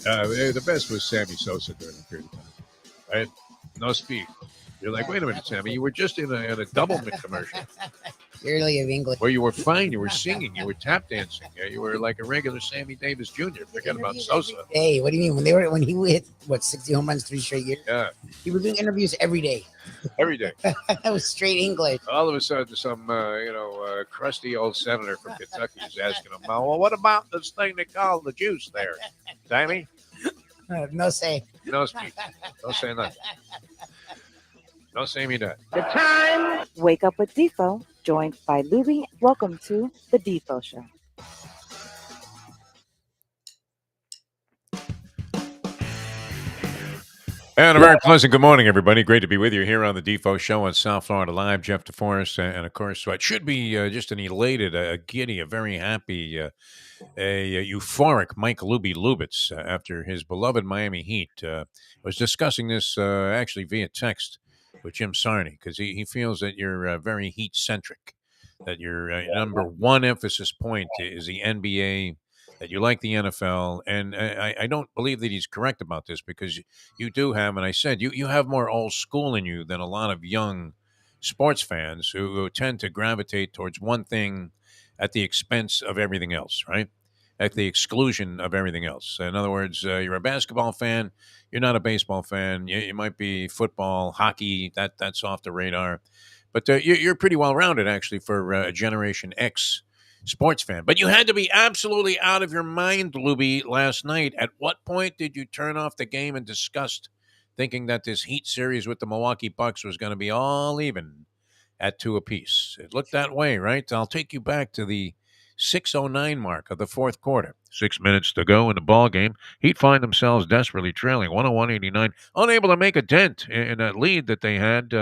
The best was Sammy Sosa during the period of time, right? No speak. You're like, wait a minute, Sammy. You were just in a Doublemint commercial Purely of English. where you were fine. You were singing. You were tap dancing. You were like a regular Sammy Davis Jr. Forget about Sosa. Hey, what do you mean? When he hit 60 home runs 3 straight years? Yeah, He was doing interviews every day. every day. That was straight English. All of a sudden, some crusty old senator from Kentucky is asking him, "Well, what about this thing they call the juice there, Sammy?" No say. No speak. Don't say nothing. Don't say me that. The time. Wake up with Defo, joined by Lubie. Welcome to the Defo Show. And a very pleasant good morning, everybody. Great to be with you here on the Defo Show on South Florida Live. Jeff DeForest, and of course, it should be just an elated, a giddy, a very happy, a euphoric Mike Lubitz after his beloved Miami Heat was discussing this actually via text with Jim Sarney, because he feels that you're very Heat-centric, that your number one emphasis point is the NBA, that you like the NFL, and I don't believe that he's correct about this, because you do have, and I said, you have more old school in you than a lot of young sports fans who tend to gravitate towards one thing at the expense of everything else, right? At the exclusion of everything else. In other words, you're a basketball fan, you're not a baseball fan, you might be football, hockey, that's off the radar, but you're pretty well-rounded, actually, for a Generation X sports fan. But you had to be absolutely out of your mind, Lubie, last night. At what point did you turn off the game in disgust, thinking that this Heat series with the Milwaukee Bucks was going to be all even at 2 apiece? It looked that way, right? I'll take you back to the 6:09 mark of the fourth quarter. 6 minutes to go in the ball game. Heat find themselves desperately trailing 101-89, unable to make a dent in that lead that they had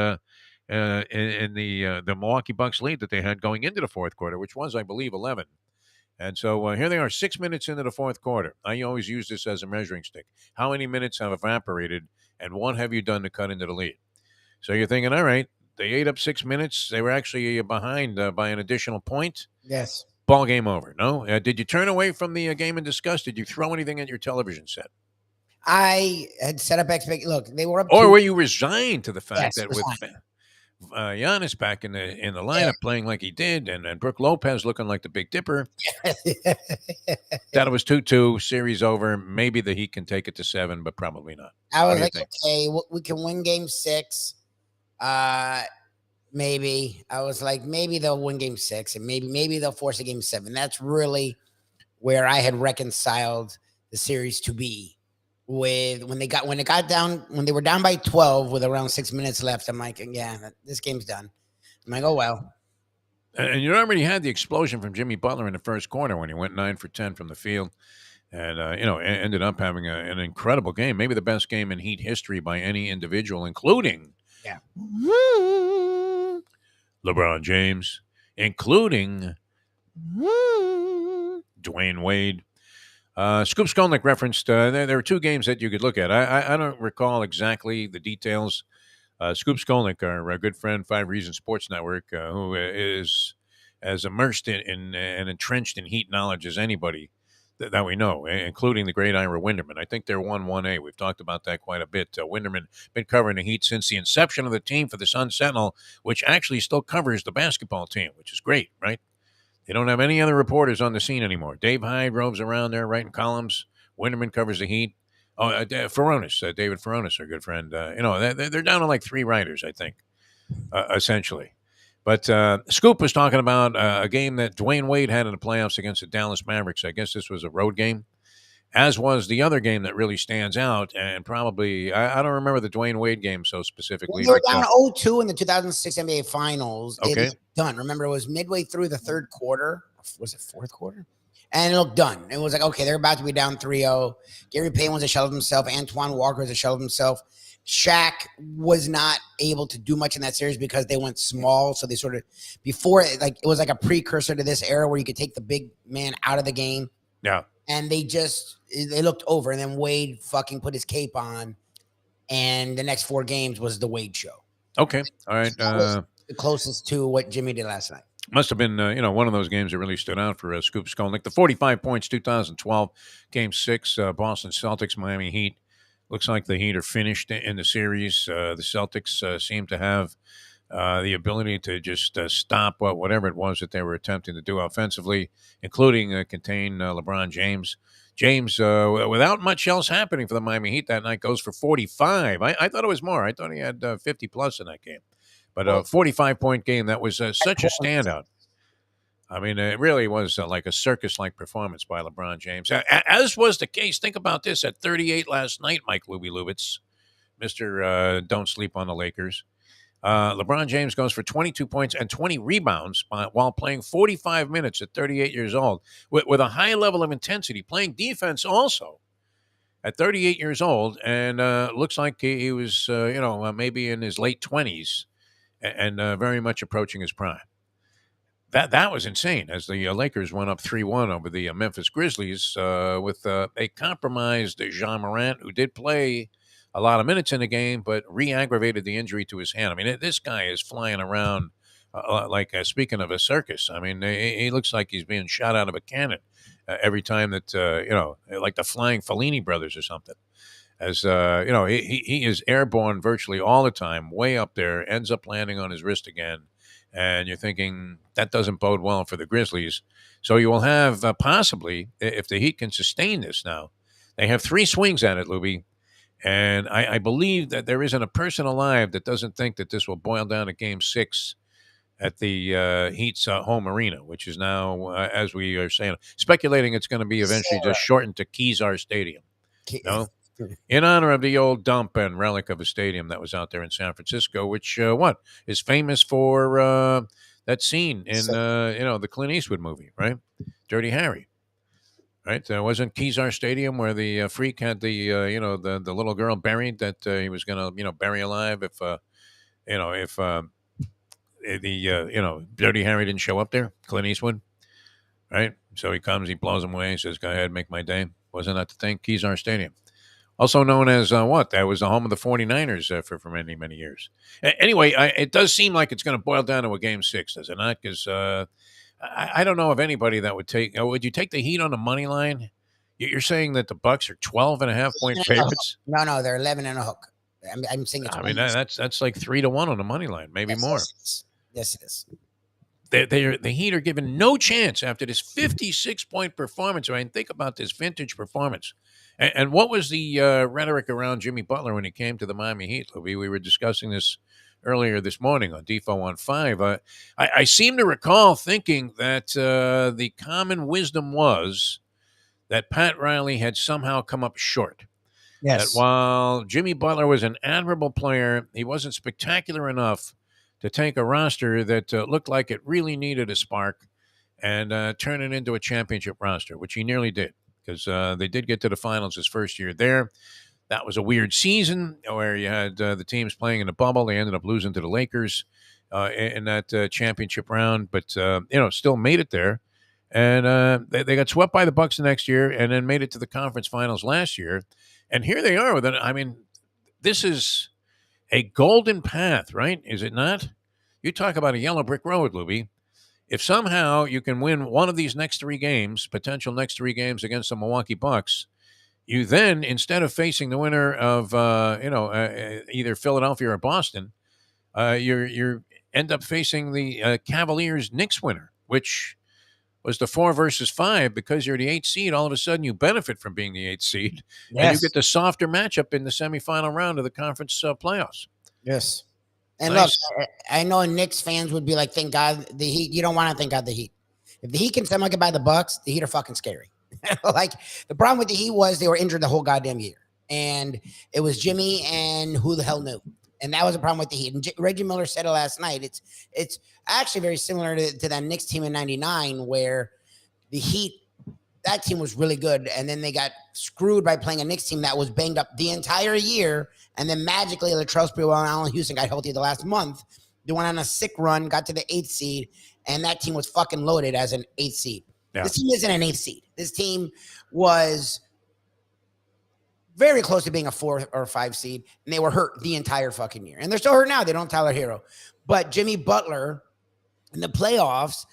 in the Milwaukee Bucks lead that they had going into the fourth quarter, which was, I believe, 11. And so here they are, 6 minutes into the fourth quarter. I always use this as a measuring stick. How many minutes have evaporated, and what have you done to cut into the lead? So you're thinking, all right, they ate up 6 minutes. They were actually behind by an additional point. Yes. Ball game over. No? Did you turn away from the game in disgust? Did you throw anything at your television set? I had set up expectations. Look, they were up. Or were you resigned to the fact that with resigned. Giannis back in the lineup playing like he did, and Brook Lopez looking like the Big Dipper, that it was 2-2, series over. Maybe the Heat can take it to 7, but probably not. I was like, okay, we can win game 6. Maybe. I was like, maybe they'll win game 6, and maybe they'll force a game 7. That's really where I had reconciled the series to be. When they were down by 12 with around 6 minutes left, I'm like, yeah, this game's done. I'm like, oh well. And you already had the explosion from Jimmy Butler in the first quarter when he went 9 for 10 from the field, and ended up having an incredible game, maybe the best game in Heat history by any individual, including LeBron James, including Dwayne Wade. Scoop Skolnick referenced there are 2 games that you could look at. I don't recall exactly the details. Scoop Skolnick, our good friend, 5 Reasons Sports Network, who is as immersed in and entrenched in Heat knowledge as anybody that we know, including the great Ira Winderman. I think they're 1-1A. We've talked about that quite a bit. Winderman been covering the Heat since the inception of the team for the Sun Sentinel, which actually still covers the basketball team, which is great, right? They don't have any other reporters on the scene anymore. Dave Hyde roves around there writing columns. Winderman covers the Heat. Oh, Furonis, David Furonis, our good friend. They're down to like 3 writers, I think, essentially. But Scoop was talking about a game that Dwayne Wade had in the playoffs against the Dallas Mavericks. I guess this was a road game, as was the other game that really stands out. And probably, I don't remember the Dwayne Wade game so specifically. They were down 0-2 in the 2006 NBA Finals. Okay. It is done. Remember, it was midway through the third quarter. Was it fourth quarter? And it looked done. It was like, okay, they're about to be down 3-0. Gary Payton was a shell of himself. Antoine Walker was a shell of himself. Shaq was not able to do much in that series because they went small. So they sort of, it was like a precursor to this era where you could take the big man out of the game. Yeah. And they looked over. And then Wade fucking put his cape on. And the next 4 games was the Wade show. Okay. All right. So that was the closest to what Jimmy did last night. Must have been, one of those games that really stood out for Scoop Skolnick. The 45 points, 2012, Game 6, Boston Celtics, Miami Heat. Looks like the Heat are finished in the series. The Celtics seem to have the ability to just stop whatever it was that they were attempting to do offensively, including contain LeBron James. James, without much else happening for the Miami Heat that night, goes for 45. I thought it was more. I thought he had 50 plus in that game. But a Well, 45-point game, that was such a standout. I mean, it really was like a circus-like performance by LeBron James. As was the case, think about this, at 38 last night, Mike Lubie Lubitz, Mr. Don't Sleep on the Lakers. LeBron James goes for 22 points and 20 rebounds while playing 45 minutes at 38 years old with a high level of intensity, playing defense also at 38 years old. And looks like he was, maybe in his late 20s and very much approaching his prime. That was insane as the Lakers went up 3-1 over the Memphis Grizzlies with a compromised Jean Morant, who did play a lot of minutes in the game, but re-aggravated the injury to his hand. I mean, this guy is flying around like, speaking of a circus, I mean, he looks like he's being shot out of a cannon every time that, like the Flying Fellini brothers or something. As, he is airborne virtually all the time, way up there, ends up landing on his wrist again. And you're thinking that doesn't bode well for the Grizzlies. So you will have possibly, if the Heat can sustain this now, they have 3 swings at it, Lubie. And I believe that there isn't a person alive that doesn't think that this will boil down to Game 6 at the Heat's home arena, which is now, as we are saying, speculating it's going to be eventually just shortened to Kezar Stadium. No? In honor of the old dump and relic of a stadium that was out there in San Francisco, which is famous for that scene in the Clint Eastwood movie, right? Dirty Harry, right? There wasn't Kezar Stadium where the freak had the the little girl buried that he was going to bury alive if Dirty Harry didn't show up there, Clint Eastwood, right? So he comes, he blows him away, he says, "Go ahead, make my day." Wasn't that the thing? Kezar Stadium. Also known as what? That was the home of the 49ers for many, many years. Anyway, it does seem like it's going to boil down to a Game 6, does it not? Because I don't know of anybody that would take. Would you take the Heat on the money line? You're saying that the Bucks are 12.5-point favorites? No, they're 11 and a hook. I'm saying it's. I mean, that's like 3-1 on the money line, maybe more. Yes, it is. The Heat are given no chance after this 56-point performance. I mean, think about this vintage performance. And what was the rhetoric around Jimmy Butler when he came to the Miami Heat, Louie? We were discussing this earlier this morning on Defo on 5. I seem to recall thinking that the common wisdom was that Pat Riley had somehow come up short. Yes. That while Jimmy Butler was an admirable player, he wasn't spectacular enough to take a roster that looked like it really needed a spark and turn it into a championship roster, which he nearly did. Because they did get to the finals his first year there. That was a weird season where you had the teams playing in a bubble. They ended up losing to the Lakers in that championship round, but still made it there. And they got swept by the Bucks the next year, and then made it to the conference finals last year. And here they are with it. I mean, this is a golden path, right? Is it not? You talk about a yellow brick road, Lubie. If somehow you can win one of these next 3 games, potential next 3 games against the Milwaukee Bucks, you then, instead of facing the winner of either Philadelphia or Boston, you end up facing the Cavaliers Knicks winner, which was the 4 versus 5. Because you're the 8th seed, all of a sudden you benefit from being the 8th seed, and you get the softer matchup in the semifinal round of the conference playoffs. Yes. And nice. Look, I know Knicks fans would be like, "Thank God the Heat." You don't want to thank God the Heat. If the Heat can somehow get by the Bucks, the Heat are fucking scary. Like, the problem with the Heat was they were injured the whole goddamn year, and it was Jimmy and who the hell knew. And that was a problem with the Heat. And Reggie Miller said it last night. It's actually very similar to that Knicks team in '99, where the Heat, that team was really good, and then they got screwed by playing a Knicks team that was banged up the entire year, and then magically Latrell Sprewell and Allen Houston got healthy the last month. They went on a sick run, got to the 8th seed, and that team was fucking loaded as an 8th seed. Yeah. This team isn't an 8th seed. This team was very close to being a 4 or 5 seed, and they were hurt the entire fucking year. And they're still hurt now. They don't have Tyler Hero. But Jimmy Butler In the playoffs,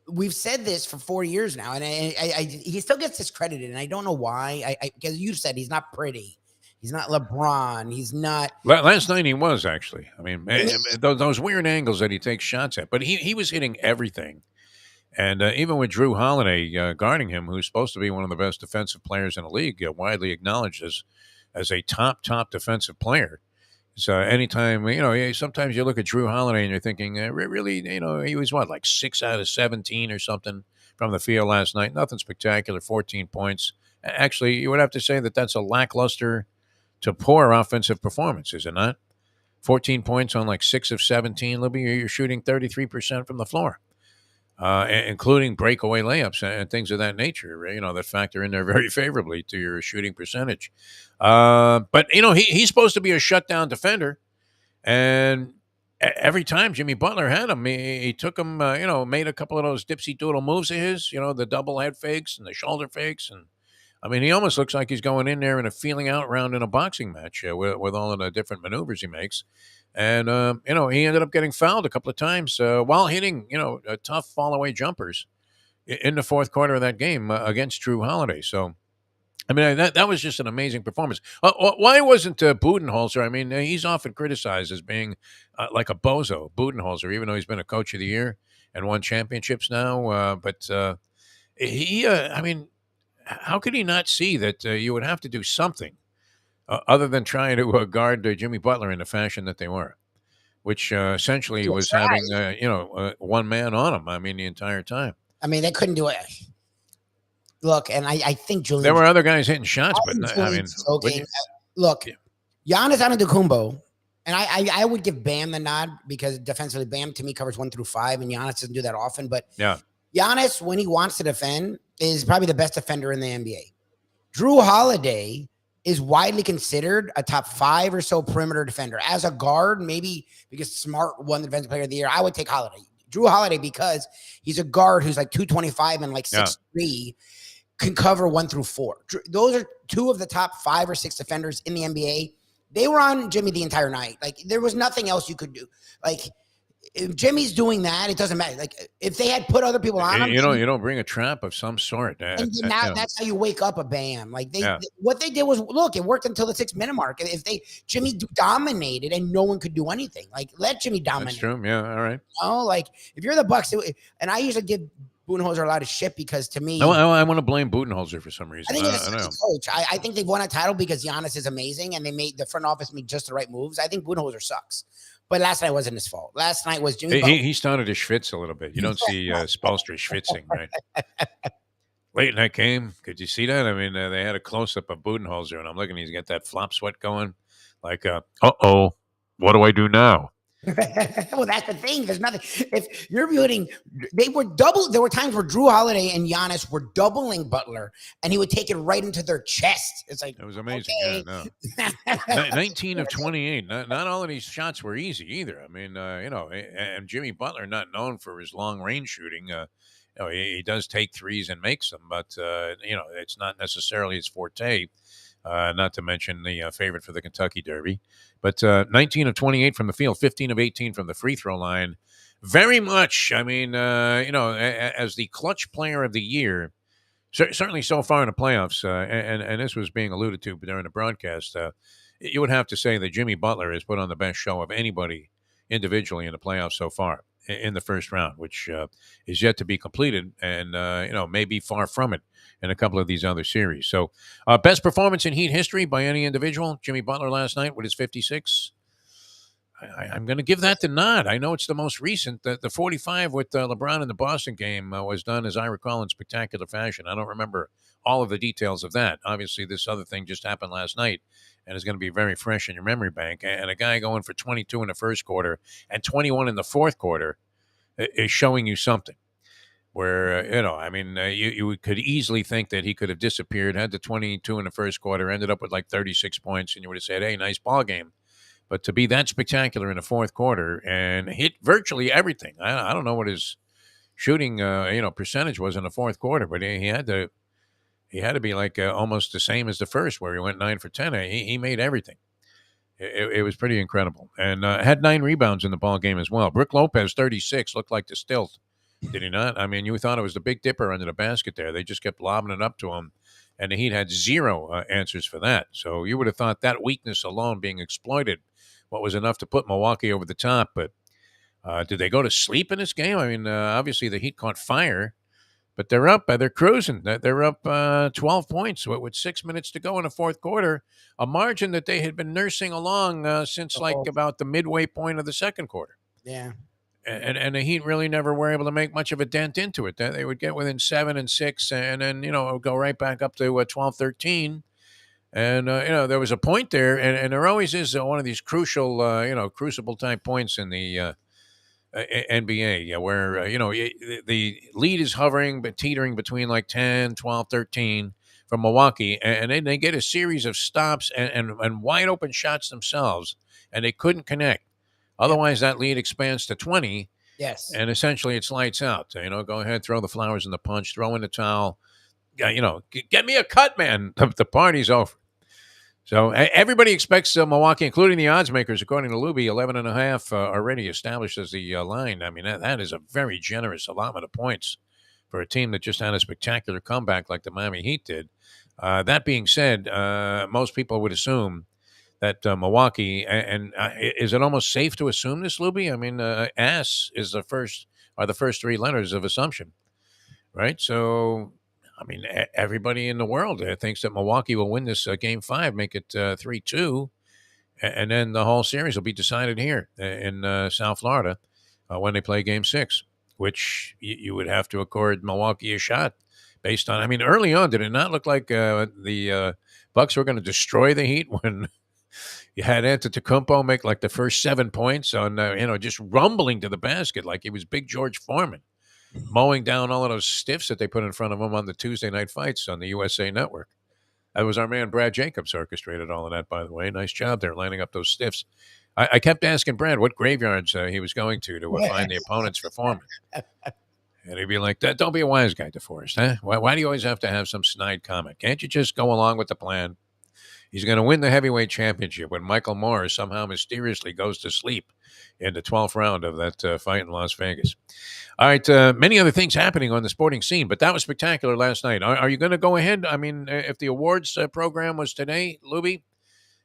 we've said this for 4 years now, and he still gets discredited, and I don't know why. Because you said he's not pretty, he's not LeBron, he's not. Last night he was actually. I mean, those weird angles that he takes shots at, but he was hitting everything. And even with Drew Holiday guarding him, who's supposed to be one of the best defensive players in the league, widely acknowledged as a top defensive player. So anytime, sometimes you look at Drew Holiday and you're thinking, really, he was what, like 6 out of 17 or something from the field last night. Nothing spectacular, 14 points. Actually, you would have to say that that's a lackluster to poor offensive performance, is it not? 14 points on like 6 of 17, Libby. You're shooting 33% from the floor, including breakaway layups and things of that nature, that factor in there very favorably to your shooting percentage. But, he's supposed to be a shutdown defender. And every time Jimmy Butler had him, he took him, made a couple of those dipsy doodle moves of his, the double head fakes and the shoulder fakes. And I mean, he almost looks like he's going in there in a feeling out round in a boxing match with all of the different maneuvers he makes. And, he ended up getting fouled a couple of times while hitting, tough fall-away jumpers in the fourth quarter of that game against Drew Holiday. So, I mean, that was just an amazing performance. Why wasn't Budenholzer? I mean, he's often criticized as being like a bozo, Budenholzer, even though he's been a coach of the year and won championships now. But I mean, how could he not see that you would have to do something other than trying to guard Jimmy Butler in the fashion that they were, which essentially was having, one man on him. I mean, the entire time. I mean, they couldn't do it. Look, and I think Julian. There were other guys hitting shots, but I mean, look, Giannis Antetokounmpo, and I would give Bam the nod because defensively, Bam to me covers 1 through 5, and Giannis doesn't do that often. But yeah, Giannis, when he wants to defend, is probably the best defender in the NBA. Drew Holiday is widely considered a top 5 or so perimeter defender. As a guard, maybe because Smart won the Defensive Player of the Year, I would take Holiday. Drew Holiday, because he's a guard who's like 225 and like 6'3", can cover 1 through 4. Those are 2 of the top 5 or 6 defenders in the NBA. They were on Jimmy the entire night. Like, there was nothing else you could do. Like, if Jimmy's doing that, it doesn't matter. Like, if they had put other people on him, you don't bring a trap of some sort. And now that's how you wake up a Bam. Like what they did was, look, it worked until the 6-minute mark. If Jimmy dominated and no one could do anything, like, let Jimmy dominate. That's true. Yeah, all right. Like, if you're the Bucks, and I usually give Budenholzer a lot of shit because, to me, I want to blame Budenholzer for some reason. I think it's a coach. I think they've won a title because Giannis is amazing and they made the front office make just the right moves. I think Budenholzer sucks. But last night wasn't his fault. Last night was Jimmy Butler. He started to schwitz a little bit. You don't see Spoelstra schwitzing, right? Late in that game, could you see that? I mean, they had a close-up of Budenholzer, and I'm looking, he's got that flop sweat going. Like, uh-oh, what do I do now? Well, that's the thing. There's nothing. If you're viewing, they were double. There were times where Drew Holiday and Giannis were doubling Butler, and he would take it right into their chest. It's like, it was amazing. Okay. Yeah, no. 19 of 28. Not all of these shots were easy either. I mean, and Jimmy Butler, not known for his long range shooting. He does take threes and makes them, but it's not necessarily his forte. Not to mention the favorite for the Kentucky Derby. But 19 of 28 from the field, 15 of 18 from the free throw line. Very much, I mean, as the clutch player of the year, certainly so far in the playoffs, and this was being alluded to during the broadcast, you would have to say that Jimmy Butler has put on the best show of anybody individually in the playoffs so far in the first round, which is yet to be completed and, may be far from it in a couple of these other series. So best performance in Heat history by any individual, Jimmy Butler last night with his 56. I'm going to give that the nod. I know it's the most recent. The 45 with LeBron in the Boston game was done, as I recall, in spectacular fashion. I don't remember all of the details of that. Obviously, this other thing just happened last night and is going to be very fresh in your memory bank. And a guy going for 22 in the first quarter and 21 in the fourth quarter is showing you something. Where, you could easily think that he could have disappeared, had the 22 in the first quarter, ended up with like 36 points, and you would have said, hey, nice ball game. But to be that spectacular in the fourth quarter and hit virtually everything, I don't know what his shooting, percentage was in the fourth quarter, but he had to be like almost the same as the first, where he went 9 for 10. He made everything. It was pretty incredible, and had 9 rebounds in the ball game as well. Brook Lopez, 36, looked like the stilt, did he not? I mean, you thought it was the Big Dipper under the basket there. They just kept lobbing it up to him, and the Heat had zero answers for that. So you would have thought that weakness alone being exploited, what was enough to put Milwaukee over the top. But did they go to sleep in this game? I mean, obviously the Heat caught fire. But they're up. They're cruising. They're up 12 points with 6 minutes to go in the fourth quarter, a margin that they had been nursing along since like about the midway point of the second quarter. Yeah. And the Heat really never were able to make much of a dent into it. They would get within 7 and 6, and then, it would go right back up to 12, 13. And, there was a point there, and there always is one of these crucial, crucible type points in the NBA, where, the lead is hovering, but teetering between like 10, 12, 13 from Milwaukee. And then they get a series of stops and wide open shots themselves, and they couldn't connect. Otherwise, that lead expands to 20. Yes. And essentially it's lights out. Go ahead, throw the flowers in the punch, throw in the towel. Get me a cut, man. The party's over. So everybody expects Milwaukee, including the odds makers, according to Lubie, 11.5 already established as the line. I mean, that is a very generous allotment of points for a team that just had a spectacular comeback like the Miami Heat did. That being said, most people would assume that Milwaukee, and is it almost safe to assume this, Lubie? I mean, ass is the first 3 letters of assumption, right? So, I mean, everybody in the world thinks that Milwaukee will win this Game 5, make it 3-2, and then the whole series will be decided here in South Florida when they play Game 6, which you would have to accord Milwaukee a shot based on. I mean, early on, did it not look like the Bucks were going to destroy the Heat when you had Antetokounmpo make like the first 7 points on, just rumbling to the basket like he was Big George Foreman, mowing down all of those stiffs that they put in front of him on the Tuesday night fights on the USA Network. That was our man Brad Jacobs orchestrated all of that, by the way. Nice job there lining up those stiffs. I kept asking Brad what graveyards he was going to find the opponents for Foreman. And he'd be like, don't be a wise guy, DeForest, huh? Why do you always have to have some snide comment? Can't you just go along with the plan? He's going to win the heavyweight championship when Michael Moore somehow mysteriously goes to sleep in the 12th round of that fight in Las Vegas. All right, many other things happening on the sporting scene, but that was spectacular last night. Are you going to go ahead? I mean, if the awards program was today, Lubie,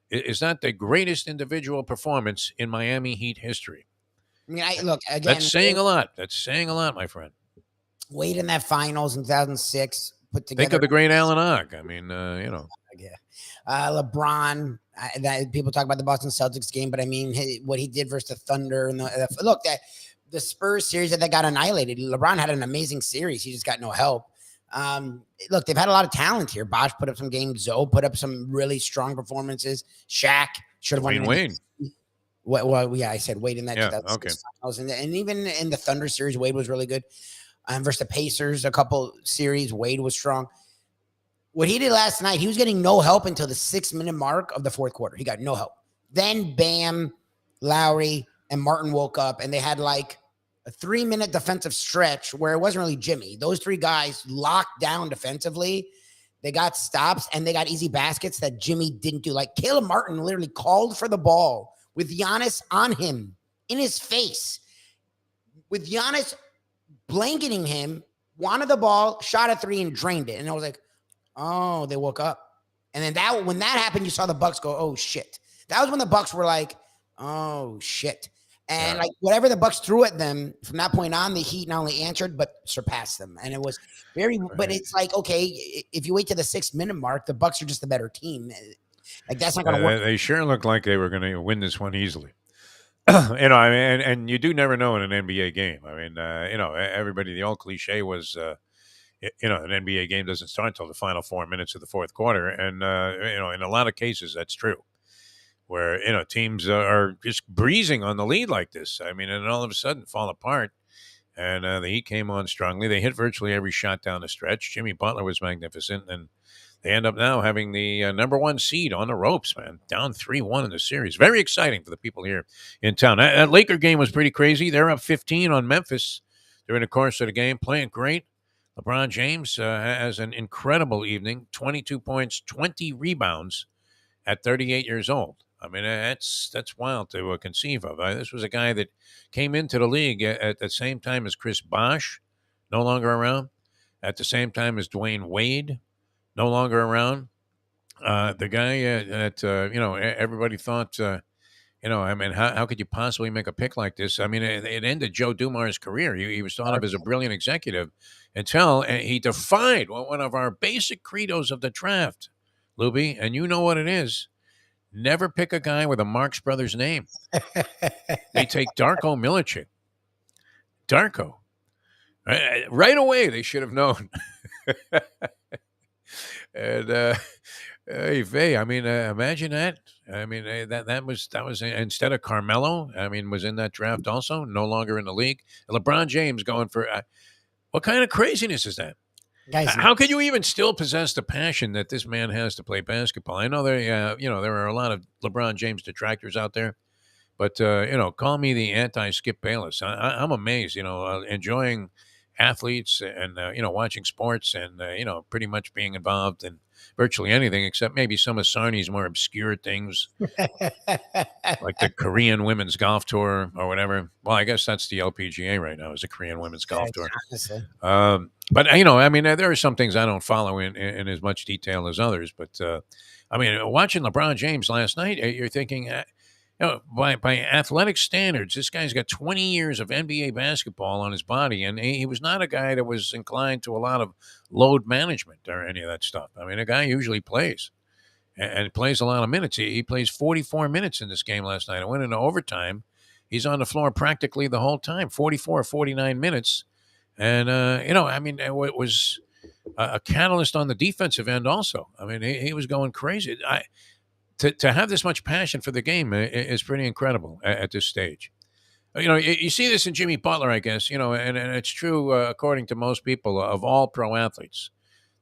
is that the greatest individual performance in Miami Heat history? I mean, look, again. That's saying a lot. That's saying a lot, my friend. Wade in that finals in 2006 put together. Think of the great Alan Ogg. I mean, LeBron. People talk about the Boston Celtics game, but I mean, what he did versus the Thunder and the Spurs series that they got annihilated. LeBron had an amazing series. He just got no help. Look, they've had a lot of talent here. Bosh put up some games. Zoe put up some really strong performances. Shaq should have won. Wayne. Well, yeah, I said Wade in that. Yeah, okay. Finals. And even in the Thunder series, Wade was really good. Versus the Pacers, a couple series, Wade was strong. What he did last night, he was getting no help until the 6-minute mark of the fourth quarter. He got no help. Then Bam, Lowry, and Martin woke up, and they had like a 3-minute defensive stretch where it wasn't really Jimmy. Those 3 guys locked down defensively. They got stops, and they got easy baskets that Jimmy didn't do. Like Caleb Martin literally called for the ball with Giannis on him, in his face. With Giannis blanketing him, wanted the ball, shot a 3, and drained it. And I was like, oh, they woke up. And then when that happened, you saw the Bucks go, oh, shit. That was when the Bucks were like, oh, shit. And like whatever the Bucks threw at them, from that point on, the Heat not only answered, but surpassed them. And it was very, but it's like, okay, if you wait to the 6-minute mark, the Bucks are just a better team. Like that's not going to work. They sure looked like they were going to win this one easily. I mean, and you do never know in an NBA game. I mean, everybody, the old cliche was, an NBA game doesn't start until the final 4 minutes of the fourth quarter. And, in a lot of cases, that's true. Where, teams are just breezing on the lead like this. I mean, and all of a sudden fall apart. And the Heat came on strongly. They hit virtually every shot down the stretch. Jimmy Butler was magnificent. And they end up now having the number 1 seed on the ropes, man. Down 3-1 in the series. Very exciting for the people here in town. That Laker game was pretty crazy. They're up 15 on Memphis during the course of the game, playing great. LeBron James has an incredible evening, 22 points, 20 rebounds at 38 years old. I mean, that's wild to conceive of. This was a guy that came into the league at the same time as Chris Bosh, no longer around. At the same time as Dwayne Wade, no longer around. The guy that everybody thought. I mean, how could you possibly make a pick like this? I mean, it ended Joe Dumar's career. He was thought of as a brilliant executive until he defied one of our basic credos of the draft, Lubie, and you know what it is. Never pick a guy with a Marx Brothers name. They take Darko Milicic. Darko. Right away, they should have known. And hey, Vay, I mean, imagine that. I mean, that was instead of Carmelo. I mean, was in that draft also, no longer in the league. LeBron James going for what kind of craziness is that? Guys, How can you even still possess the passion that this man has to play basketball? I know there are a lot of LeBron James detractors out there, but call me the anti-Skip Bayless. I'm amazed. Enjoying athletes and watching sports and pretty much being involved in virtually anything except maybe some of Sarni's more obscure things, like the Korean Women's Golf Tour or whatever. Well, I guess that's the LPGA right now, is the Korean Women's Golf Tour. But I mean, there are some things I don't follow in as much detail as others. But I mean, watching LeBron James last night, you're thinking, by athletic standards, this guy's got 20 years of NBA basketball on his body, and he was not a guy that was inclined to a lot of load management or any of that stuff. I mean, a guy usually plays and plays a lot of minutes. He plays 44 minutes in this game last night. I went into overtime. He's on the floor practically the whole time, 44, 49 minutes. And, I mean, it was a catalyst on the defensive end also. I mean, he was going crazy. To have this much passion for the game is pretty incredible at this stage. You see this in Jimmy Butler, I guess, and it's true according to most people of all pro athletes,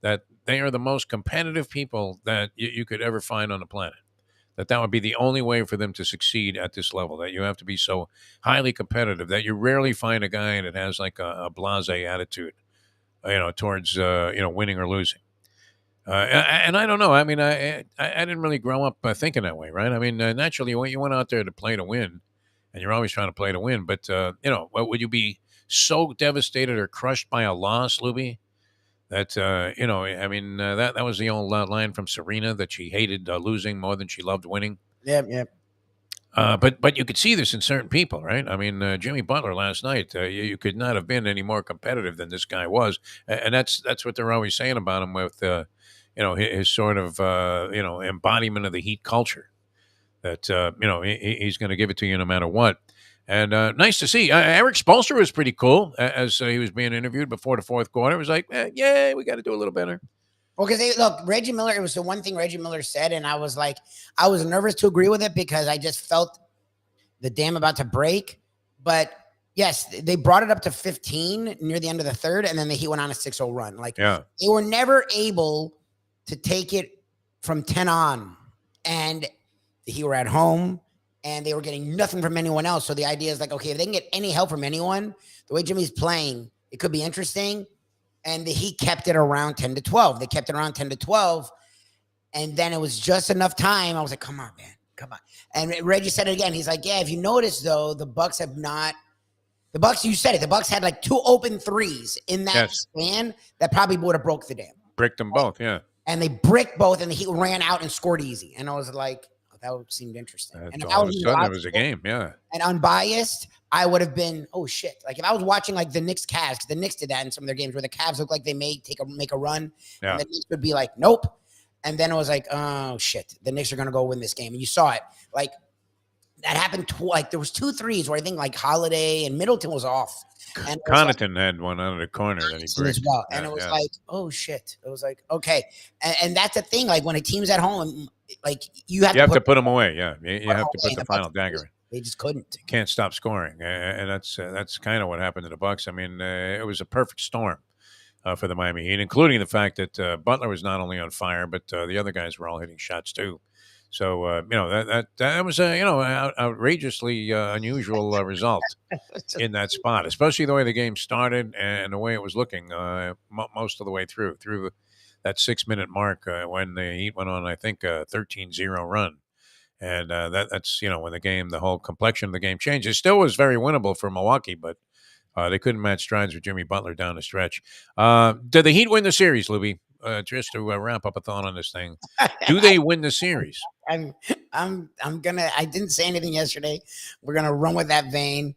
that they are the most competitive people that you could ever find on the planet. That would be the only way for them to succeed at this level, that you have to be so highly competitive that you rarely find a guy that has like a blasé attitude, towards, winning or losing. And I don't know. I mean, I didn't really grow up thinking that way, right? I mean, naturally, when you went out there to play to win, and you're always trying to play to win, but would you be so devastated or crushed by a loss, Lubie? That I mean, that was the old line from Serena, that she hated losing more than she loved winning. Yep. But you could see this in certain people, right? I mean, Jimmy Butler last night, you could not have been any more competitive than this guy was, and that's what they're always saying about him with. His sort of, embodiment of the Heat culture, that, he's going to give it to you no matter what. And nice to see. Eric Spoelstra was pretty cool as he was being interviewed before the fourth quarter. It was like, yeah, we got to do a little better. Well, because look, Reggie Miller, it was the one thing Reggie Miller said, and I was like, I was nervous to agree with it because I just felt the dam about to break. But yes, they brought it up to 15 near the end of the third, and then the Heat went on a 6-0 run. Like, yeah, they were never able to take it from 10 on, and the Heat were at home and they were getting nothing from anyone else. So the idea is like, okay, if they can get any help from anyone, the way Jimmy's playing, it could be interesting. And the Heat kept it around 10 to 12. They kept it around 10 to 12. And then it was just enough time. I was like, come on, man, come on. And Reggie said it again. He's like, yeah, if you notice though, the Bucks, you said it, the Bucks had like 2 open threes in that span that probably would have broke the dam. Bricked them both, yeah. And they bricked both, and the Heat ran out and scored easy. And I was like, oh, that seemed interesting. And all of a sudden, it was a game, yeah. And unbiased, I would have been, oh shit! Like if I was watching like the Knicks Cavs, because the Knicks did that in some of their games where the Cavs look like they may make a run, and the Knicks would be like, nope. And then it was like, oh shit, the Knicks are gonna go win this game. And you saw it, like that happened. Like there was 2 threes where I think like Holiday and Middleton was off. And Connaughton had one out of the corner that he bricked as well. And it was like, oh shit. It was like, okay. And that's the thing. Like when a team's at home, like you have to put them away. Yeah. You have to put the final dagger in. They just couldn't. You can't stop scoring. And that's kind of what happened to the Bucks. I mean, it was a perfect storm for the Miami Heat, including the fact that Butler was not only on fire, but the other guys were all hitting shots too. So, that was a, outrageously unusual result in that spot, especially the way the game started and the way it was looking most of the way through that 6-minute mark when the Heat went on, I think, a 13-0 run. And that's when the whole complexion of the game changed. It still was very winnable for Milwaukee, but they couldn't match strides with Jimmy Butler down the stretch. Did the Heat win the series, Lubie? Just to wrap up a thought on this thing, do they win the series? I'm gonna. I didn't say anything yesterday. We're gonna run with that vein.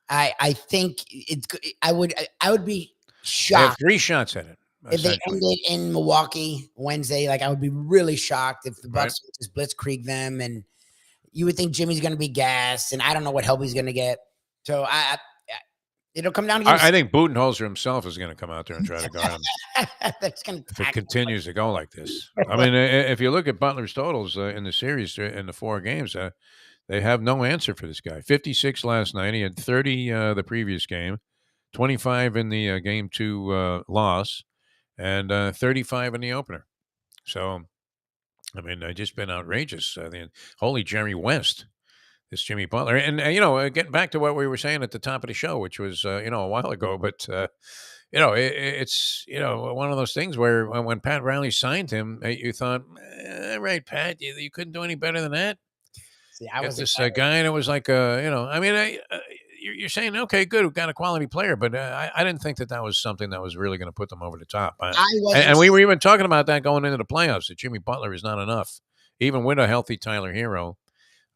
I think it's. I would be They have shocked 3 shots at it. if they ended in Milwaukee Wednesday. Like I would be really shocked if the Bucks would just blitzkrieg them, and you would think Jimmy's gonna be gassed, and I don't know what help he's gonna get. So it'll come down to. I think Budenholzer himself is going to come out there and try to guard him. That's gonna If it continues to go like this, I mean, if you look at Butler's totals in the series in the 4 games, they have no answer for this guy. 56 last night. He had 30 the previous game, 25 in the game 2 loss, and 35 in the opener. So, I mean, just been outrageous. Holy Jerry West, this Jimmy Butler. And, getting back to what we were saying at the top of the show, which was, a while ago, but, it's, one of those things where when Pat Riley signed him, you thought, right, Pat, you couldn't do any better than that. See, I was this guy that was like, I mean, you're saying, okay, good, we've got a quality player, but I didn't think that was something that was really going to put them over the top. And we were even talking about that going into the playoffs, that Jimmy Butler is not enough, even with a healthy Tyler Hero.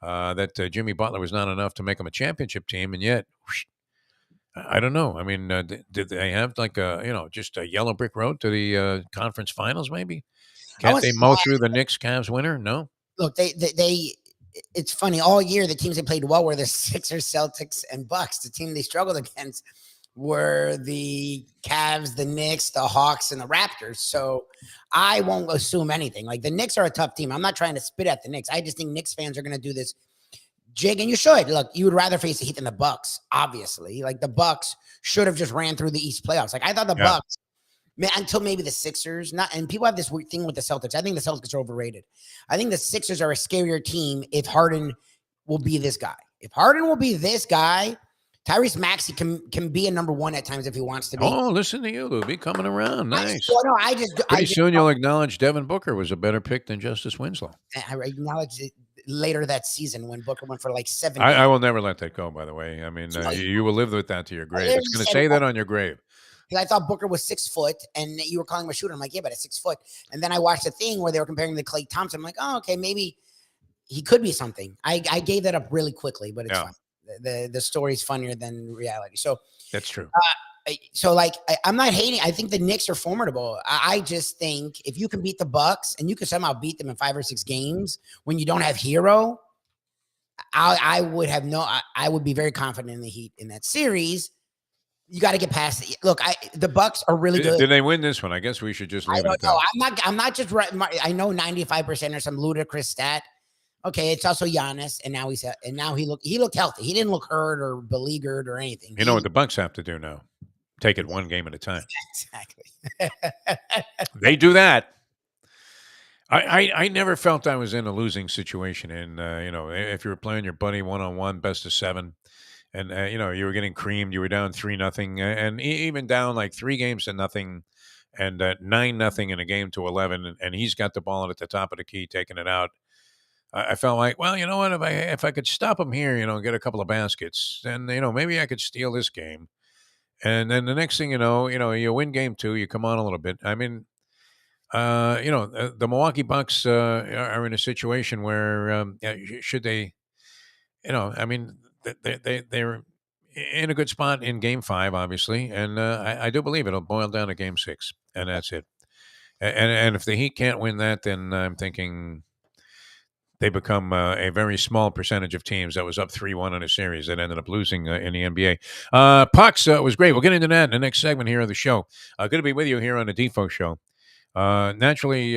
That Jimmy Butler was not enough to make him a championship team, and yet, I don't know. I mean, did they have like just a yellow brick road to the conference finals? Maybe can't they mow through the Knicks Cavs winner? No. Look, they. It's funny. All year, the teams they played well were the Sixers, Celtics, and Bucks. The team they struggled against were the Cavs, the Knicks, the Hawks, and the Raptors. So I won't assume anything. Like the Knicks are a tough team. I'm not trying to spit at the Knicks. I just think Knicks fans are going to do this jig, and you should. Look, you would rather face the Heat than the Bucks, obviously. Like the Bucks should have just ran through the East playoffs. Like I thought the Bucks, until maybe the Sixers, and people have this weird thing with the Celtics. I think the Celtics are overrated. I think the Sixers are a scarier team if Harden will be this guy. If Harden will be this guy, Tyrese Maxey can be a number 1 at times if he wants to be. Oh, listen to you, Lubie, coming around. Nice. Pretty soon you'll acknowledge Devin Booker was a better pick than Justice Winslow. I acknowledge it later that season when Booker went for like 7. I will never let that go, by the way. I mean, you will live with that to your grave. It's going to say that on your grave. Because I thought Booker was 6 foot, and you were calling him a shooter. I'm like, yeah, but at 6 foot. And then I watched a thing where they were comparing him to Klay Thompson. I'm like, oh, okay, maybe he could be something. I gave that up really quickly, but it's fine. The story's funnier than reality. So that's true. I'm not hating. I think the Knicks are formidable. I just think if you can beat the Bucks and you can somehow beat them in 5 or 6 games when you don't have Hero, I would be very confident in the Heat in that series. You got to get past it. Look, the Bucks are really good. Did they win this one? I guess we should just leave it at that. I'm not just right. I know 95% or some ludicrous stat. Okay, it's also Giannis, and now he looked healthy. He didn't look hurt or beleaguered or anything. You know what the Bucks have to do now? Take it 1 game at a time. Exactly. They do that. I never felt I was in a losing situation. And if you were playing your buddy 1-on-1, best of 7. And, you were getting creamed. You were down 3-0, and even down like 3 games to nothing, and 9-0 in a game to 11. And he's got the ball at the top of the key, taking it out. I felt like, well, you know what? If I could stop him here, get a couple of baskets, then maybe I could steal this game. And then the next thing you win game 2, you come on a little bit. I mean, the Milwaukee Bucks are in a situation where should they, I mean. They're in a good spot in game 5, obviously, and I do believe it'll boil down to game 6, and that's it. And if the Heat can't win that, then I'm thinking they become a very small percentage of teams that was up 3-1 in a series that ended up losing in the NBA. Pucks was great. We'll get into that in the next segment here of the show. Good to be with you here on the Defo Show. Naturally,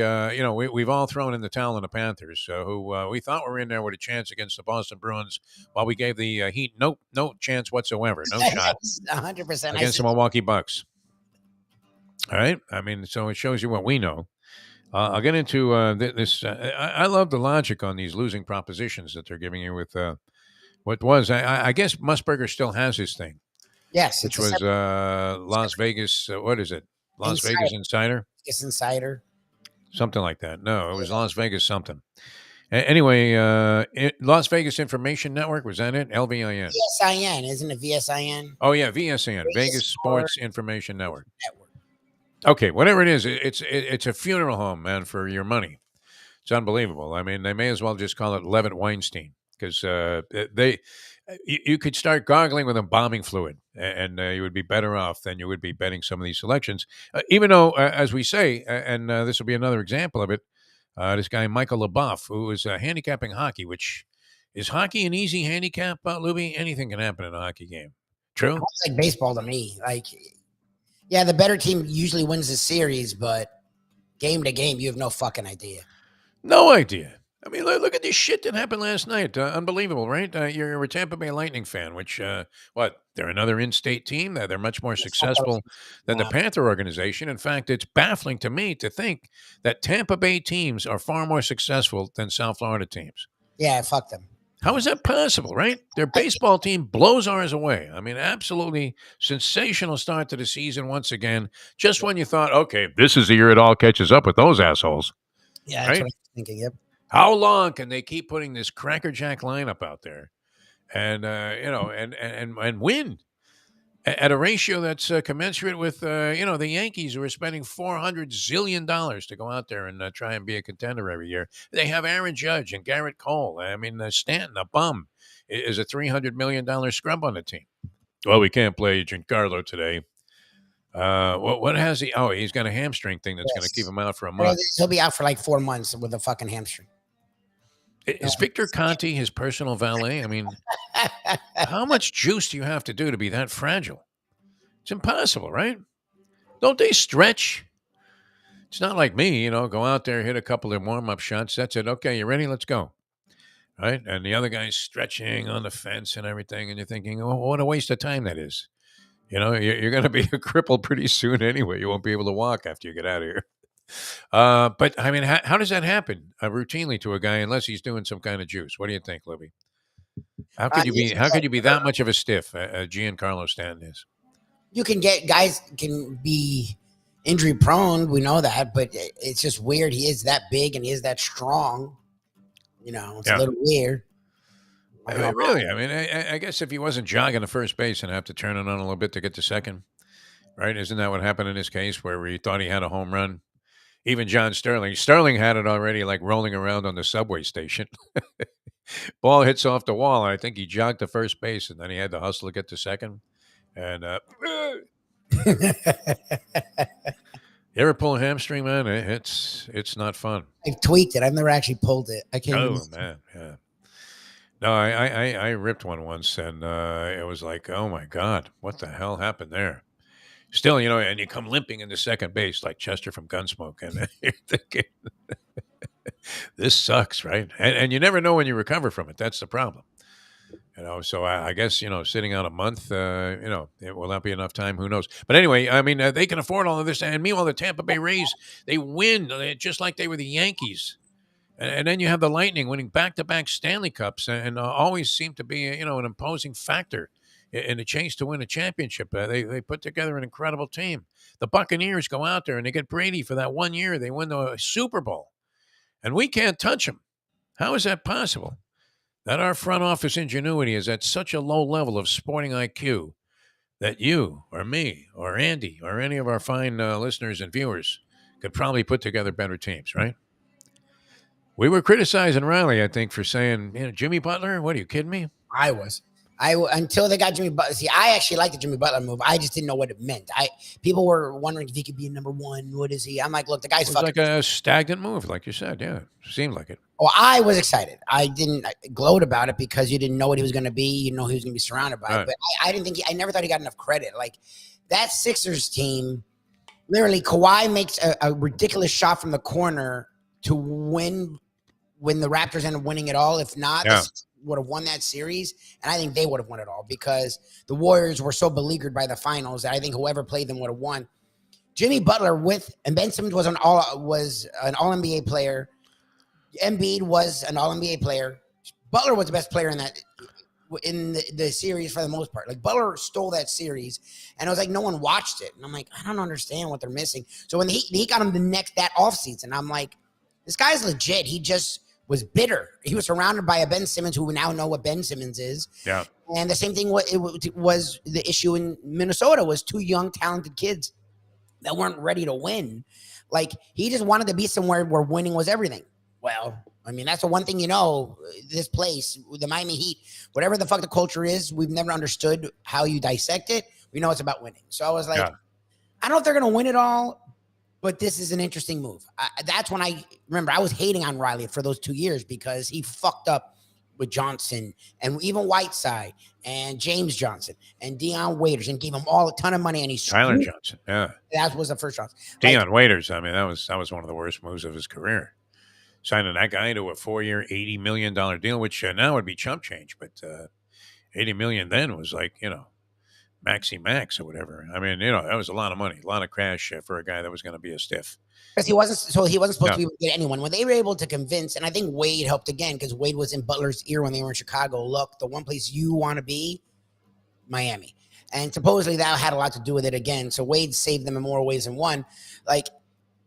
we've all thrown in the towel on the Panthers, who we thought were in there with a chance against the Boston Bruins, while we gave the Heat no chance whatsoever, no shot 100% against the Milwaukee Bucks. All right, I mean, so it shows you what we know. I'll get into this. I love the logic on these losing propositions that they're giving you with what was. I guess Musburger still has his thing. Yes, which was Las Vegas. What is it? Las Vegas Insider? Vegas Insider. Something like that. No, it was Las Vegas something. Anyway, Las Vegas Information Network, was that it? LVIN. VSIN, isn't it VSIN? Oh yeah, VSN, Vegas Sports Sports Information Network. Network. Okay, whatever it is, it's a funeral home, man, for your money. It's unbelievable. I mean, they may as well just call it Levitt Weinstein because you could start gargling with embalming fluid, and you would be better off than you would be betting some of these selections. Even though, as we say, and this will be another example of it, this guy Michael LaBeouf, who is handicapping hockey, which is hockey an easy handicap, Lubie? Anything can happen in a hockey game. True. It's like baseball to me. Like, yeah, the better team usually wins the series, but game to game, you have no fucking idea. No idea. I mean, look at this shit that happened last night. Unbelievable, right? You're a Tampa Bay Lightning fan, which, they're another in-state team. They're much more successful than the Panther organization. In fact, it's baffling to me to think that Tampa Bay teams are far more successful than South Florida teams. Yeah, fuck them. How is that possible, right? Their baseball team blows ours away. I mean, absolutely sensational start to the season once again. Just when you thought, okay, this is the year it all catches up with those assholes. Yeah, that's right? what I'm thinking. Yep. How long can they keep putting this crackerjack lineup out there, and and win at a ratio that's commensurate with the Yankees, who are spending $400 zillion to go out there and try and be a contender every year. They have Aaron Judge and Garrett Cole. I mean, Stanton, a bum, is a $300 million scrub on the team. Well, we can't play Giancarlo today. What has he? Oh, he's got a hamstring thing that's going to keep him out for a month. He'll be out for like 4 months with a fucking hamstring. Is Victor Conti his personal valet? I mean, how much juice do you have to do to be that fragile? It's impossible, right? Don't they stretch? It's not like me, go out there, hit a couple of warm-up shots. That's it. Okay, you ready? Let's go. Right? And the other guy's stretching on the fence and everything, and you're thinking, oh, what a waste of time that is. You're going to be a cripple pretty soon anyway. You won't be able to walk after you get out of here. But I mean, how does that happen routinely to a guy unless he's doing some kind of juice? What do you think, Libby? How could you be? How could you be that much of a stiff? Giancarlo Stanton is. You can get guys can be injury prone. We know that, but it's just weird. He is that big and he is that strong. It's a little weird. Really? I mean, I guess if he wasn't jogging to first base and have to turn it on a little bit to get to second, right? Isn't that what happened in this case where he thought he had a home run? Even John Sterling. Sterling had it already, like rolling around on the subway station. Ball hits off the wall, and I think he jogged to first base, and then he had to hustle to get to second. And you ever pull a hamstring, man? It's not fun. I've tweaked it. I've never actually pulled it. I can't. Oh man, yeah. No, I ripped one once, and it was like, oh my God, what the hell happened there? Still, and you come limping into second base like Chester from Gunsmoke, and you're thinking, this sucks, right? And you never know when you recover from it. That's the problem. So I guess, sitting out a month, it will not be enough time. Who knows? But anyway, I mean, they can afford all of this. And meanwhile, the Tampa Bay Rays, they win just like they were the Yankees. And then you have the Lightning winning back-to-back Stanley Cups and always seem to be, an imposing factor in the chase to win a championship. They put together an incredible team. The Buccaneers go out there and they get Brady for that 1 year. They win the Super Bowl. And we can't touch them. How is that possible? That our front office ingenuity is at such a low level of sporting IQ that you or me or Andy or any of our fine listeners and viewers could probably put together better teams, right? We were criticizing Riley, I think, for saying, Jimmy Butler, what are you kidding me? I was. Until they got Jimmy Butler. See, I actually liked the Jimmy Butler move. I just didn't know what it meant. People were wondering if he could be a number one. What is he? I'm like, look, the guy's fucking. It's like a stagnant move, like you said. Yeah, seemed like it. Well, I was excited. I didn't gloat about it because you didn't know what he was going to be. You know he was going to be surrounded by it. But I didn't think I never thought he got enough credit. Like that Sixers team, literally, Kawhi makes a ridiculous shot from the corner to win when the Raptors end up winning it all. If not, the Sixers would have won that series, and I think they would have won it all because the Warriors were so beleaguered by the finals that I think whoever played them would have won. Jimmy Butler and Ben Simmons was an all NBA player. Embiid was an all NBA player. Butler was the best player in the series for the most part. Like Butler stole that series, and I was like, no one watched it, and I'm like, I don't understand what they're missing. So when he got him that offseason, I'm like, this guy's legit. He just was bitter. He was surrounded by a Ben Simmons who we now know what Ben Simmons is. Yeah. And the same thing was the issue in Minnesota was 2 young, talented kids that weren't ready to win. Like, he just wanted to be somewhere where winning was everything. Well, I mean, that's the one thing, this place, the Miami Heat, whatever the fuck the culture is, we've never understood how you dissect it. We know it's about winning. So I was like, I don't know if they're going to win it all, but this is an interesting move. That's when I remember I was hating on Riley for those 2 years because he fucked up with Johnson and even Whiteside and James Johnson and Dion Waiters and gave him all a ton of money. And Tyler Johnson. Yeah. That was the first Johnson. Dion Waiters. I mean, that was one of the worst moves of his career. Signing that guy to a 4-year, $80 million deal, which now would be chump change, but $80 million then was like, maxi max or whatever. I mean, that was a lot of money, a lot of cash for a guy that was going to be a stiff. Because he wasn't supposed to be able to get anyone. When they were able to convince, and I think Wade helped again because Wade was in Butler's ear when they were in Chicago. Look, the one place you want to be, Miami. And supposedly that had a lot to do with it again. So Wade saved them in more ways than one. Like,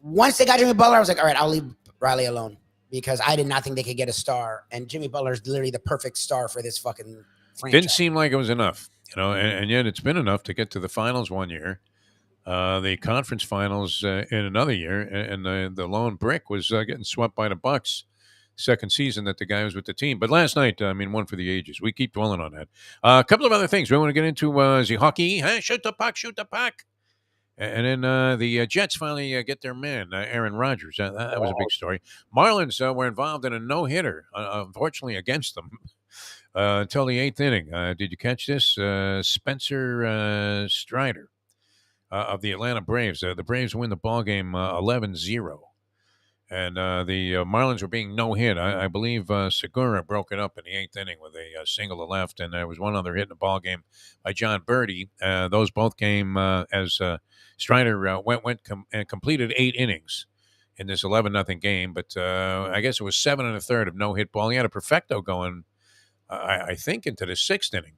once they got Jimmy Butler, I was like, all right, I'll leave Riley alone because I did not think they could get a star. And Jimmy Butler is literally the perfect star for this fucking franchise. Didn't seem like it was enough, and yet it's been enough to get to the finals one year. The conference finals in another year, and the lone brick was getting swept by the Bucks second season that the guy was with the team. But last night, one for the ages. We keep dwelling on that. A couple of other things we want to get into the hockey. Hey, shoot the puck. And then the Jets finally get their man, Aaron Rodgers. That was a big story. Marlins were involved in a no-hitter, unfortunately against them, until the 8th inning. Did you catch this? Spencer Strider of the Atlanta Braves. The Braves win the ballgame 11-0. And the Marlins were being no-hit. I believe Segura broke it up in the 8th inning with a single to left, and there was one other hit in the ballgame by John Birdie. Those both came as Strider went and completed 8 innings in this 11-0 game. But I guess it was 7 1/3 of no-hit ball. He had a perfecto going, I think, into the 6th inning.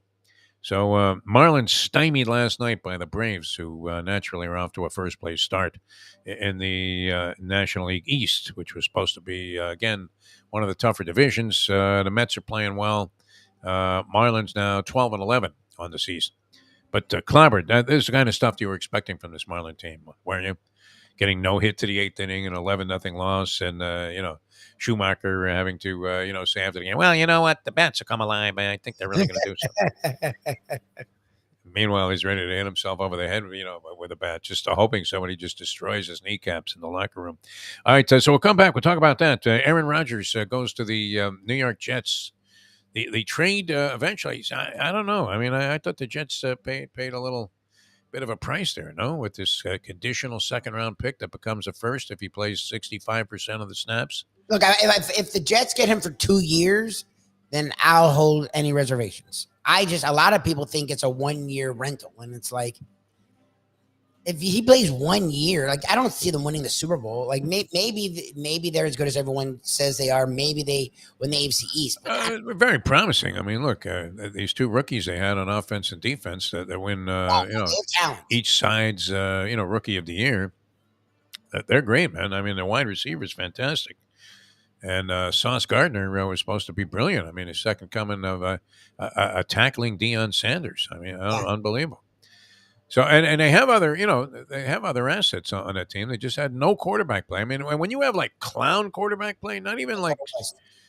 So Marlins stymied last night by the Braves, who naturally are off to a first-place start in the National League East, which was supposed to be, again, one of the tougher divisions. The Mets are playing well. Marlins now 12-11 on the season. But Clobbered, this is the kind of stuff you were expecting from this Marlin team, weren't you? Getting no hit to the 8th inning, an 11-0 loss, and Schumacher having to say after the game, well, you know what, the bats will come alive, man. I think they're really going to do something. Meanwhile, he's ready to hit himself over the head, with a bat, just hoping somebody just destroys his kneecaps in the locker room. All right, so we'll come back. We'll talk about that. Aaron Rodgers goes to the New York Jets. The trade eventually, I don't know. I mean, I thought the Jets paid a little bit of a price there, no? With this conditional second-round pick that becomes a first if he plays 65% of the snaps. Look, if the Jets get him for 2 years, then I'll hold any reservations. A lot of people think it's a 1-year rental, and it's like, if he plays 1 year, like, I don't see them winning the Super Bowl. Like, maybe they're as good as everyone says they are. Maybe they win the AFC East. Very promising. I mean, look, these 2 rookies they had on offense and defense that win, each side's, rookie of the year. They're great, man. I mean, the wide receiver is fantastic. And Sauce Gardner was supposed to be brilliant. I mean, his second coming of a tackling Deion Sanders. I mean, unbelievable. So, and they have other assets on that team. They just had no quarterback play. I mean, when you have like clown quarterback play, not even like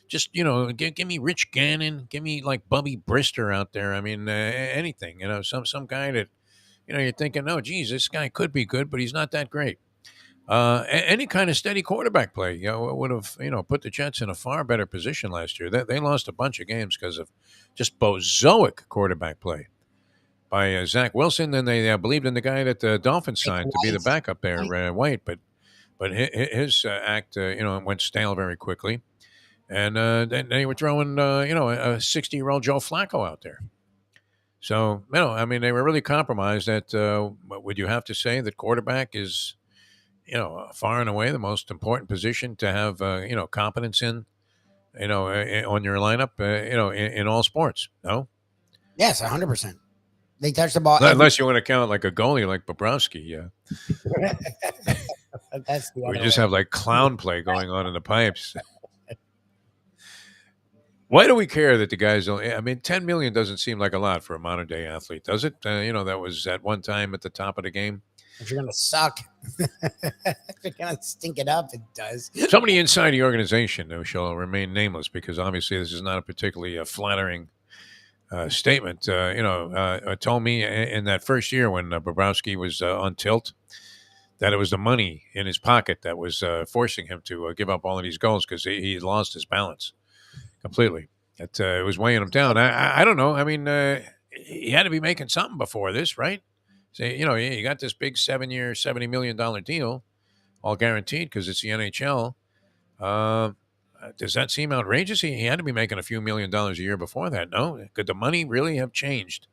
just, give me Rich Gannon, give me like Bubby Brister out there. I mean, anything, some guy that, you're thinking, oh, geez, this guy could be good, but he's not that great. Any kind of steady quarterback play would have, put the Jets in a far better position last year. They lost a bunch of games because of just bozoic quarterback play by Zach Wilson. Then they believed in the guy that the Dolphins signed to be the backup there, White. But his act, went stale very quickly. And then they were throwing, a 60-year-old Joe Flacco out there. So, they were really compromised. That would you have to say that quarterback is, far and away the most important position to have, competence in, on your lineup, in all sports. No? Yes, 100%. They touch the ball. Unless you want to count like a goalie like Bobrovsky, yeah. That's the we just have like clown play going on in the pipes. Why do we care that the guys don't? I mean, 10 million doesn't seem like a lot for a modern day athlete, does it? That was at one time at the top of the game. If you're gonna suck, if you're gonna stink it up, it does. Somebody inside the organization, who shall remain nameless, because obviously this is not a particularly flattering statement. Told me in that first year when Bobrovsky was on tilt, that it was the money in his pocket that was forcing him to give up all of these goals because he lost his balance completely. It was weighing him down. I don't know. I mean, he had to be making something before this, right? So, you got this big 7-year, $70 million deal, all guaranteed because it's the NHL. Does that seem outrageous? He had to be making a few $1,000,000 a year before that, no? Could the money really have changed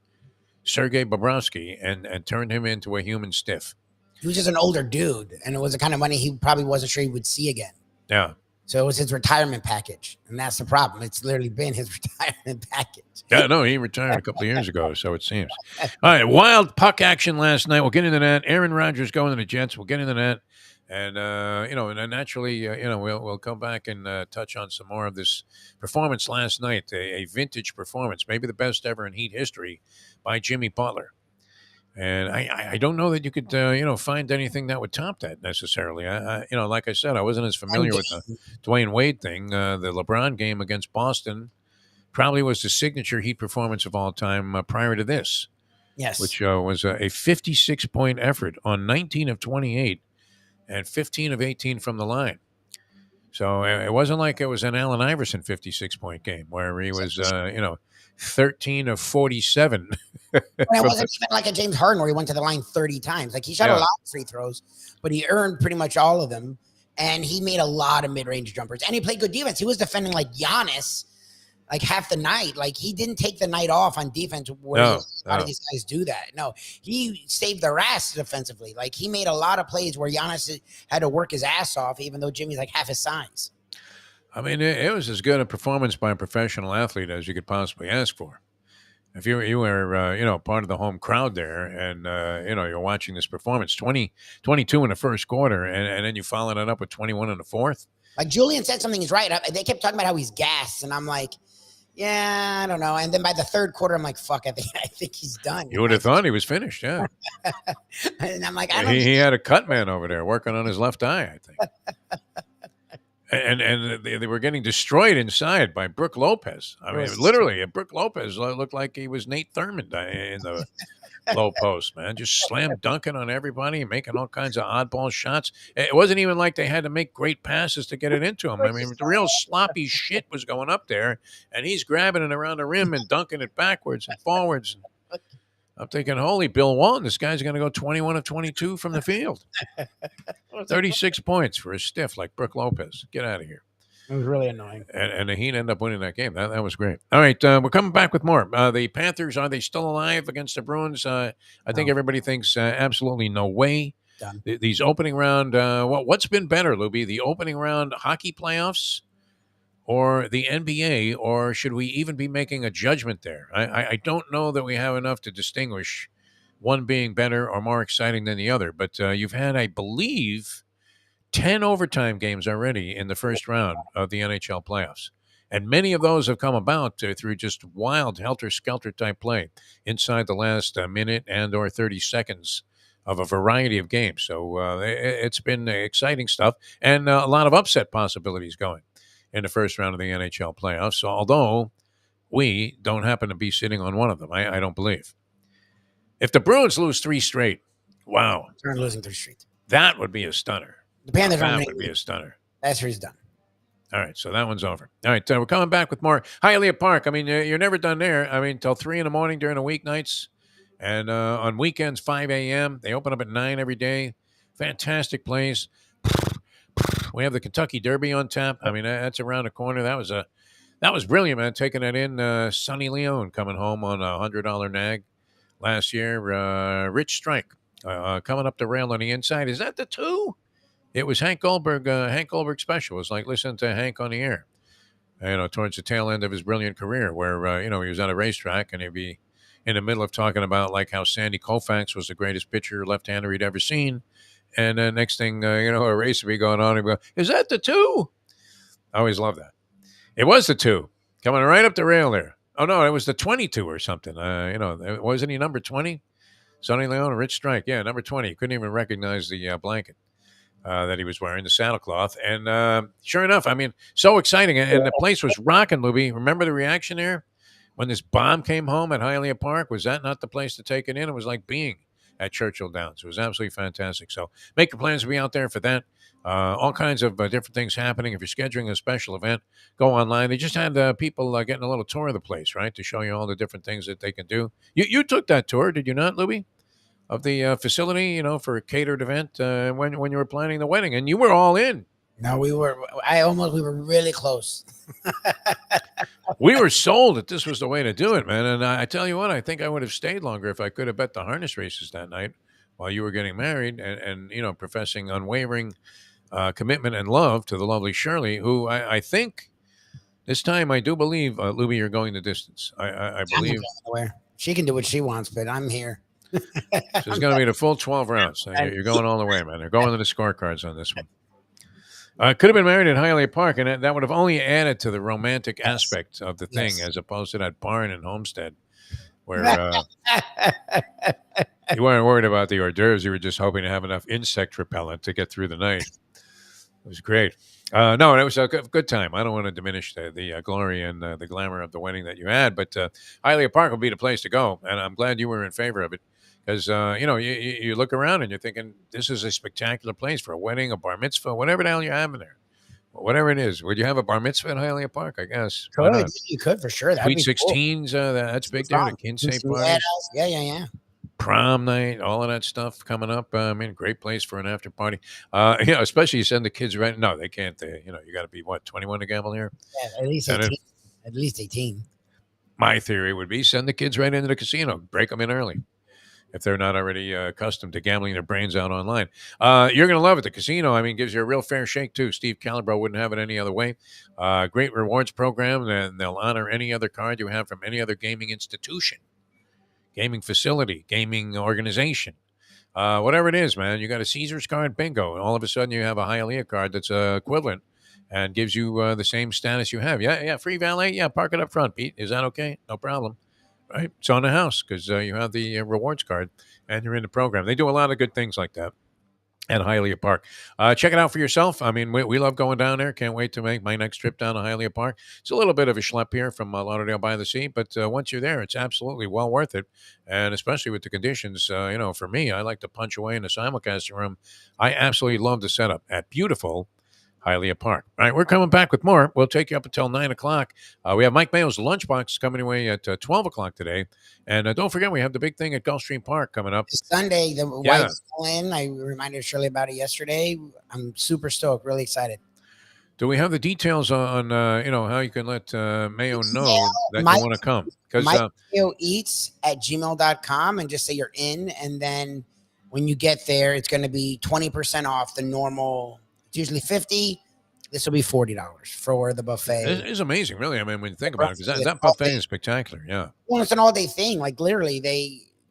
Sergei Bobrovsky and turned him into a human stiff? He was just an older dude, and it was the kind of money he probably wasn't sure he would see again. Yeah. So it was his retirement package, and that's the problem. It's literally been his retirement package. Yeah, no, he retired a couple of years ago, so it seems. All right, wild puck action last night. We'll get into that. Aaron Rodgers going to the Jets. We'll get into that. And, and then naturally, we'll come back and touch on some more of this performance last night, a vintage performance, maybe the best ever in Heat history by Jimmy Butler. And I don't know that you could, find anything that would top that necessarily. Like I said, I wasn't as familiar with the Dwayne Wade thing. The LeBron game against Boston probably was the signature Heat performance of all time prior to this. Yes. Which was a 56-point effort on 19 of 28 and 15 of 18 from the line. So it wasn't like it was an Allen Iverson 56-point game where he was, 13 of 47. It wasn't even like a James Harden where he went to the line 30 times. Like he shot a lot of free throws, but he earned pretty much all of them. And he made a lot of mid-range jumpers. And he played good defense. He was defending like Giannis like half the night. Like he didn't take the night off on defense where a lot of these guys do that. No, he saved their ass defensively. Like he made a lot of plays where Giannis had to work his ass off, even though Jimmy's like half his size. I mean, it was as good a performance by a professional athlete as you could possibly ask for. If you were, part of the home crowd there and, you're watching this performance, 22 in the first quarter, and then you followed it up with 21 in the fourth. Like Julian said something, he's right. They kept talking about how he's gassed, and I'm like, yeah, I don't know. And then by the third quarter, I'm like, fuck, I think he's done. You would have thought he was finished, yeah. And I'm like, he had a cut man over there working on his left eye, I think. And they were getting destroyed inside by Brook Lopez. I mean, literally, Brook Lopez looked like he was Nate Thurmond in the low post, man. Just slam dunking on everybody, making all kinds of oddball shots. It wasn't even like they had to make great passes to get it into him. I mean, the real sloppy shit was going up there, and he's grabbing it around the rim and dunking it backwards and forwards. I'm thinking, holy Bill Walton, this guy's going to go 21 of 22 from the field. 36 points for a stiff like Brook Lopez. Get out of here. It was really annoying. And the Heat ended up winning that game. That was great. All right, we're coming back with more. The Panthers, are they still alive against the Bruins? I think everybody thinks absolutely no way. Done. These opening round, what's been better, Lubie? The opening round hockey playoffs or the NBA, or should we even be making a judgment there? I don't know that we have enough to distinguish one being better or more exciting than the other. But you've had, I believe, 10 overtime games already in the first round of the NHL playoffs. And many of those have come about through just wild helter-skelter type play inside the last minute and or 30 seconds of a variety of games. So it's been exciting stuff and a lot of upset possibilities going in the first round of the NHL playoffs, although we don't happen to be sitting on one of them, I don't believe. If the Bruins lose 3 straight, wow. They're losing 3 straight. That would be a stunner. The Panthers that would be a stunner. That's where he's done. All right, so that one's over. All right, we're coming back with more. Hialeah Park, I mean, you're never done there. I mean, till 3 in the morning during the weeknights. And on weekends, 5 a.m. They open up at 9 every day. Fantastic place. We have the Kentucky Derby on tap. I mean, that's around the corner. That was brilliant, man. Taking that in, Sonny Leone coming home on a $100 nag last year. Rich Strike coming up the rail on the inside. Is that the 2? It was Hank Goldberg special. It was like listening to Hank on the air, towards the tail end of his brilliant career, where he was at a racetrack and he'd be in the middle of talking about like how Sandy Koufax was the greatest pitcher left-hander he'd ever seen. And then next thing, a race would be going on. He'd go, is that the 2? I always love that. It was the 2. Coming right up the rail there. Oh, no, it was the 22 or something. Wasn't he number 20? Sonny Leone, Rich Strike. Yeah, number 20. You couldn't even recognize the blanket that he was wearing, the saddlecloth. And sure enough, I mean, so exciting. And the place was rocking, Lubie. Remember the reaction there? When this bomb came home at Hialeah Park, was that not the place to take it in? It was like being at Churchill Downs. It was absolutely fantastic. So make your plans to be out there for that. All kinds of different things happening. If you're scheduling a special event, go online. They just had people getting a little tour of the place, right, to show you all the different things that they can do. You took that tour, did you not, Lubie, of the facility, for a catered event when you were planning the wedding, and you were all in. No, we were really close. We were sold that this was the way to do it, man. And I tell you what, I think I would have stayed longer if I could have bet the harness races that night while you were getting married and professing unwavering commitment and love to the lovely Shirley, who I think this time I do believe, Lubie, you're going the distance. I believe. She can do what she wants, but I'm here. So it's going to be the full 12 rounds. So you're going all the way, man. They're going to the scorecards on this one. Could have been married at Hialeah Park, and that would have only added to the romantic aspect of the thing, as opposed to that barn in Homestead, where you weren't worried about the hors d'oeuvres. You were just hoping to have enough insect repellent to get through the night. It was great. No, it was a good time. I don't want to diminish the glory and the glamour of the wedding that you had, but Hialeah Park will be the place to go, and I'm glad you were in favor of it. Because, you look around and you're thinking, this is a spectacular place for a wedding, a bar mitzvah, whatever the hell you have in there. Whatever it is. Would you have a bar mitzvah at Hialeah Park? I guess. You could, for sure. Sweet 16s, cool. That's big there. The Kinsey parties. Yeah. Prom night, all of that stuff coming up. Great place for an after party. Especially you send the kids right. No, they can't. You got to be, 21 to gamble here? Yeah, at least 18. At least 18. My theory would be send the kids right into the casino. Break them in early, if they're not already accustomed to gambling their brains out online. You're going to love it. The casino, gives you a real fair shake, too. Steve Calabro wouldn't have it any other way. Great rewards program, and they'll honor any other card you have from any other gaming institution, gaming facility, gaming organization. Whatever it is, man. You got a Caesars card, bingo. And all of a sudden, you have a Hialeah card that's equivalent and gives you the same status you have. Yeah, free valet. Yeah, park it up front, Pete. Is that okay? No problem. Right, it's on the house because you have the rewards card and you're in the program. They do a lot of good things like that at Hialeah Park. Check it out for yourself. We love going down there. Can't wait to make my next trip down to Hialeah Park. It's a little bit of a schlep here from Lauderdale by the Sea, but once you're there, it's absolutely well worth it. And especially with the conditions, for me, I like to punch away in the simulcasting room. I absolutely love the setup at beautiful Hialeah Park. All right, we're coming back with more. We'll take you up until 9 o'clock. We have Mike Mayo's Lunchbox coming away at 12 o'clock today. And don't forget, we have the big thing at Gulfstream Park coming up. This Sunday, the wife's in. I reminded Shirley about it yesterday. I'm super stoked, really excited. Do we have the details on how you can let Mayo know that you want to come? Because MikeMayoEats@gmail.com and just say you're in. And then when you get there, it's going to be 20% off the normal. Usually $50. This will be $40 for the buffet. It is amazing, really. When you think about it, because that buffet is spectacular. Yeah. Well, it's an all-day thing. Like literally,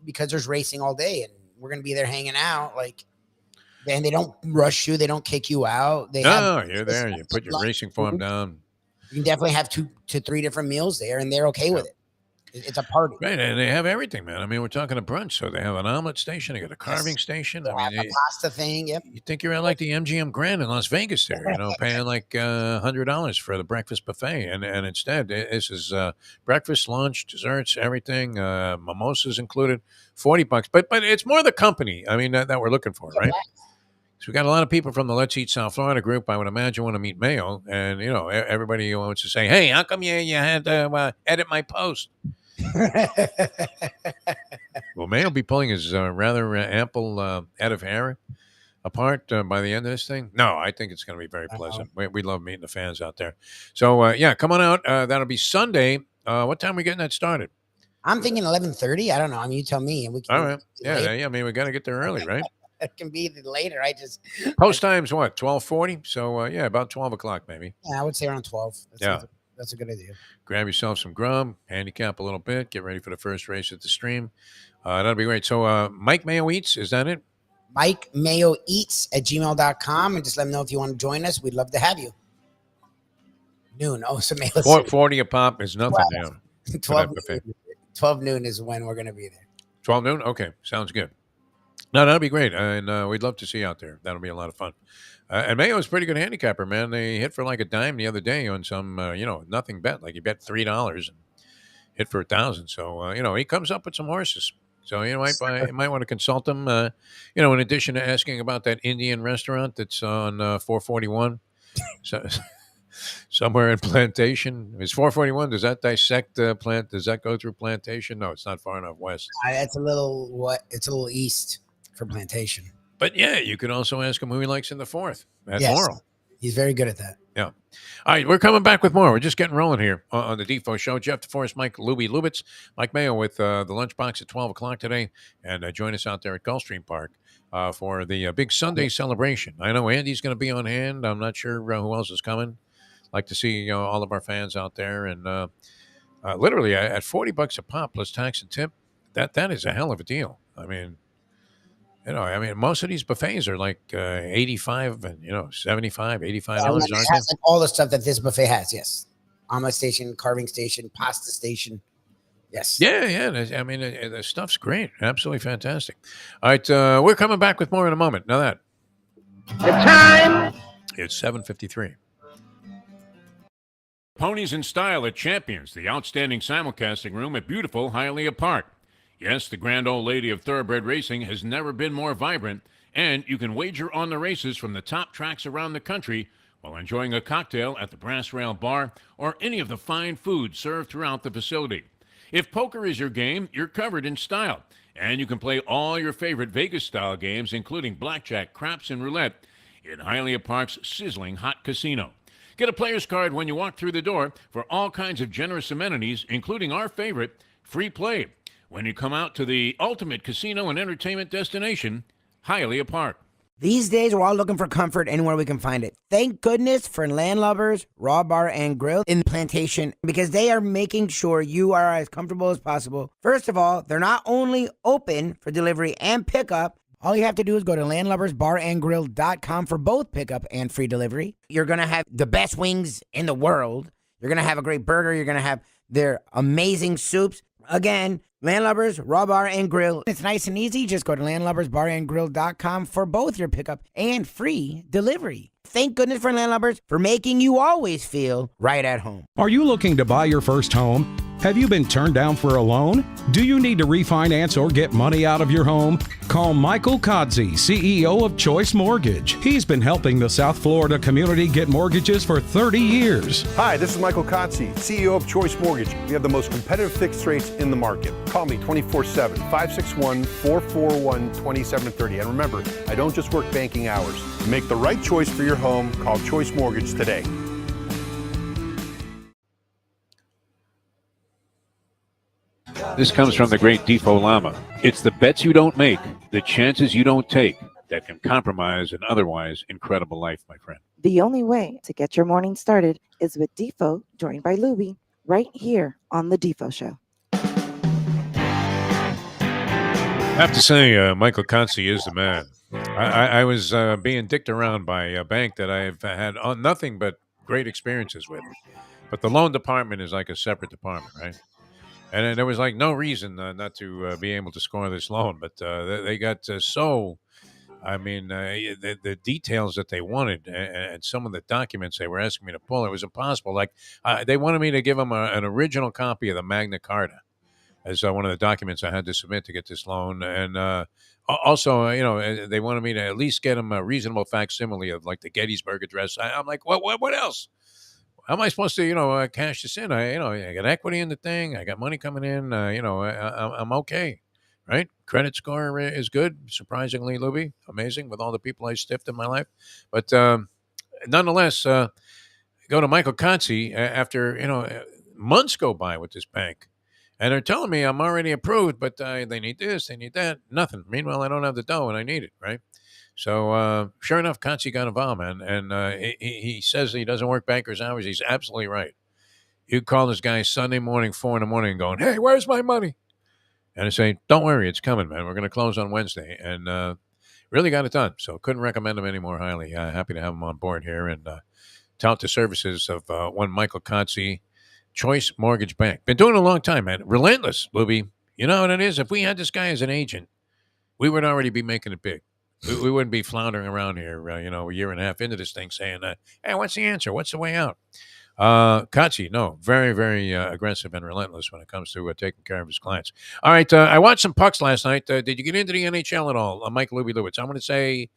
because there's racing all day, and we're going to be there hanging out. And they don't rush you. They don't kick you out. You're there. You put your racing form down. You can definitely have 2 to 3 different meals there, and they're okay with it. It's a party. Right, and they have everything, man. We're talking a brunch, so they have an omelet station. They got a carving station. They have a pasta thing, yep. You think you're at like the MGM Grand in Las Vegas there, paying like $100 for the breakfast buffet. And instead, this is breakfast, lunch, desserts, everything, mimosas included, $40. But it's more the company, that we're looking for, right? So we got a lot of people from the Let's Eat South Florida group, I would imagine, want to meet Mayo. And, everybody wants to say, hey, how come you had to edit my post? Will Mayo be pulling his rather ample head of hair apart by the end of this thing? No, I think it's going to be very pleasant. We love meeting the fans out there. So, come on out. That'll be Sunday. What time are we getting that started? I'm thinking 11:30. I don't know. You tell me. All right. Yeah. We got to get there early, right? It can be later. Post time's what? 12:40. So about 12 o'clock maybe. Yeah, I would say around 12. That's a good idea. Grab yourself some grub, handicap a little bit, get ready for the first race at the stream. That'll be great. So Mike Mayo Eats, is that it? MikeMayoEats@gmail.com, and just let me know if you want to join us. We'd love to have you. Noon. Oh, so listen, 40 a pop is nothing now for 12 that buffet. noon, 12 noon is when we're going to be there. 12 noon? Okay, sounds good. No, that'd be great, and we'd love to see you out there. That'll be a lot of fun. And Mayo's a pretty good handicapper, man. They hit for like a dime the other day on some, nothing bet. Like he bet $3 and hit for 1,000. So he comes up with some horses. So you might want to consult him. In addition to asking about that Indian restaurant that's on 441, so, somewhere in Plantation. Is 441? Does that dissect plant? Does that go through Plantation? No, it's not far enough west. It's a little east for Plantation. But yeah, you could also ask him who he likes in the fourth at Yes. Laurel. He's very good at that. Yeah. All right, we're coming back with more. We're just getting rolling here on the Defo Show. Jeff DeForest, Mike Lubitz, Mike Mayo with the lunchbox at 12 o'clock today. And join us out there at Gulfstream Park for the big Sunday celebration. I know Andy's going to be on hand. I'm not sure who else is coming. Like to see all of our fans out there. And literally at $40 a pop plus tax and tip, that is a hell of a deal. I mean, most of these buffets are like 85 and, $75, $85, aren't It has like all the stuff that this buffet has, yes. Omelet station, carving station, pasta station. Yes. Yeah. The stuff's great. Absolutely fantastic. All right, we're coming back with more in a moment. Now that. The time. It's 7:53. Ponies in Style at Champions, the outstanding simulcasting room at beautiful Hialeah Park. Yes, the grand old lady of thoroughbred racing has never been more vibrant, and you can wager on the races from the top tracks around the country while enjoying a cocktail at the Brass Rail Bar or any of the fine food served throughout the facility. If poker is your game, you're covered in style, and you can play all your favorite Vegas-style games, including blackjack, craps, and roulette, in Hialeah Park's sizzling hot casino. Get a player's card when you walk through the door for all kinds of generous amenities, including our favorite, free play, when you come out to the ultimate casino and entertainment destination, Hialeah Park. These days, we're all looking for comfort anywhere we can find it. Thank goodness for Landlubbers Raw Bar and Grill in Plantation, because they are making sure you are as comfortable as possible. First of all, they're not only open for delivery and pickup. All you have to do is go to landlubbersbarandgrill.com for both pickup and free delivery. You're going to have the best wings in the world. You're going to have a great burger. You're going to have their amazing soups. Again, Landlubbers, Raw Bar, and Grill. It's nice and easy. Just go to landlubbersbarandgrill.com for both your pickup and free delivery. Thank goodness for Landlubbers for making you always feel right at home. Are you looking to buy your first home? Have you been turned down for a loan? Do you need to refinance or get money out of your home? Call Michael Kodsey, CEO of Choice Mortgage. He's been helping the South Florida community get mortgages for 30 years. Hi, this is Michael Kodsey, CEO of Choice Mortgage. We have the most competitive fixed rates in the market. Call me 24/7, 561-441-2730. And remember, I don't just work banking hours. To make the right choice for your home, call Choice Mortgage today. This comes from the great Defo Lama. It's the bets you don't make, the chances you don't take, that can compromise an otherwise incredible life, my friend. The only way to get your morning started is with Defo, joined by Lubie, right here on the Defo Show. I have to say, Michael Kodsey is the man. I was being dicked around by a bank that I've had nothing but great experiences with. But the loan department is like a separate department, right? And there was like no reason not to be able to score this loan. But they got the details that they wanted and some of the documents they were asking me to pull, it was impossible. Like they wanted me to give them an original copy of the Magna Carta as one of the documents I had to submit to get this loan. And also, they wanted me to at least get them a reasonable facsimile of like the Gettysburg Address. I'm like, what else? How am I supposed to, cash this in? I got equity in the thing. I got money coming in. I'm okay, right? Credit score is good. Surprisingly, Lubie, amazing with all the people I stiffed in my life. But nonetheless, go to Michael Kodsey after, months go by with this bank. And they're telling me I'm already approved, but they need this, they need that. Nothing. Meanwhile, I don't have the dough and I need it, right? So sure enough, Kodsey got involved, man. And he says he doesn't work banker's hours. He's absolutely right. You call this guy Sunday morning, 4 a.m, going, hey, where's my money? And I say, don't worry, it's coming, man. We're going to close on Wednesday. And really got it done. So couldn't recommend him any more highly. Happy to have him on board here. And tout the services of one Michael Kotze, Choice Mortgage Bank. Been doing it a long time, man. Relentless, Lubie. You know what it is? If we had this guy as an agent, we would already be making it big. We wouldn't be floundering around here, a year and a half into this thing saying, hey, what's the answer? What's the way out? Kotze, no, very, very aggressive and relentless when it comes to taking care of his clients. All right, I watched some pucks last night. Did you get into the NHL at all? Mike Lubie Lewis. I'm going to say,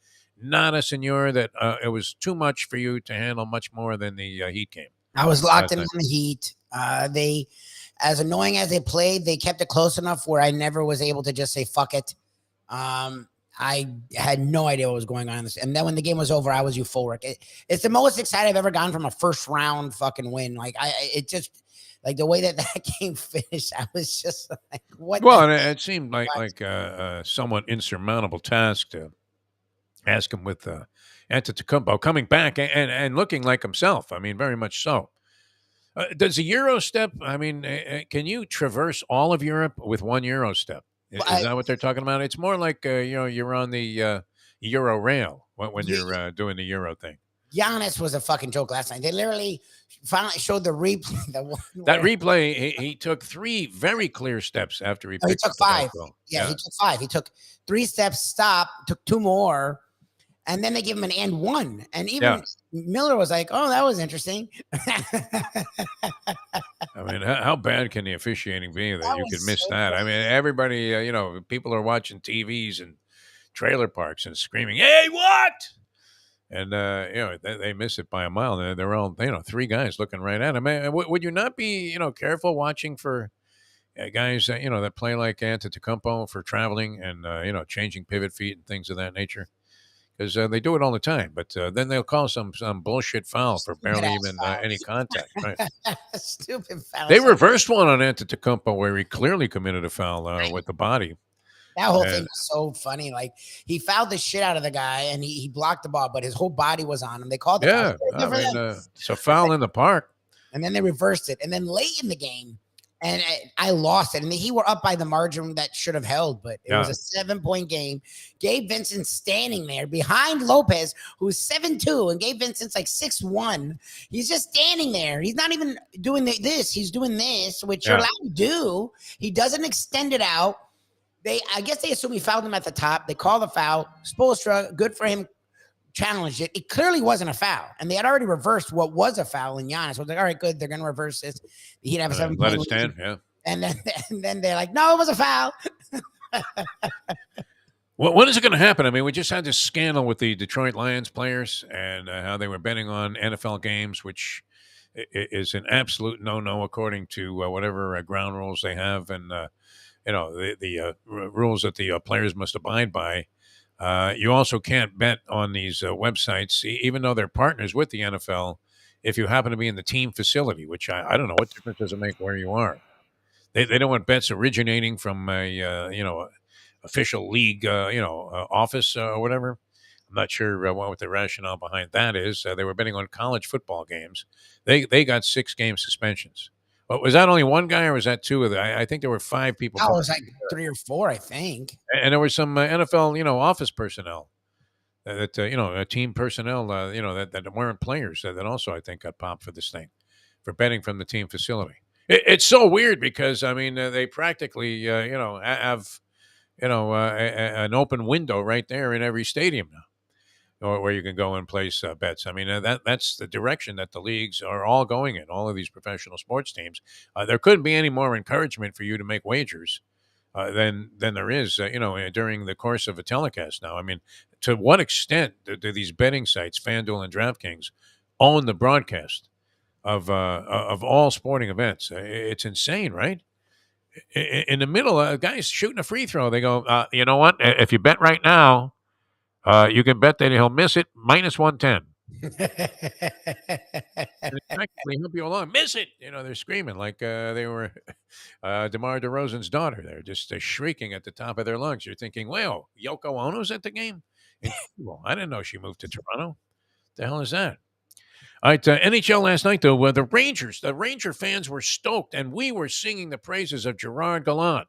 nada, senor, that it was too much for you to handle much more than the Heat game. I was locked in on the Heat. They, as annoying as they played, they kept it close enough where I never was able to just say, fuck it. I had no idea what was going on in this. And then when the game was over, I was euphoric. It's the most excited I've ever gotten from a first round fucking win. Like it just like the way that game finished, I was just like, what? Well, and it seemed like a somewhat insurmountable task to ask him with Antetokounmpo coming back and looking like himself. I mean, very much so. Does the Euro step, I mean, can you traverse all of Europe with one Euro step? Is that what they're talking about? It's more like, you're on the Euro rail when you're doing the Euro thing. Giannis was a fucking joke last night. They literally finally showed the replay. That replay, he took 3 very clear steps after he picked took up the 5. basketball. Yeah, he took 5. He took 3 steps, stop, took 2 more, and then they give him an and 1. And even Miller was like, oh, that was interesting. I mean, how bad can the officiating be that you could miss that? I mean, everybody, people are watching TVs and trailer parks and screaming, hey, what? And, they miss it by a mile. They're all, 3 guys looking right at him. Would you not be, careful watching for guys, that play like Antetokounmpo for traveling and, changing pivot feet and things of that nature? Because they do it all the time, but then they'll call some bullshit foul for barely even any contact. Right? Stupid foul. They reversed one on Antetokounmpo where he clearly committed a foul with the body. That whole thing was so funny. Like, he fouled the shit out of the guy, and he blocked the ball, but his whole body was on him. They called it. Yeah, it's a foul in the park. And then they reversed it. And then late in the game, and I lost it. And he were up by the margin that should have held, but it was a 7-point game. Gabe Vincent's standing there behind Lopez, who's 7'2", and Gabe Vincent's like 6'1". He's just standing there. He's not even doing this. He's doing this, which you're allowed to do. He doesn't extend it out. I guess they assume he fouled him at the top. They call the foul. Spoelstra, good for him, challenged it. It clearly wasn't a foul, and they had already reversed what was a foul in Giannis. I was like, all right, good. They're going to reverse this. He'd have a 7 let it stand, And then they're like, no, it was a foul. When is it going to happen? I mean, we just had this scandal with the Detroit Lions players and how they were betting on NFL games, which is an absolute no-no according to whatever ground rules they have and the rules that the players must abide by. You also can't bet on these websites, even though they're partners with the NFL, if you happen to be in the team facility, which I don't know what difference does it make where you are. They don't want bets originating from a official league office or whatever. I'm not sure what the rationale behind that is. They were betting on college football games. They got 6-game suspensions. Well, was that only one guy or was that 2 of them? I think there were 5 people. That was like 3 or 4, I think. And there were some NFL, office personnel that, team personnel, that weren't players that also, I think, got popped for this thing, for betting from the team facility. It's so weird because, I mean, they practically, have, an open window right there in every stadium now. Where you can go and place bets. I mean, that's the direction that the leagues are all going in, all of these professional sports teams. There couldn't be any more encouragement for you to make wagers than there is, during the course of a telecast now. I mean, to what extent do these betting sites, FanDuel and DraftKings, own the broadcast of all sporting events? It's insane, right? In the middle, a guy's shooting a free throw. They go, you know what? If you bet right now, you can bet that he'll miss it, minus 110. And practically help you along. Miss it! They're screaming like they were DeMar DeRozan's daughter. They're just shrieking at the top of their lungs. You're thinking, well, Yoko Ono's at the game? Well, I didn't know she moved to Toronto. The hell is that? All right, NHL last night, though, the Ranger fans were stoked, and we were singing the praises of Gerard Gallant.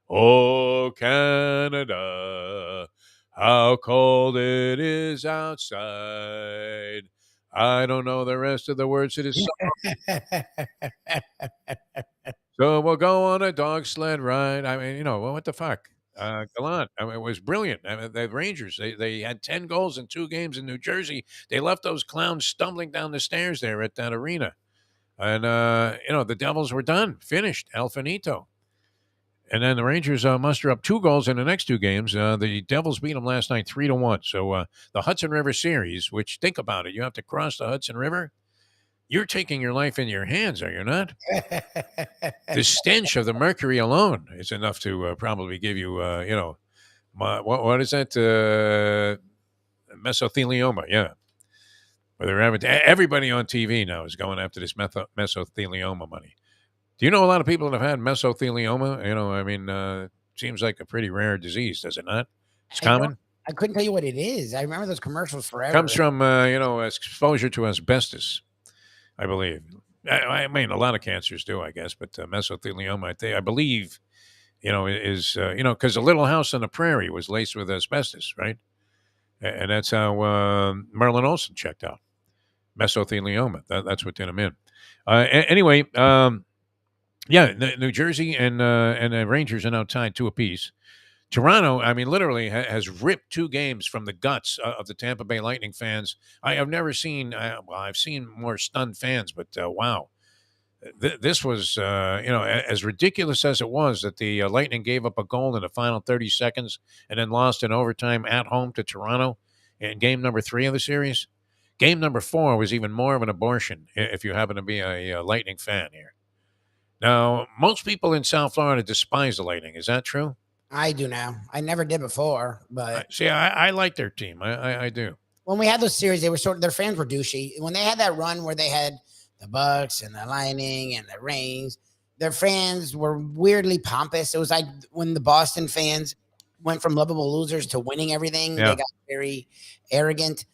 Oh, Canada, how cold it is outside. I don't know the rest of the words to this song. So we'll go on a dog sled ride. I mean, well, what the fuck? Come on. I mean, it was brilliant. I mean, the Rangers, they had 10 goals in 2 games in New Jersey. They left those clowns stumbling down the stairs there at that arena. And, the Devils were done, finished, El Finito. And then the Rangers muster up 2 goals in the next 2 games. The Devils beat them last night 3-1. So the Hudson River Series, which, think about it, you have to cross the Hudson River. You're taking your life in your hands, are you not? The stench of the mercury alone is enough to probably give you, what is that? Mesothelioma, yeah. Everybody on TV now is going after this mesothelioma money. Do you know a lot of people that have had mesothelioma? Seems like a pretty rare disease, does it not? It's common. I couldn't tell you what it is. I remember those commercials forever. Comes from, exposure to asbestos, I believe. I mean, a lot of cancers do, I guess, but mesothelioma, I believe, is, because the little house on the prairie was laced with asbestos, right? And that's how Merlin Olsen checked out. Mesothelioma. That's what did him in. Anyway, New Jersey and the Rangers are now tied 2 apiece. Toronto, literally has ripped 2 games from the guts of the Tampa Bay Lightning fans. I have never seen, I've seen more stunned fans, but wow. This was, as ridiculous as it was that the Lightning gave up a goal in the final 30 seconds and then lost in overtime at home to Toronto in game number 3 of the series. Game number 4 was even more of an abortion if you happen to be a Lightning fan here. Now, most people in South Florida despise the Lightning. Is that true? I do now. I never did before, but see, I like their team. I do. When we had those series, they were their fans were douchey. When they had that run where they had the Bucks and the Lightning and the Rings, their fans were weirdly pompous. It was like when the Boston fans went from lovable losers to winning everything. Yeah. They got very arrogant,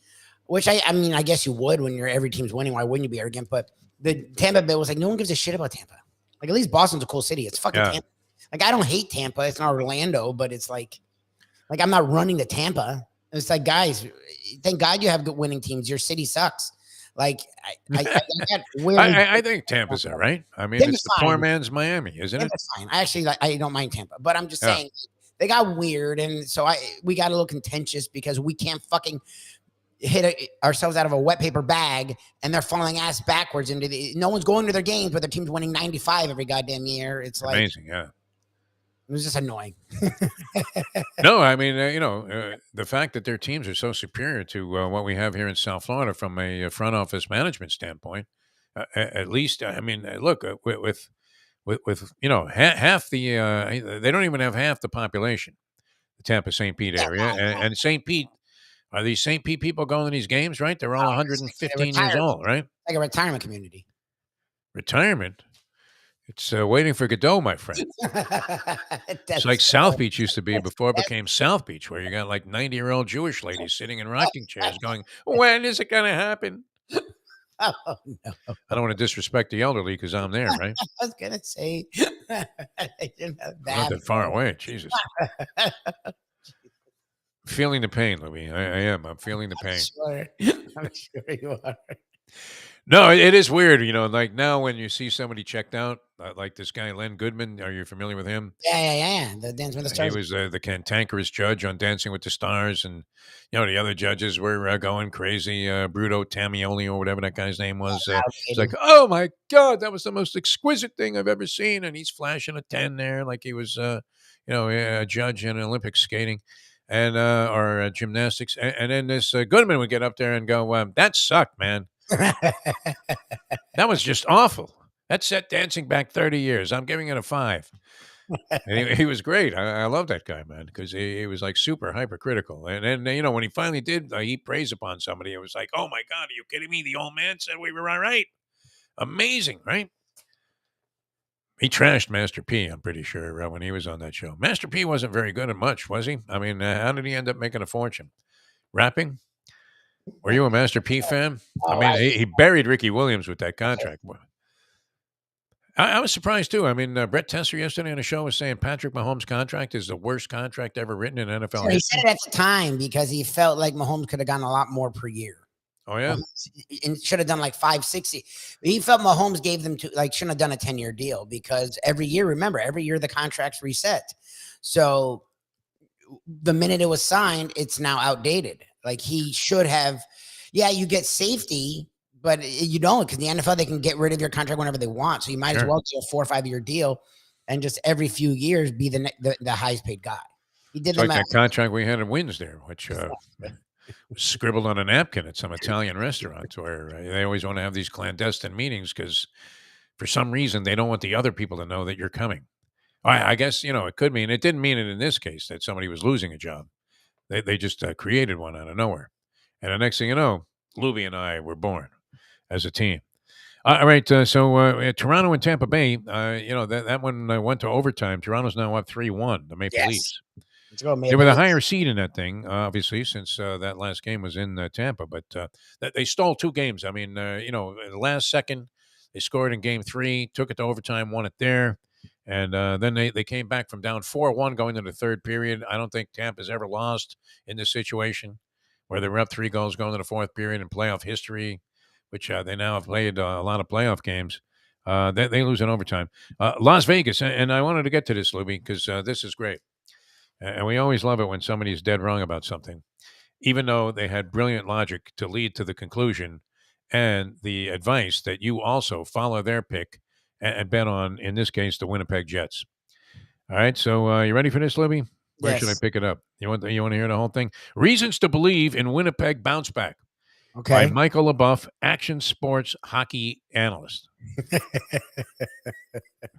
which I guess you would when every team's winning. Why wouldn't you be arrogant? But the Tampa Bay was like, no one gives a shit about Tampa. Like, at least Boston's a cool city. It's fucking Tampa. Like, I don't hate Tampa. It's not Orlando, but it's like I'm not running to Tampa. It's like, guys, thank God you have good winning teams. Your city sucks. Like, I think Tampa's all right. It's the poor man's Miami, isn't it? It's fine. I don't mind Tampa, but I'm just saying they got weird, and so we got a little contentious because we can't fucking hit ourselves out of a wet paper bag, and they're falling ass backwards into no one's going to their games, but their team's winning 95 every goddamn year. It's like amazing, yeah. It was just annoying. No, the fact that their teams are so superior to what we have here in South Florida from a front office management standpoint, at least, look, with half the, they don't even have half the population, the Tampa St. Pete area, and St. Pete. Are these St. Pete people going to these games, right? They're all 115 years old, right? Like a retirement community. Retirement? It's waiting for Godot, my friend. It's like South Beach used to be before it became South Beach, where you got like 90-year-old Jewish ladies sitting in rocking chairs going, when is it going to happen? Oh, no. I don't want to disrespect the elderly because I'm there, right? I was going to say. Not that far away. Jesus. Feeling the pain, Lubie. I am. I'm feeling the pain. I'm sure you are. No, it is weird, like now when you see somebody checked out, like this guy, Len Goodman. Are you familiar with him? Yeah. The Dancing with the Stars. He was the cantankerous judge on Dancing with the Stars. And, the other judges were going crazy. Bruto Tamioli or whatever that guy's name was. It's like, oh, my God, that was the most exquisite thing I've ever seen. And he's flashing a 10 there like he was, a judge in Olympic skating. And or gymnastics, and then this Goodman would get up there and go, "That sucked, man. That was just awful. That set dancing back 30 years. I'm giving it a 5." And he was great. I love that guy, man, because he was like super hypercritical. And then when he finally did heap praise upon somebody, it was like, "Oh my God, are you kidding me? The old man said we were all right. Amazing, right?" He trashed Master P, I'm pretty sure, when he was on that show. Master P wasn't very good at much, was he? How did he end up making a fortune? Rapping? Were you a Master P fan? He buried Ricky Williams with that contract. I was surprised, too. Brett Tesser yesterday on the show was saying Patrick Mahomes' contract is the worst contract ever written in NFL history. He said it at the time because he felt like Mahomes could have gotten a lot more per year. Oh, yeah? And should have done like 560. He felt Mahomes gave them shouldn't have done a 10-year deal because every year the contract's reset. So the minute it was signed, it's now outdated. Like he should have, you get safety, but you don't, because the NFL, they can get rid of your contract whenever they want. So you might as well do a 4 or 5 year deal and just every few years be the highest paid guy. He did it's like that contract we had in Windsor, which was scribbled on a napkin at some Italian restaurants where they always want to have these clandestine meetings because for some reason they don't want the other people to know that you're coming. I guess, it could mean, it didn't mean it in this case that somebody was losing a job. They just created one out of nowhere. And the next thing you know, Lubie and I were born as a team. All right, so Toronto and Tampa Bay, that one went to overtime. Toronto's now up 3-1, the Maple Leafs. They were the higher seed in that thing, obviously, since that last game was in Tampa. But they stole 2 games. I mean, the last second, they scored in Game 3, took it to overtime, won it there. And then they came back from down 4-1 going into the third period. I don't think Tampa's ever lost in this situation where they were up 3 goals going into the fourth period in playoff history, which they now have played a lot of playoff games. They lose in overtime. Las Vegas, and I wanted to get to this, Lubie, because this is great. And we always love it when somebody's dead wrong about something, even though they had brilliant logic to lead to the conclusion and the advice that you also follow their pick and bet on, in this case, the Winnipeg Jets. All right, so you ready for this, Libby? Where should I pick it up? You want to hear the whole thing? Reasons to believe in Winnipeg bounce back. Okay. By Michael LaBeouf, action sports hockey analyst. I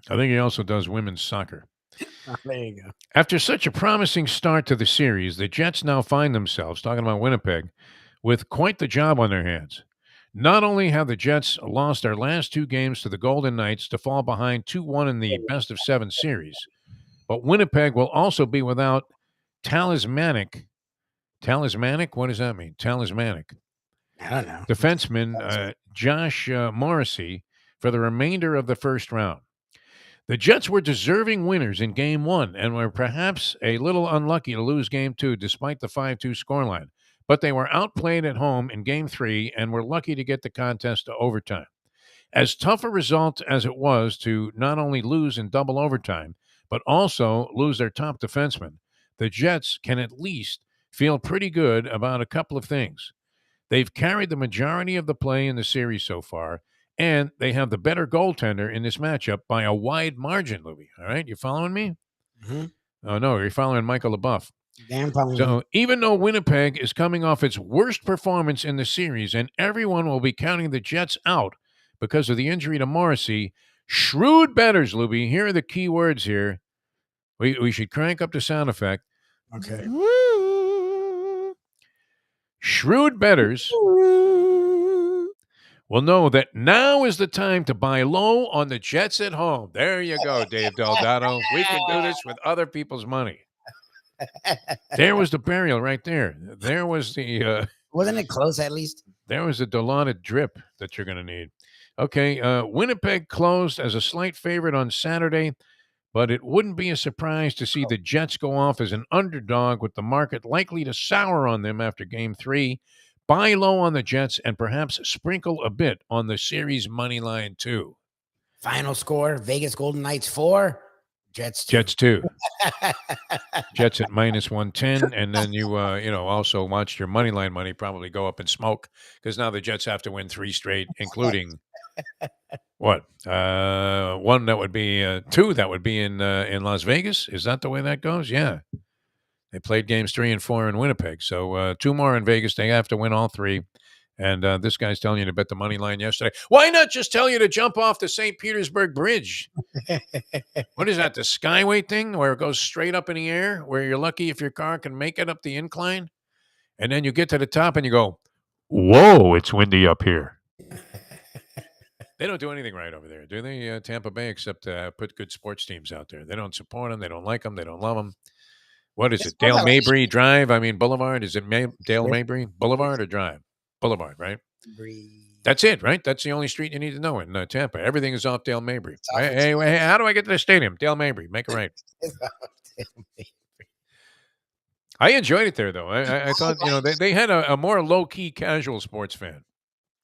think he also does women's soccer. Oh, there you go. After such a promising start to the series, the Jets now find themselves, talking about Winnipeg, with quite the job on their hands. Not only have the Jets lost their last 2 games to the Golden Knights to fall behind 2-1 in the best-of-7 series, but Winnipeg will also be without talismanic, what does that mean? Talismanic. I don't know. Defenseman Josh Morrissey for the remainder of the first round. The Jets were deserving winners in Game 1 and were perhaps a little unlucky to lose Game 2 despite the 5-2 scoreline. But they were outplayed at home in Game 3 and were lucky to get the contest to overtime. As tough a result as it was to not only lose in double overtime, but also lose their top defenseman, the Jets can at least feel pretty good about a couple of things. They've carried the majority of the play in the series so far, and they have the better goaltender in this matchup by a wide margin, Louie. All right, you following me? Mm-hmm. Oh, no, you're following Michael LaBeouf. Damn following. So even though Winnipeg is coming off its worst performance in the series, and everyone will be counting the Jets out because of the injury to Morrissey, shrewd bettors, Louie, here are the key words here. We should crank up the sound effect. Okay. Shrewd bettors will know that now is the time to buy low on the Jets at home. There you go, Dave Delgado. We can do this with other people's money. There was the burial right there. There was the... Wasn't it close at least? There was the Dilaudid drip that you're going to need. Okay, Winnipeg closed as a slight favorite on Saturday, but it wouldn't be a surprise to see the Jets go off as an underdog with the market likely to sour on them after Game 3. Buy low on the Jets and perhaps sprinkle a bit on the series money line too. Final score, Vegas Golden Knights 4, Jets 2. Jets 2. Jets at -110, and then you also watched your money line money probably go up in smoke because now the Jets have to win 3 straight, including what? 1 that would be 2 that would be in Las Vegas. Is that the way that goes? Yeah. They played games 3 and 4 in Winnipeg. So 2 more in Vegas. They have to win all 3. And this guy's telling you to bet the money line yesterday. Why not just tell you to jump off the St. Petersburg Bridge? What is that, the Skyway thing where it goes straight up in the air, where you're lucky if your car can make it up the incline? And then you get to the top and you go, whoa, it's windy up here. They don't do anything right over there, do they, Tampa Bay, except put good sports teams out there. They don't support them. They don't like them. They don't love them. What is it, Dale Mabry Drive? Boulevard? Is it Dale Mabry? Boulevard or Drive? Boulevard, right? That's it, right? That's the only street you need to know in Tampa. Everything is off Dale Mabry. Hey, how do I get to the stadium? Dale Mabry. Make it right. I enjoyed it there, though. I thought, they had a more low-key casual sports fan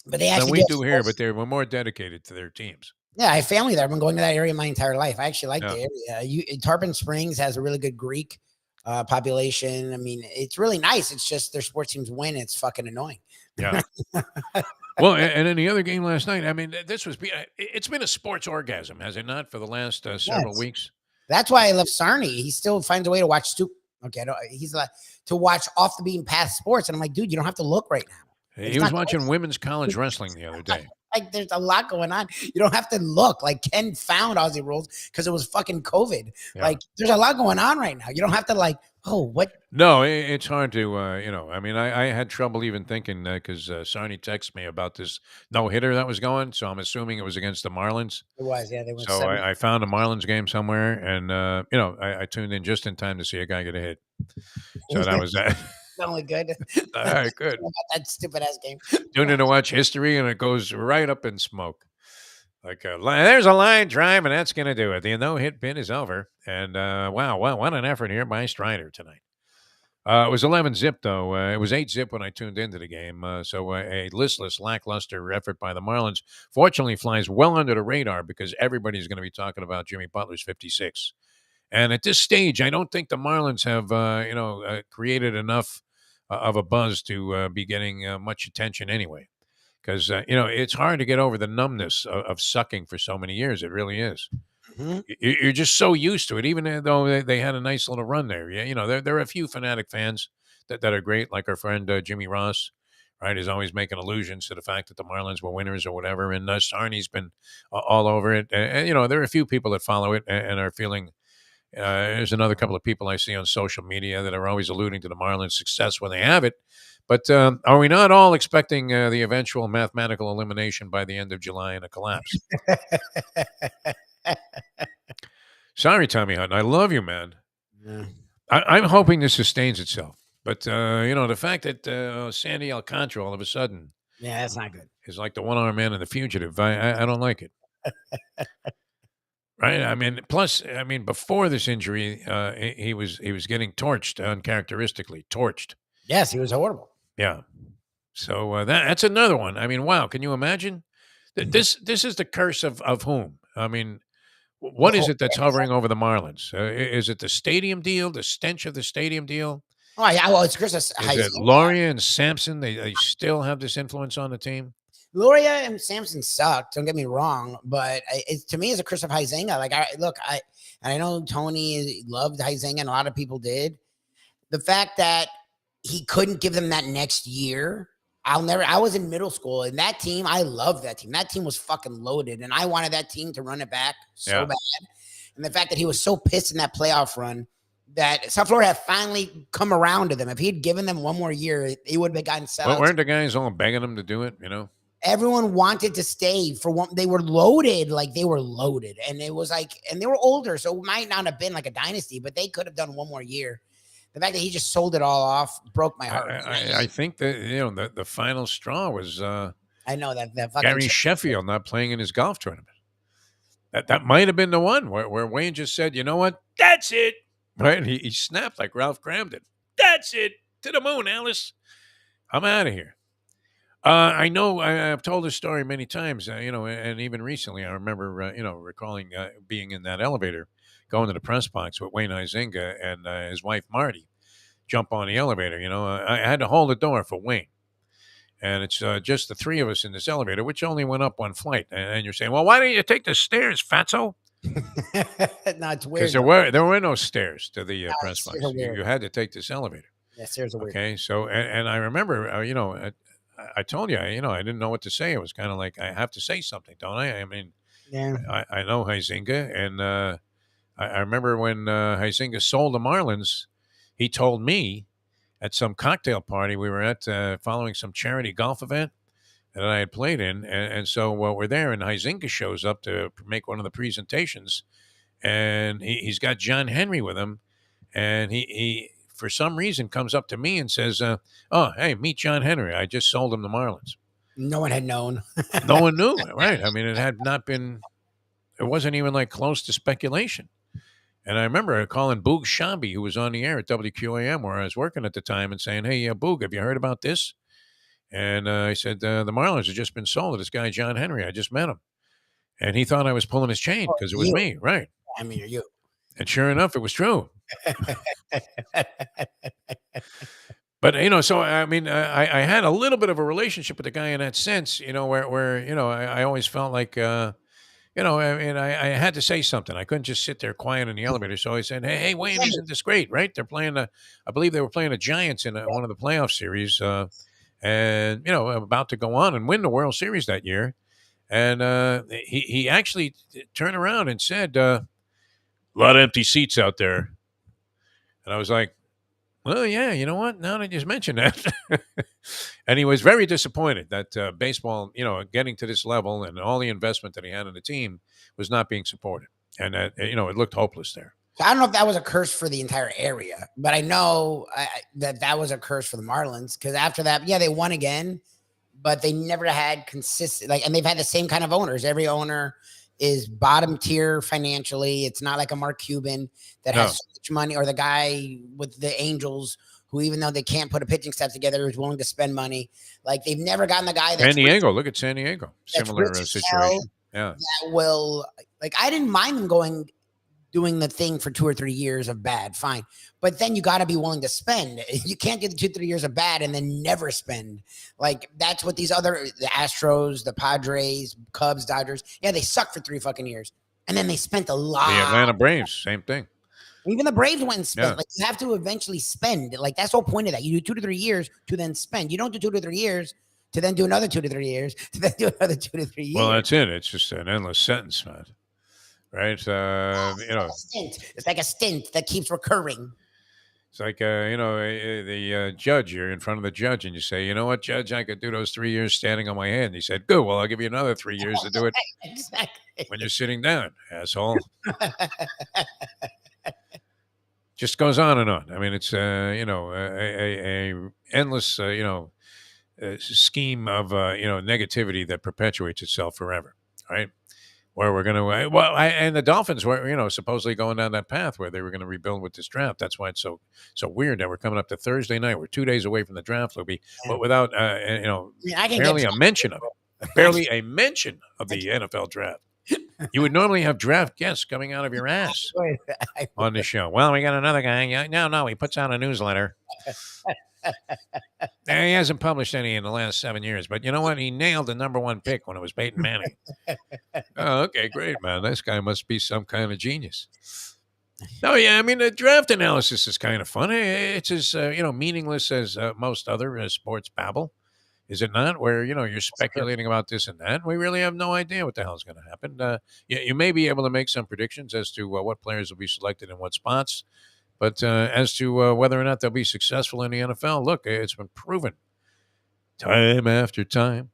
But they than actually we do. do here, but they were more dedicated to their teams. Yeah, I have family there. I've been going to that area my entire life. I actually like Yeah. the area. Tarpon Springs has a really good Greek population. I mean, it's really nice. It's just their sports teams win. It's fucking annoying. Yeah. Well, and in the other game last night, I mean, it's been a sports orgasm, has it not, for the last several Yes. weeks? That's why I love Sarny. He still finds a way to watch he's like to watch off the beaten path sports, and I'm like, dude, you don't have to look right now. He was watching women's college wrestling the other day. Like, there's a lot going on. You don't have to look. Like, Ken found Aussie Rules because it was fucking COVID. Yeah. Like, there's a lot going on right now. You don't have to what? No, it's hard to, I mean, I had trouble even thinking because Sarni texted me about this no-hitter that was going, so I'm assuming it was against the Marlins. It was, yeah. They went So 7. I found a Marlins game somewhere, and, I tuned in just in time to see a guy get a hit. So that was that. Only good. All right, good. That stupid ass game. Tuned in to watch history, and it goes right up in smoke. Like, there's a line drive, and that's going to do it. The no-hit pin is over. And, wow, what an effort here by Strider tonight. It was 11-zip, though. It was 8-zip when I tuned into the game. So a listless, lackluster effort by the Marlins. Fortunately, flies well under the radar because everybody's going to be talking about Jimmy Butler's 56. And at this stage, I don't think the Marlins have, created enough of a buzz to be getting much attention anyway. Because, it's hard to get over the numbness of sucking for so many years. It really is. Mm-hmm. You're just so used to it, even though they had a nice little run there. Yeah, there are a few fanatic fans that are great, like our friend Jimmy Ross, right? Is always making allusions to the fact that the Marlins were winners or whatever. And Sarni's been all over it. And, there are a few people that follow it and are feeling. There's another couple of people I see on social media that are always alluding to the Marlins' success when they have it. But are we not all expecting the eventual mathematical elimination by the end of July and a collapse? Sorry, Tommy Hutton. I love you, man. Yeah. I'm hoping this sustains itself. But, the fact that Sandy Alcantara all of a sudden Yeah, that's not good. is like the one-armed man in The Fugitive, I don't like it. Right? I mean, plus, before this injury, he was getting torched uncharacteristically. Torched. Yes, he was horrible. Yeah. So that's another one. I mean, wow. Can you imagine? This is the curse of whom? I mean, what is it that's hovering over the Marlins? Is it the stadium deal, the stench of the stadium deal? Oh, yeah. Well, it's Chris. Is it Lauria and Sampson? They still have this influence on the team? Lauria and Sampson sucked. Don't get me wrong, but to me, it's a curse of Huizenga. Like, I know Tony loved Huizenga, and a lot of people did. The fact that he couldn't give them that next year. I was in middle school, and that team, I loved that team. That team was fucking loaded, and I wanted that team to run it back so bad. And the fact that he was so pissed in that playoff run that South Florida had finally come around to them. If he had given them one more year, he would have gotten settled. Well, weren't the guys all begging him to do it, Everyone wanted to stay for one. They were loaded, and it was like, and they were older, so it might not have been like a dynasty, but they could have done one more year. The fact that he just sold it all off broke my heart. I think that the final straw was I know that fucking Gary Sheffield not playing in his golf tournament. That might have been the one where Wayne just said, "You know what? That's it." Right? And he snapped like Ralph Cramden. That's it. To the moon, Alice. I'm out of here. I know I've told this story many times, and even recently I remember, recalling being in that elevator, going to the press box with Wayne Huizenga and his wife, Marty, jump on the elevator. I had to hold the door for Wayne. And it's just the three of us in this elevator, which only went up one flight. And you're saying, well, why don't you take the stairs, fatso? No, it's weird. Because there were no stairs to the press box. You had to take this elevator. Yeah, stairs are weird. Okay, so, and I remember, I told you, I didn't know what to say. It was kind of like, I have to say something, don't I? I mean, yeah. I know Huizenga, and I remember when Huizenga sold the Marlins, he told me at some cocktail party we were at following some charity golf event that I had played in. And so we're there, and Huizenga shows up to make one of the presentations, and he's got John Henry with him, and he for some reason comes up to me and says, oh, hey, meet John Henry. I just sold him the Marlins. No one had known. No one knew, right? I mean, it had not been, it wasn't even like close to speculation. And I remember calling Boog Shambi, who was on the air at WQAM where I was working at the time, and saying, "Hey, Boog, have you heard about this?" And I said, "The Marlins have just been sold to this guy, John Henry. I just met him." And he thought I was pulling his chain because it was You. me, right? I mean, you're you. And sure enough, it was true. But so I mean, I had a little bit of a relationship with the guy in that sense, where I always felt like, I mean, I had to say something. I couldn't just sit there quiet in the elevator. So I said, "Hey, Wayne, isn't this great? Right? They're playing I believe they were playing the Giants in one of the playoff series, and about to go on and win the World Series that year." And he actually turned around and said, "A lot of empty seats out there." And I was like, "Well, yeah, you know what? Now that you just mentioned that." And he was very disappointed that baseball, getting to this level and all the investment that he had in the team was not being supported. And that, it looked hopeless there. So I don't know if that was a curse for the entire area, but I know that was a curse for the Marlins because after that, yeah, they won again, but they never had consistent, and they've had the same kind of owners. Every owner is bottom tier financially. It's not like a Mark Cuban that has so much money, or the guy with the Angels who, even though they can't put a pitching staff together, is willing to spend money. Like, they've never gotten the guy that's San Diego. Look at San Diego. Similar situation. Yeah. That will, I didn't mind them doing the thing for 2 or 3 years of bad, fine. But then you got to be willing to spend. You can't do the 2 or 3 years of bad and then never spend. That's what the Astros, the Padres, Cubs, Dodgers, yeah, they suck for 3 fucking years. And then they spent a lot. The Atlanta Braves, same thing. Even the Braves went and spent. Yeah. You have to eventually spend. That's the whole point of that. You do 2 to 3 years to then spend. You don't do 2 to 3 years to then do another 2 to 3 years to then do another 2 to 3 years. Well, that's it. It's just an endless sentence, man. Right? It's like a stint that keeps recurring. It's like, the judge, you're in front of the judge and you say, "You know what, Judge, I could do those 3 years standing on my head." And he said, "Good. Well, I'll give you another 3 years to do it Exactly. when you're sitting down, asshole." Just goes on and on. I mean, it's, a endless, scheme of, negativity that perpetuates itself forever, right? Where we're going to, and the Dolphins were, supposedly going down that path where they were going to rebuild with this draft. That's why it's so weird that we're coming up to Thursday night. We're 2 days away from the draft, Lubie, but without, barely a mention of it. Barely a mention of the NFL draft. You would normally have draft guests coming out of your ass on the show. Well, we got another guy. No, he puts out a newsletter. He hasn't published any in the last 7 years, but you know what? He nailed the #1 pick when it was Peyton Manning. Oh, okay, great, man. This guy must be some kind of genius. Oh, yeah, I mean, the draft analysis is kind of fun. It's as, meaningless as most other sports babble. Is it not? Where, you're speculating about this and that. We really have no idea what the hell is going to happen. You may be able to make some predictions as to what players will be selected in what spots. But as to whether or not they'll be successful in the NFL, look, it's been proven time after time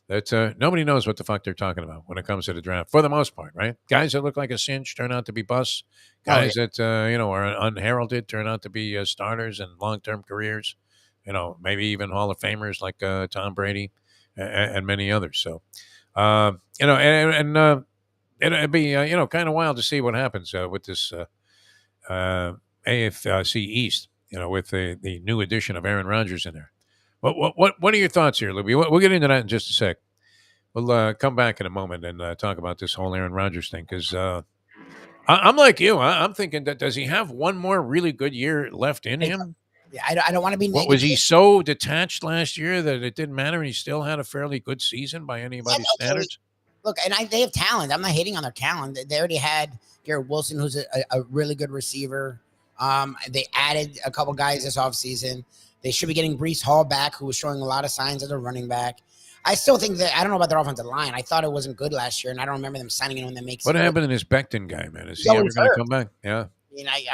that nobody knows what the fuck they're talking about when it comes to the draft, for the most part, right? Guys that look like a cinch turn out to be busts. Guys that, are unheralded turn out to be starters and long-term careers. Maybe even Hall of Famers like Tom Brady and many others. So, it'd be, kind of wild to see what happens with this AFC East, with the new addition of Aaron Rodgers in there. What are your thoughts here, Lubie? We'll get into that in just a sec. We'll come back in a moment and talk about this whole Aaron Rodgers thing because I'm like you. I'm thinking that does he have one more really good year left in him? Yeah, I don't want to be negative. Was he so detached last year that it didn't matter and he still had a fairly good season by anybody's standards? Look, and they have talent. I'm not hating on their talent. They already had Garrett Wilson, who's a really good receiver. They added a couple guys this offseason. They should be getting Breece Hall back, who was showing a lot of signs as a running back. I still think that I don't know about their offensive line. I thought it wasn't good last year, and I don't remember them signing anyone that makes. What happened to this Becton guy, man? Is he ever going to come back? Yeah,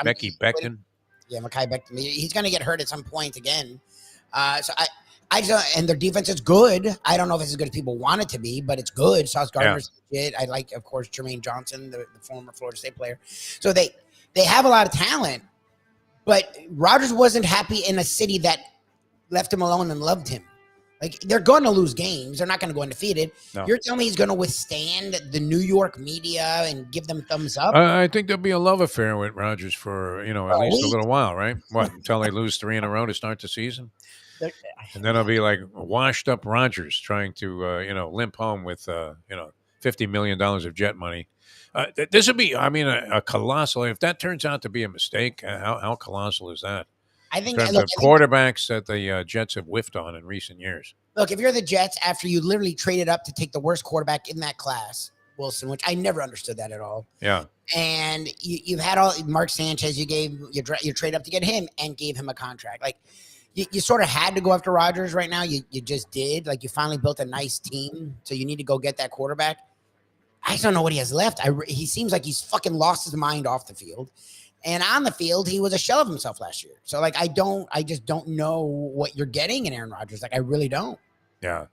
Becky Becton. Yeah, Mekhi Becton. He's going to get hurt at some point again. So I just, and their defense is good. I don't know if it's as good as people want it to be, but it's good. Sauce Gardner's legit. I like, of course, Jermaine Johnson, the former Florida State player. So they have a lot of talent, but Rodgers wasn't happy in a city that left him alone and loved him. Like, they're going to lose games. They're not going to go undefeated. No. You're telling me he's going to withstand the New York media and give them thumbs up? I think there'll be a love affair with Rodgers for, at least a little while, right? What, until they lose 3 in a row to start the season? And then it'll be like washed up Rodgers trying to, limp home with, $50 million of jet money. This would be, I mean, a colossal, if that turns out to be a mistake, how colossal is that? I think, In terms look, of quarterbacks that the Jets have whiffed on in recent years. look, if you're the Jets, after you literally traded up to take the worst quarterback in that class, Wilson, which I never understood that at all. Yeah. And you've had all Mark Sanchez, you trade up to get him and gave him a contract. Like, you sort of had to go after Rodgers right now. You just did. Like, you finally built a nice team, so you need to go get that quarterback. I just don't know what he has left. He seems like he's fucking lost his mind off the field. And on the field, he was a shell of himself last year. So, like, I just don't know what you're getting in Aaron Rodgers. Like, I really don't. Yeah.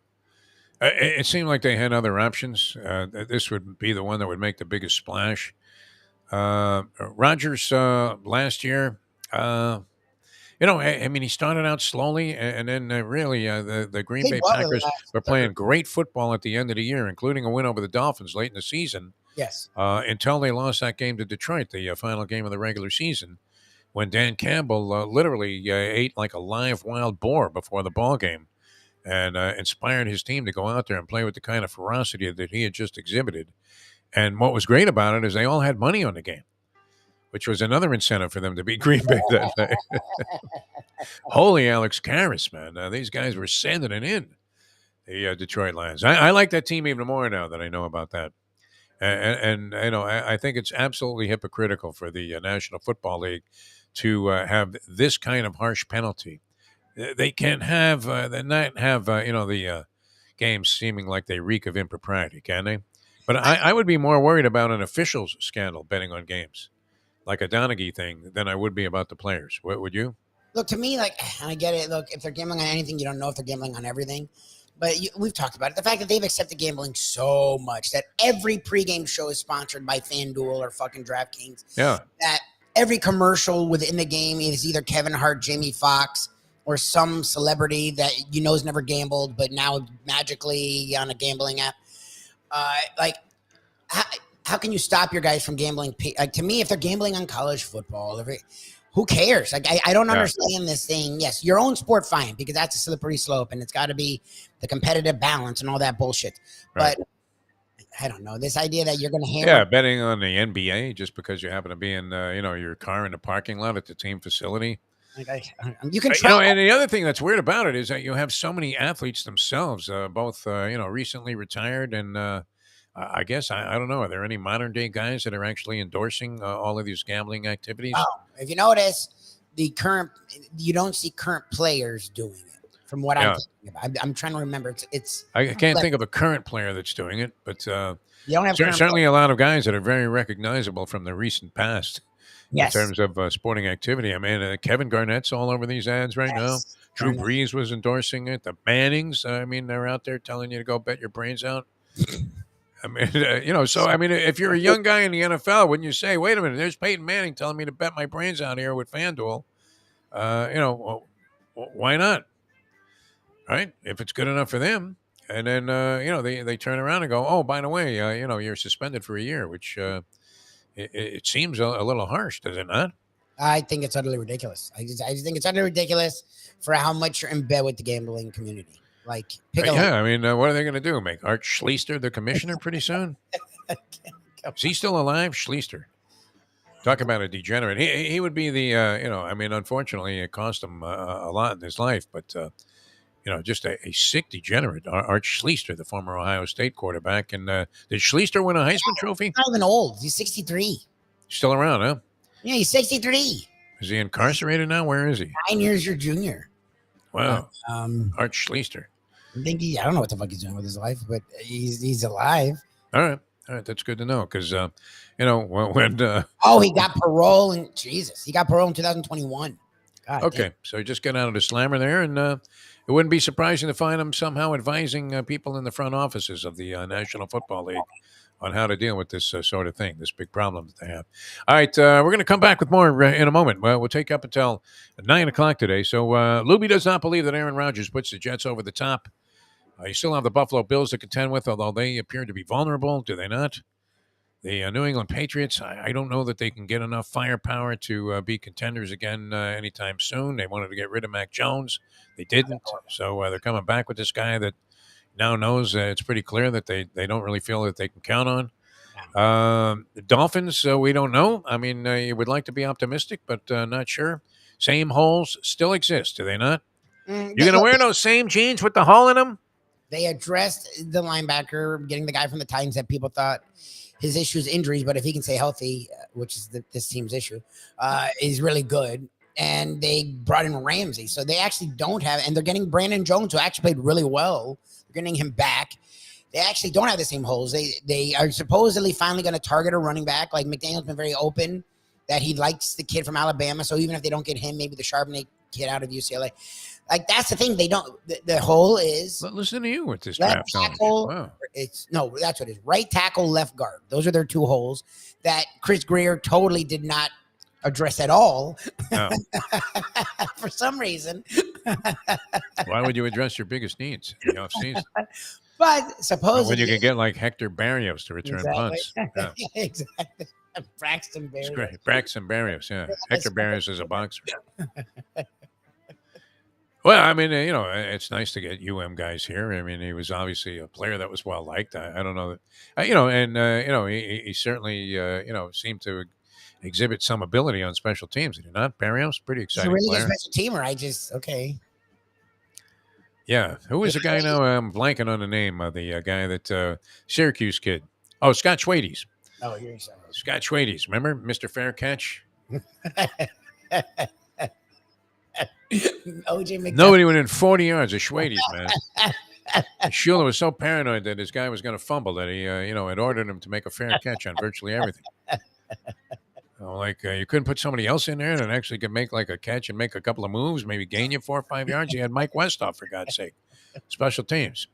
It seemed like they had other options. This would be the one that would make the biggest splash. Rodgers last year, I mean, he started out slowly, and then really the Green Bay Packers were playing great football at the end of the year, including a win over the Dolphins late in the season. Yes. Until they lost that game to Detroit, the final game of the regular season, when Dan Campbell literally ate like a live wild boar before the ball game, and inspired his team to go out there and play with the kind of ferocity that he had just exhibited. And what was great about it is they all had money on the game, which was another incentive for them to beat Green Bay that day. Holy Alex Karras, man. These guys were sending it in, the Detroit Lions. I like that team even more now that I know about that. And I think it's absolutely hypocritical for the National Football League to have this kind of harsh penalty. They can't have, the games seeming like they reek of impropriety, can they? But I would be more worried about an officials scandal betting on games, like a Donaghy thing, than I would be about the players. What would you? Look, to me, like, I get it. Look, if they're gambling on anything, you don't know if they're gambling on everything. But we've talked about it. The fact that they've accepted gambling so much that every pregame show is sponsored by FanDuel or fucking DraftKings. Yeah. That every commercial within the game is either Kevin Hart, Jamie Foxx, or some celebrity that has never gambled, but now magically on a gambling app. How can you stop your guys from gambling? Like, to me, if they're gambling on college football, who cares? Like, I don't understand this thing. Yes, your own sport, fine, because that's a slippery slope, and it's got to be the competitive balance and all that bullshit. Right. But I don't know, this idea that you're going to hammer. Yeah, betting on the NBA just because you happen to be in, your car in the parking lot at the team facility. Like, you can try. And the other thing that's weird about it is that you have so many athletes themselves, both recently retired and I guess I don't know. Are there any modern day guys that are actually endorsing all of these gambling activities? Oh, if you notice, you don't see current players doing it. From what I'm thinking about, I'm trying to remember. I can't think of a current player that's doing it, but you don't have certainly a lot of guys that are very recognizable from the recent past. Yes. In terms of sporting activity. I mean, Kevin Garnett's all over these ads right now. Drew Brees was endorsing it. The Mannings, they're out there telling you to go bet your brains out. I mean, so, I mean, if you're a young guy in the NFL, wouldn't you say, wait a minute, there's Peyton Manning telling me to bet my brains out here with FanDuel. Why not? Right? If it's good enough for them. And then, they turn around and go, oh, by the way, you're suspended for a year, which it seems a little harsh, does it not? I think it's utterly ridiculous. I just think it's utterly ridiculous for how much you're in bed with the gambling community. Like, what are they going to do? Make Art Schlichter the commissioner pretty soon? Is he still alive? Schlichter. Talk about a degenerate. He would be the, unfortunately, it cost him a lot in his life, but, just a sick degenerate. Art Schlichter, the former Ohio State quarterback. And did Schlichter win a Heisman Trophy? He's not even old. He's 63. Still around, huh? Yeah, he's 63. Is he incarcerated now? Where is he? 9 years your junior. Wow. Art Schlichter. I don't know what the fuck he's doing with his life, but he's alive. All right. That's good to know because, when he got parole he got parole in 2021. God, okay. Damn. So he just got out of the slammer there, and it wouldn't be surprising to find him somehow advising people in the front offices of the National Football League on how to deal with this sort of thing, this big problem that they have. All right, we're going to come back with more in a moment. Well, we'll take up until 9 o'clock today. So Lubie does not believe that Aaron Rodgers puts the Jets over the top. You still have the Buffalo Bills to contend with, although they appear to be vulnerable, do they not? The New England Patriots, I don't know that they can get enough firepower to be contenders again anytime soon. They wanted to get rid of Mac Jones. They didn't. So they're coming back with this guy that now knows it's pretty clear that they don't really feel that they can count on. The Dolphins, we don't know. I mean, you would like to be optimistic, but not sure. Same holes still exist, do they not? You're going to wear those same jeans with the hole in them? They addressed the linebacker, getting the guy from the Titans that people thought his issue is injuries, but if he can stay healthy, which is this team's issue, is really good. And they brought in Ramsey. So they actually don't have, and they're getting Brandon Jones, who actually played really well. They're getting him back. They actually don't have the same holes. They are supposedly finally going to target a running back. Like McDaniel's been very open that he likes the kid from Alabama. So even if they don't get him, maybe the Charbonnet kid out of UCLA. Like, that's the thing. They don't. The hole is. Listen to you with this left draft. tackle. Wow. That's what it is. Right tackle, left guard. Those are their two holes that Chris Greer totally did not address at all. No. For some reason. Why would you address your biggest needs in the offseason? But supposedly. When you can get like Hector Barrios to return punts. Yeah. Exactly. Braxton Berrios. It's great. Braxton Barrios, yeah. Hector Barrios is a boxer. Well, I mean, it's nice to get guys here. I mean, he was obviously a player that was well liked. I don't know that, he certainly, seemed to exhibit some ability on special teams. Did he not? Barrios, pretty exciting He's a really player. good special teamer. Okay. Yeah. Who is the guy now? I'm blanking on the name of the guy that Syracuse kid. Oh, Scott Schwades. Oh, you're sorry. Scott Schwades. Remember Mr. Fair Catch? OJ McDuffie. Nobody within 40 yards of Schwades, man. Shula was so paranoid that his guy was going to fumble that he, had ordered him to make a fair catch on virtually everything. You couldn't put somebody else in there that actually could make like a catch and make a couple of moves, maybe gain you 4 or 5 yards. You had Mike Westhoff, for God's sake. Special teams.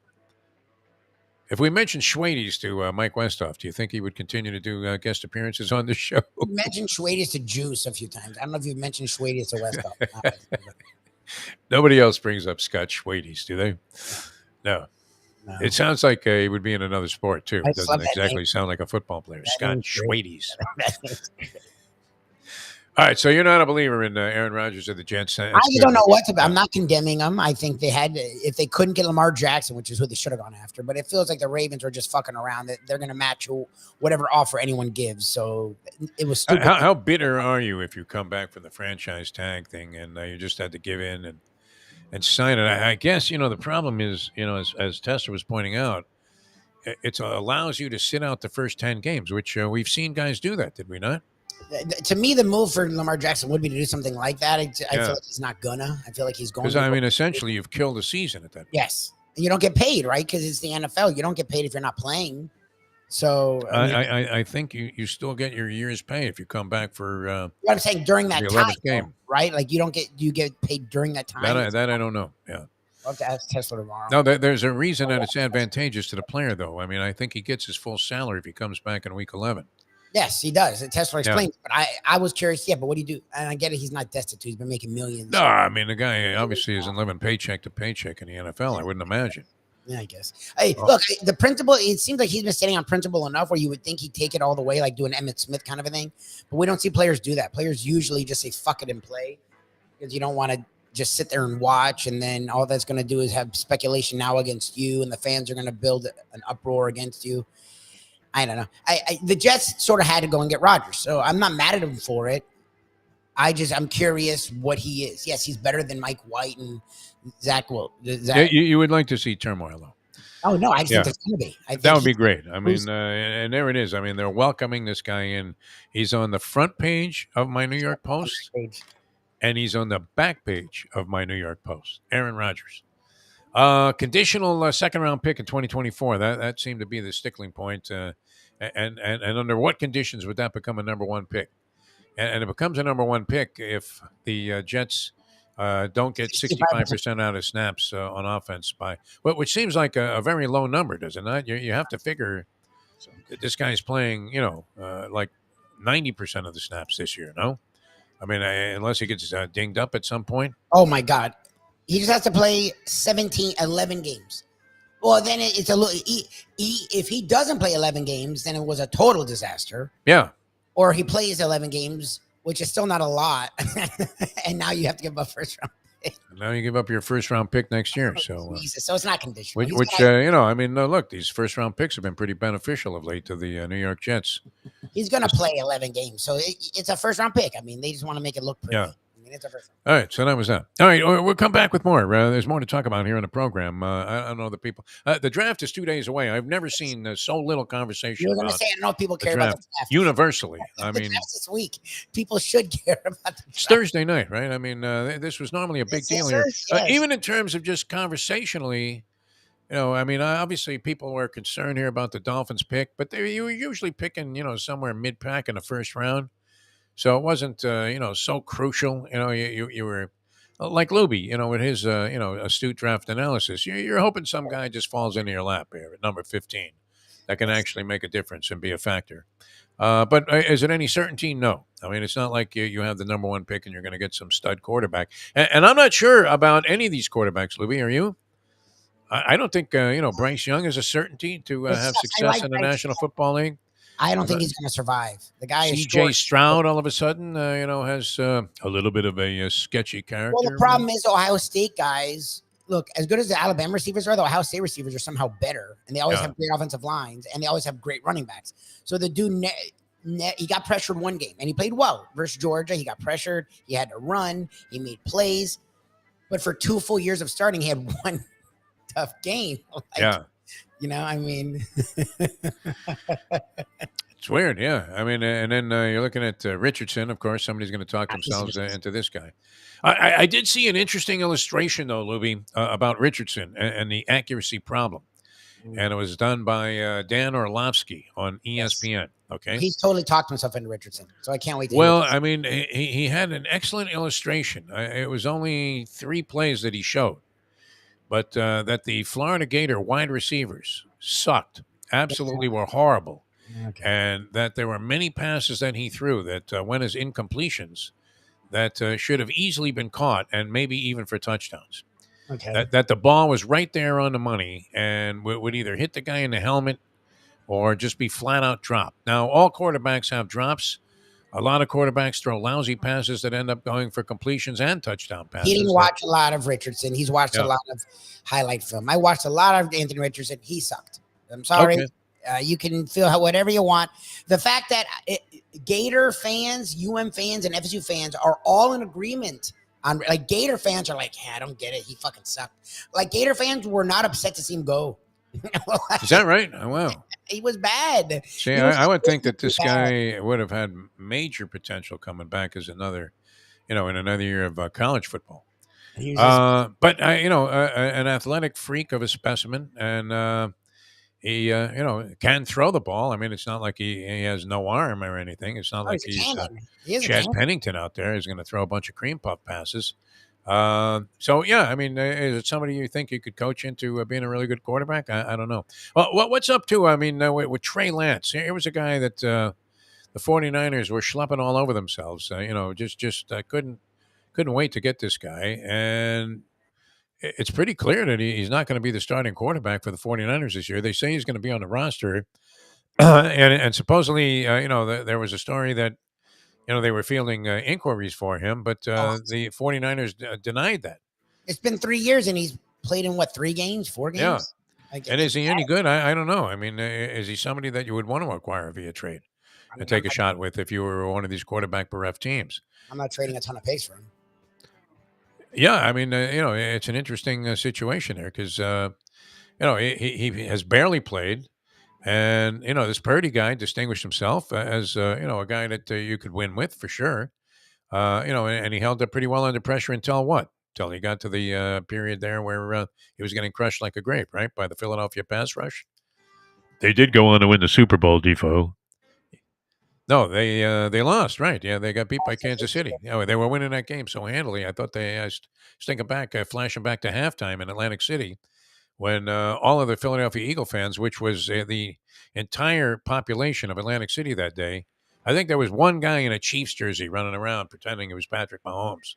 If we mentioned Schwades to Mike Westhoff, do you think he would continue to do guest appearances on the show? You mentioned Schwades to Juice a few times. I don't know if you've mentioned Schwades to Westhoff. Nobody else brings up Scott Schwades, do they? No. It sounds like he would be in another sport, too. It doesn't exactly sound like a football player. Scott Schwades. All right, so you're not a believer in Aaron Rodgers or the Jets. I don't know what to. I'm not condemning them. I think if they couldn't get Lamar Jackson, which is who they should have gone after, but it feels like the Ravens are just fucking around. That they're going to match whatever offer anyone gives. So it was stupid. How bitter are you if you come back from the franchise tag thing and you just had to give in and sign it? I guess the problem is as Tester was pointing out, it allows you to sit out the first 10 games, which we've seen guys do that, did we not? To me, the move for Lamar Jackson would be to do something like that. I feel like he's not gonna. I feel like he's going. Because essentially, you've killed a season at that point. Yes, and you don't get paid, right? Because it's the NFL. You don't get paid if you're not playing. So I think you still get your year's pay if you come back for. What I'm saying during that time, game, right? Like you get paid during that time. That I don't know. Yeah. I'll have to ask Tesla tomorrow. No, there's a reason that it's advantageous to the player, though. I mean, I think he gets his full salary if he comes back in week 11. Yes, he does. Tesla explains. Yeah. But I was curious. Yeah, but what do you do? And I get it. He's not destitute. He's been making millions. No, I mean, the guy obviously isn't living paycheck to paycheck in the NFL. I wouldn't imagine. Yeah, I guess. Hey, look, the principal, it seems like he's been standing on principle enough where you would think he'd take it all the way, like do an Emmitt Smith kind of a thing. But we don't see players do that. Players usually just say, fuck it and play because you don't want to just sit there and watch. And then all that's going to do is have speculation now against you. And the fans are going to build an uproar against you. I don't know. The Jets sort of had to go and get Rodgers. So I'm not mad at him for it. I'm curious what he is. Yes, he's better than Mike White and Zach. You would like to see turmoil, though. Oh, no, I just think there's going to be. That would be great. I mean, and there it is. I mean, they're welcoming this guy in. He's on the front page of my New York Post, and he's on the back page of my New York Post. Aaron Rodgers. Conditional second-round pick in 2024. That seemed to be the stickling point. And under what conditions would that become a number one pick? And it becomes a number one pick if the Jets don't get 65% out of snaps on offense which seems like a very low number, does it not? You have to figure This guy's playing, like 90% of the snaps this year. No, I mean, unless he gets dinged up at some point. Oh my God, he just has to play 11 games. Well, then it's a little. If he doesn't play 11 games, then it was a total disaster. Yeah. Or he plays 11 games, which is still not a lot, and now you have to give up first round. Now you give up your first round pick next year. So, Jesus. So it's not conditional. which I mean, look, these first round picks have been pretty beneficial of late to the New York Jets. He's going to play 11 games, so it's a first round pick. I mean, they just want to make it look pretty. Yeah. I mean, it's a first round. All right, so that was that. All right, we'll come back with more. There's more to talk about here in the program. I don't know the people. The draft is 2 days away. I've never seen so little conversation You were going to about say, I don't know if people the care about draft the draft. universally. I The mean, draft's this week. People should care about the it's draft. Thursday night, right? I mean, this was normally a big Yes, deal yes, here, yes. even in terms of just conversationally. I mean, obviously people were concerned here about the Dolphins pick, but you were usually picking, somewhere mid-pack in the first round. So it wasn't, so crucial. You were like Lubie, with his, astute draft analysis. You're hoping some guy just falls into your lap here at number 15 that can actually make a difference and be a factor. But is it any certainty? No. I mean, it's not like you have the number 1 pick and you're going to get some stud quarterback. And I'm not sure about any of these quarterbacks, Lubie. Are you? I don't think, Bryce Young is a certainty to have success in the Bryce National Football League. I don't think he's going to survive. The guy is C.J. short. Stroud, all of a sudden, has a little bit of a sketchy character. Well, the problem is Ohio State guys, look, as good as the Alabama receivers are, the Ohio State receivers are somehow better. And they always have great offensive lines, and they always have great running backs. So the dude, he got pressured one game, and he played well versus Georgia. He got pressured. He had to run. He made plays. But for 2 full years of starting, he had one tough game. Yeah. I mean. It's weird, yeah. I mean, and then you're looking at Richardson. Of course, somebody's going to talk themselves into this guy. I did see an interesting illustration, though, Lubie, about Richardson and the accuracy problem. And it was done by Dan Orlovsky on ESPN. Okay. He's totally talked himself into Richardson, so I can't wait to Well, hear I mean, he had an excellent illustration. It was only 3 plays that he showed, but that the Florida Gator wide receivers sucked, absolutely were horrible. Okay. And that there were many passes that he threw that went as incompletions that should have easily been caught and maybe even for touchdowns. Okay. That the ball was right there on the money and would either hit the guy in the helmet or just be flat out dropped. Now, all quarterbacks have drops. A lot of quarterbacks throw lousy passes that end up going for completions and touchdown passes. He didn't watch a lot of Richardson. He's watched a lot of highlight film. I watched a lot of Anthony Richardson. He sucked. I'm sorry. Okay. You can feel whatever you want. The fact that Gator fans, fans, and FSU fans are all in agreement on, like, Gator fans are like, yeah, I don't get it. He fucking sucked. Like, Gator fans were not upset to see him go. Is that right? Oh, wow. He was bad. See, I would think that this guy would have had major potential coming back as another, in another year of college football. But an athletic freak of a specimen, and he, can throw the ball. I mean, it's not like he has no arm or anything. It's not like he's Chad Pennington out there is going to throw a bunch of cream puff passes. So yeah, I mean, is it somebody you think you could coach into being a really good quarterback? I don't know. Well, what's up too? I mean, with Trey Lance, here was a guy that the 49ers were schlepping all over themselves. Just couldn't wait to get this guy, and it's pretty clear that he's not going to be the starting quarterback for the 49ers this year. They say he's going to be on the roster, and supposedly, there was a story that they were fielding inquiries for him, but the 49ers denied that. It's been 3 years, and he's played in, 3 games, 4 games? Yeah. And is he any good? I don't know. I mean, is he somebody that you would want to acquire via trade and take a shot with if you were one of these quarterback bereft teams? I'm not trading a ton of pace for him. Yeah, I mean, it's an interesting situation there because, he has barely played. And, this Purdy guy distinguished himself as, a guy that you could win with for sure. And he held up pretty well under pressure until what? Until he got to the period there where he was getting crushed like a grape, right, by the Philadelphia pass rush. They did go on to win the Super Bowl, Defo. No, they lost, right? Yeah, they got beat by Kansas City. They were winning that game so handily. I thought I was thinking back, flashing back to halftime in Atlantic City, when all of the Philadelphia Eagle fans, which was the entire population of Atlantic City that day, I think there was one guy in a Chiefs jersey running around pretending it was Patrick Mahomes,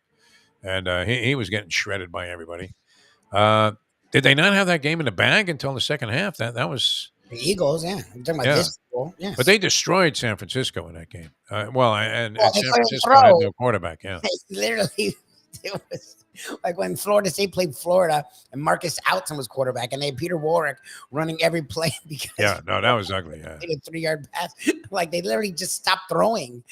and he was getting shredded by everybody. Did they not have that game in the bag until the second half? That was The Eagles, yeah. I'm talking about yeah. this Bowl, yes. But they destroyed San Francisco in that game. And Well, they San couldn't Francisco had throw. no quarterback. Yeah, Literally, it was like when Florida State played Florida and Marcus Outzen was quarterback, and they had Peter Warwick running every play because yeah. No, that was ugly. Yeah. they did a 3-yard pass. Like they literally just stopped throwing.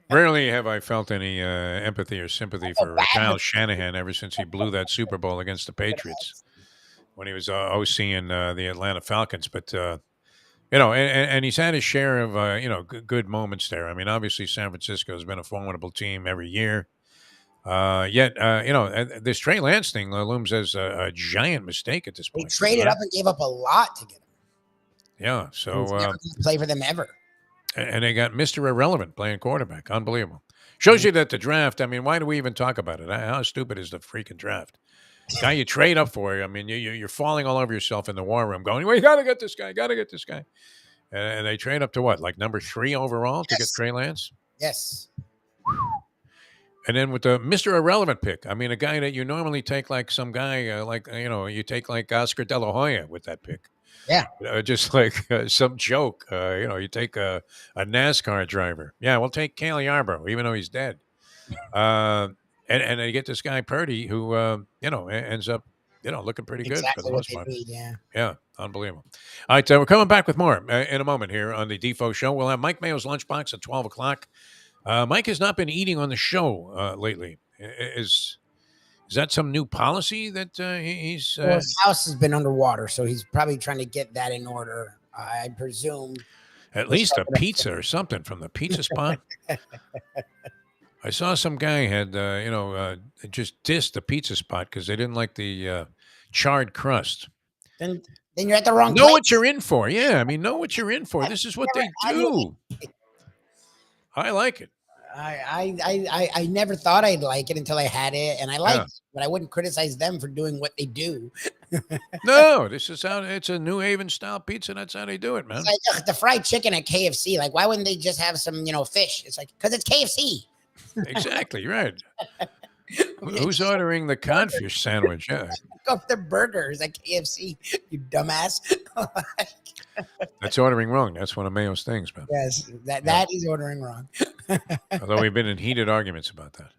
Rarely have I felt any empathy or sympathy for bad. Kyle Shanahan ever since he blew that Super Bowl against the Patriots when he was OCing the Atlanta Falcons. But and he's had his share of good moments there. I mean, obviously San Francisco has been a formidable team every year. Yet this Trey Lance thing looms as a giant mistake at this They point. traded up and gave up a lot to get him. Yeah, He's so never going to play for them ever. and they got Mr. Irrelevant playing quarterback. Unbelievable. Shows you that the draft. I mean, why do we even talk about it? How stupid is the freaking draft? Guy you trade up for. I mean, you're falling all over yourself in the war room, going, "Well, you got to get this guy. Got to get this guy." And they trade up to what, like number 3 overall to get Trey Lance? Yes. And then with the Mr. Irrelevant pick, I mean, a guy that you normally take like some guy, you take like Oscar De La Hoya with that pick. Yeah. Just like some joke. You take a NASCAR driver. Yeah, we'll take Cale Yarborough, even though he's dead. And they get this guy Purdy who, ends up, looking pretty good for Exactly the what most they part. need, yeah. Yeah, unbelievable. All right, we're coming back with more in a moment here on the Defo Show. We'll have Mike Mayo's Lunchbox at 12 o'clock. Mike has not been eating on the show lately. Is that some new policy that he's... Well, his house has been underwater, so he's probably trying to get that in order, I presume. At least a pizza or something from the pizza spot? I saw some guy had, just dissed the pizza spot because they didn't like the charred crust. Then you're at the wrong Know place. what you're in for. Yeah, I mean, know what you're in for. This is what they do. I like it. I never thought I'd like it until I had it, and I liked it, but I wouldn't criticize them for doing what they do. No, this is how it's a New Haven style pizza. That's how they do it, man. It's like, ugh, the fried chicken at KFC. Like, why wouldn't they just have some, fish? It's like, because it's KFC. Exactly, right. Who's ordering the codfish sandwich? Yeah. Go for the burgers at KFC, you dumbass. That's ordering wrong. That's one of Mayo's things, man. Yes, that is ordering wrong. Although we've been in heated arguments about that.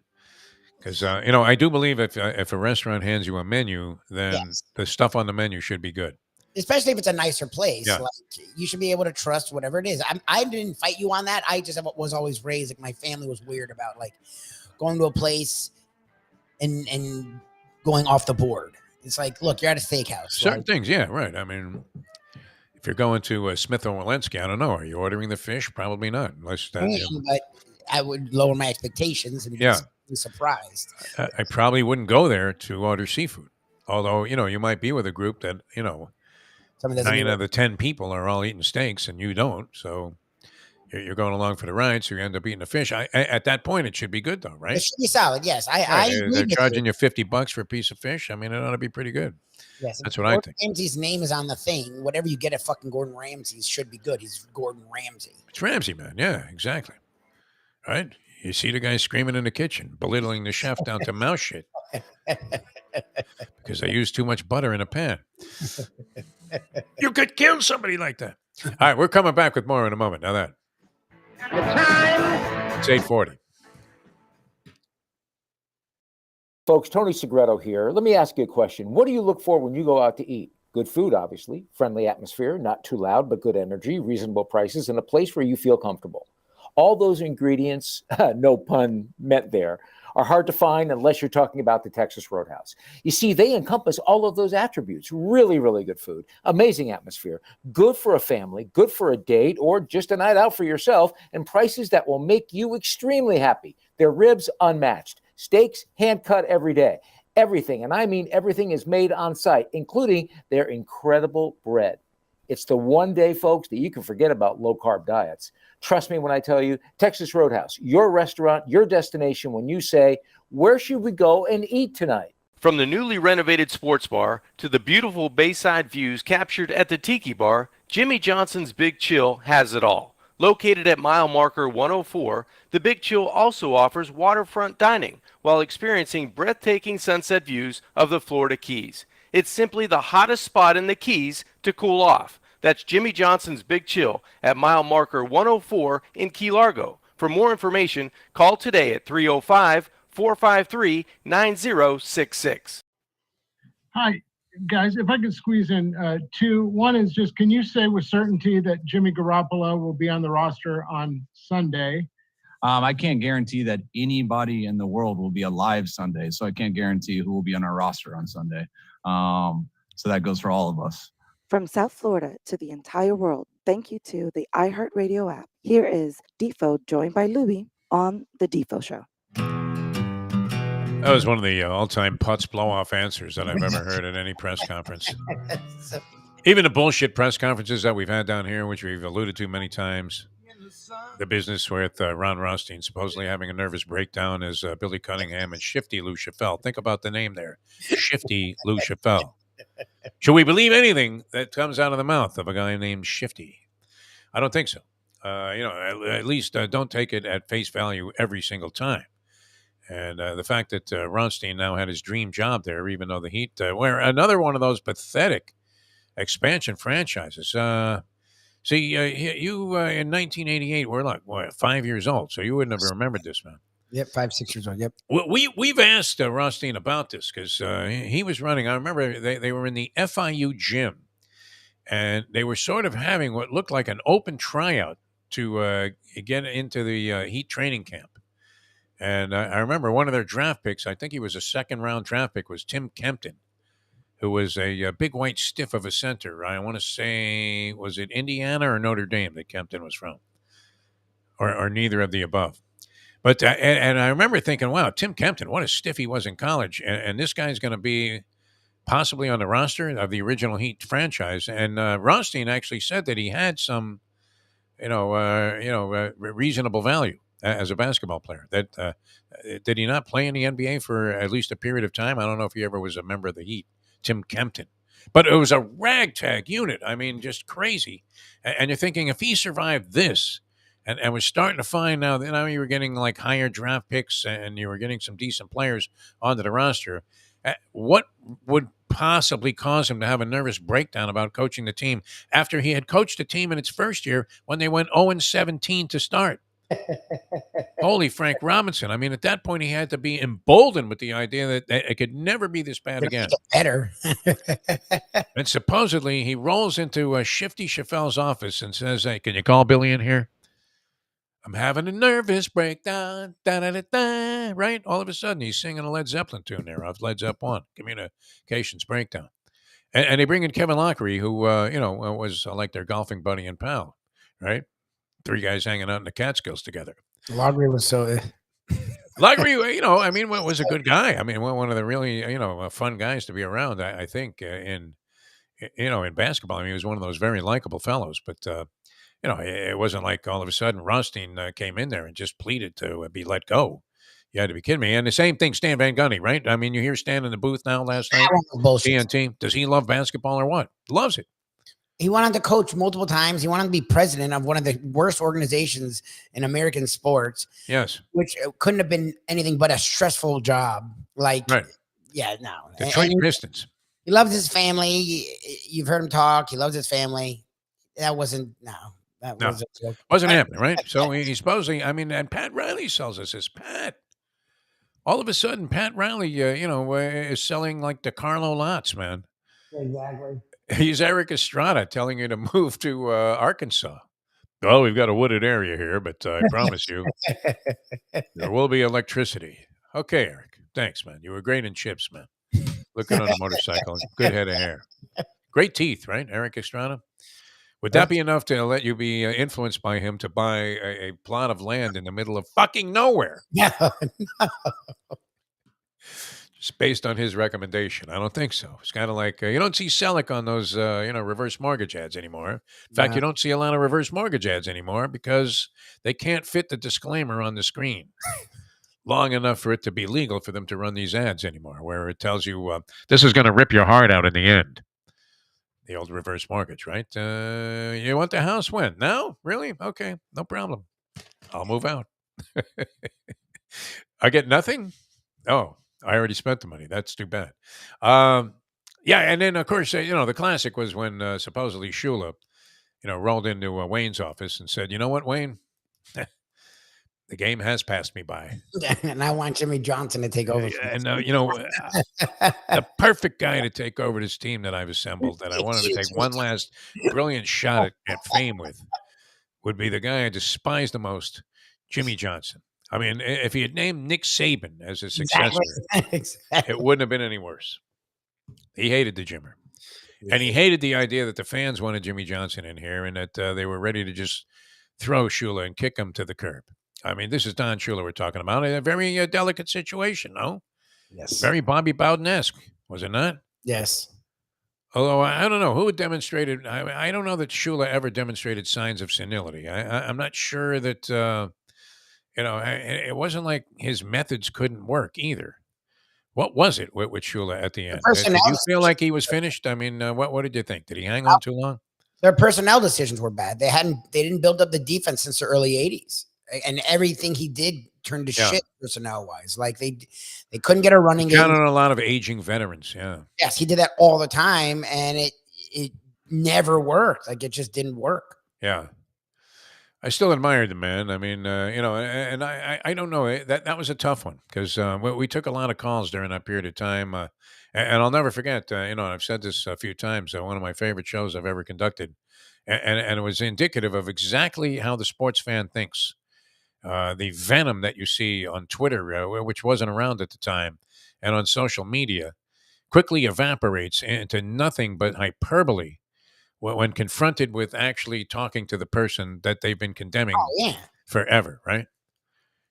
Because, I do believe if a restaurant hands you a menu, then the stuff on the menu should be good. Especially if it's a nicer place. Yeah. Like, you should be able to trust whatever it is. I didn't fight you on that. I just was always raised, like my family was weird about like going to a place and going off the board. It's like, look, you're at a steakhouse. Certain things, yeah, right. I mean, if you're going to Smith & Walensky, I don't know. Are you ordering the fish? Probably not. Unless that, But I would lower my expectations and be surprised. I probably wouldn't go there to order seafood. Although, you might be with a group that, 9 out of the 10 people are all eating steaks and you don't. So you're going along for the ride. So you end up eating the fish. At that point, it should be good, though, right? It should be solid. Yes. They're charging you $50 for a piece of fish. I mean, it ought to be pretty good. Yes. That's what I think. Ramsay's name is on the thing. Whatever you get at fucking Gordon Ramsay's should be good. He's Gordon Ramsay. It's Ramsay, man. Yeah, exactly. Right? You see the guy screaming in the kitchen, belittling the chef down to mouse shit because they use too much butter in a pan. You could kill somebody like that. All right, we're coming back with more in a moment. Now that. The time. It's 8:40. Folks, Tony Segreto here. Let me ask you a question. What do you look for when you go out to eat? Good food, obviously, friendly atmosphere, not too loud, but good energy, reasonable prices, and a place where you feel comfortable. All those ingredients, no pun meant there, are hard to find unless you're talking about the Texas Roadhouse. You see, they encompass all of those attributes. Really, really good food, amazing atmosphere, good for a family, good for a date, or just a night out for yourself, and prices that will make you extremely happy. Their ribs, unmatched. Steaks, hand-cut every day. Everything, and I mean everything, is made on site, including their incredible bread. It's the one day, folks, that you can forget about low-carb diets. Trust me when I tell you, Texas Roadhouse, your restaurant, your destination when you say, where should we go and eat tonight? From the newly renovated sports bar to the beautiful bayside views captured at the Tiki Bar, Jimmy Johnson's Big Chill has it all. Located at mile marker 104, the Big Chill also offers waterfront dining while experiencing breathtaking sunset views of the Florida Keys. It's simply the hottest spot in the Keys to cool off. That's Jimmy Johnson's Big Chill at mile marker 104 in Key Largo. For more information, call today at 305-453-9066. Hi, guys. If I could squeeze in two. One is just, can you say with certainty that Jimmy Garoppolo will be on the roster on Sunday? I can't guarantee that anybody in the world will be alive Sunday, so I can't guarantee who will be on our roster on Sunday. So that goes for all of us. From South Florida to the entire world, thank you to the iHeartRadio app. Here is Defo joined by Lubie on The Defo Show. That was one of the all-time putz blow-off answers that I've ever heard at any press conference. Even the bullshit press conferences that we've had down here, which we've alluded to many times. The business with Ron Rothstein supposedly having a nervous breakdown as Billy Cunningham and Shifty Lou Chaffel. Think about the name there. Shifty Lou Chaffel. Should we believe anything that comes out of the mouth of a guy named Shifty? I don't think so. At least don't take it at face value every single time. And the fact that Rothstein now had his dream job there, even though the Heat were another one of those pathetic expansion franchises. You in 1988 were like, 5 years old, so you wouldn't have remembered this, man. Yep, 5, 6 years old. Yep. We've asked Rothstein about this because he was running. I remember they were in the FIU gym, and they were sort of having what looked like an open tryout to get into the Heat training camp. And I remember one of their draft picks, I think he was a second-round draft pick, was Tim Kempton, who was a big white stiff of a center. I want to say, was it Indiana or Notre Dame that Kempton was from? Or neither of the above. But and I remember thinking, wow, Tim Kempton, what a stiff he was in college. And this guy's going to be possibly on the roster of the original Heat franchise. And Rothstein actually said that he had some, reasonable value as a basketball player. That did he not play in the NBA for at least a period of time? I don't know if he ever was a member of the Heat, Tim Kempton. But it was a ragtag unit. I mean, just crazy. And you're thinking, if he survived this, and we're starting to find now that you were getting like higher draft picks and you were getting some decent players onto the roster, what would possibly cause him to have a nervous breakdown about coaching the team after he had coached the team in its first year when they went 0-17 to start? Holy Frank Robinson. I mean, at that point, he had to be emboldened with the idea that it could never be this bad again. Better. And supposedly, he rolls into Shifty Chaffel's office and says, "Hey, can you call Billy in here? I'm having a nervous breakdown." Da-da-da-da, right? All of a sudden, he's singing a Led Zeppelin tune there off Led Zeppelin 1, Communications Breakdown. And they bring in Kevin Lockery, who, was like their golfing buddy and pal, right? 3 guys hanging out in the Catskills together. Lockery was so... Lockery, was a good guy. I mean, one of the really, fun guys to be around, I think, in basketball. I mean, he was one of those very likable fellows. But, it wasn't like all of a sudden Rothstein came in there and just pleaded to be let go. You had to be kidding me. And the same thing, Stan Van Gundy, right? I mean, you hear Stan in the booth now last night. TNT. Does he love basketball or what? Loves it. He went on to coach multiple times. He went on to be president of one of the worst organizations in American sports. Yes. Which couldn't have been anything but a stressful job. Right. Yeah, no. Detroit Pistons. He loves his family. You've heard him talk. He loves his family. That wasn't wasn't happening, right? So he supposedly, and Pat Riley sells us this. Pat. All of a sudden, Pat Riley, is selling like the Carlo lots, man. Exactly. He's Eric Estrada telling you to move to Arkansas. Well, we've got a wooded area here, but I promise you there will be electricity. Okay, Eric. Thanks, man. You were great in chips, man. Looking on a motorcycle. Good head of hair. Great teeth, right, Eric Estrada? Would that be enough to let you be influenced by him to buy a plot of land in the middle of fucking nowhere? No. Just based on his recommendation. I don't think so. It's kind of like, you don't see Selleck on those, reverse mortgage ads anymore. In fact, you don't see a lot of reverse mortgage ads anymore because they can't fit the disclaimer on the screen. long enough for it to be legal for them to run these ads anymore, where it tells you this is going to rip your heart out in the end. The old reverse mortgage, right? You want the house when? Now? Really? Okay, no problem. I'll move out. I get nothing? Oh, I already spent the money. That's too bad. Yeah, and then, of course, the classic was when supposedly Shula, rolled into Wayne's office and said, you know what, Wayne? The game has passed me by. And I want Jimmy Johnson to take over. And, the perfect guy to take over this team that I've assembled, that I wanted to take one last brilliant shot at fame with, would be the guy I despise the most, Jimmy Johnson. I mean, if he had named Nick Saban as his successor, it wouldn't have been any worse. He hated the Jimmer. And he hated the idea that the fans wanted Jimmy Johnson in here and that they were ready to just throw Shula and kick him to the curb. I mean, this is Don Shula we're talking about. A very delicate situation, no? Yes. Very Bobby Bowden-esque, was it not? Yes. Although I don't know who demonstrated. I don't know that Shula ever demonstrated signs of senility. I'm not sure that it wasn't like his methods couldn't work either. What was it with Shula at the end? Did you feel like he was finished? I mean, what did you think? Did he hang on too long? Their personnel decisions were bad. They didn't build up the defense since the early 80s. And everything he did turned to shit personnel wise. Like they couldn't get a running game. Counted on a lot of aging veterans. Yeah. Yes, he did that all the time, and it never worked. Like it just didn't work. Yeah. I still admired the man. I mean, and I don't know. That was a tough one because we took a lot of calls during that period of time. And I'll never forget, I've said this a few times, one of my favorite shows I've ever conducted. And it was indicative of exactly how the sports fan thinks. The venom that you see on Twitter, which wasn't around at the time, and on social media, quickly evaporates into nothing but hyperbole when confronted with actually talking to the person that they've been condemning forever, right?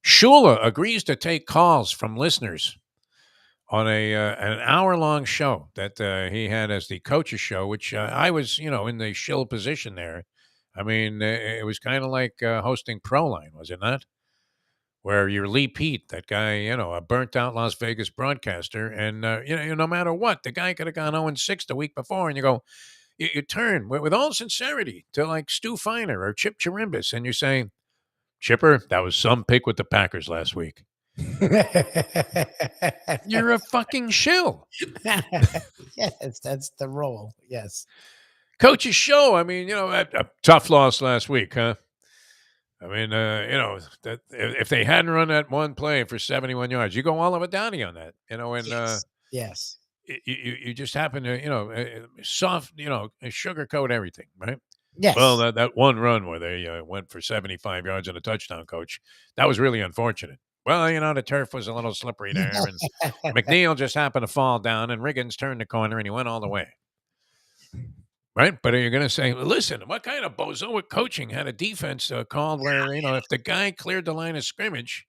Shula agrees to take calls from listeners on an hour-long show that he had as the coach's show, which I was, in the shill position there. I mean, it was kind of like hosting Proline, was it not? Where you're Lee Pete, that guy, a burnt-out Las Vegas broadcaster, and, no matter what, the guy could have gone 0-6 the week before, and you go, you turn with all sincerity to like Stu Feiner or Chip Chirimbus, and you're saying, Chipper, that was some pick with the Packers last week. You're a fucking shill. Yes, that's the role. Yes. Coach's show. I mean, a tough loss last week, huh? I mean, that if they hadn't run that one play for 71 yards, you go Oliver Downey on that, and yes. You just happen to, soft, sugarcoat everything, right? Yes. Well, that one run where they went for 75 yards and a touchdown, coach, that was really unfortunate. Well, the turf was a little slippery there, and McNeil just happened to fall down, and Riggins turned the corner, and he went all the way. Right? But are you going to say, listen, what kind of bozoic coaching had a defense called where, if the guy cleared the line of scrimmage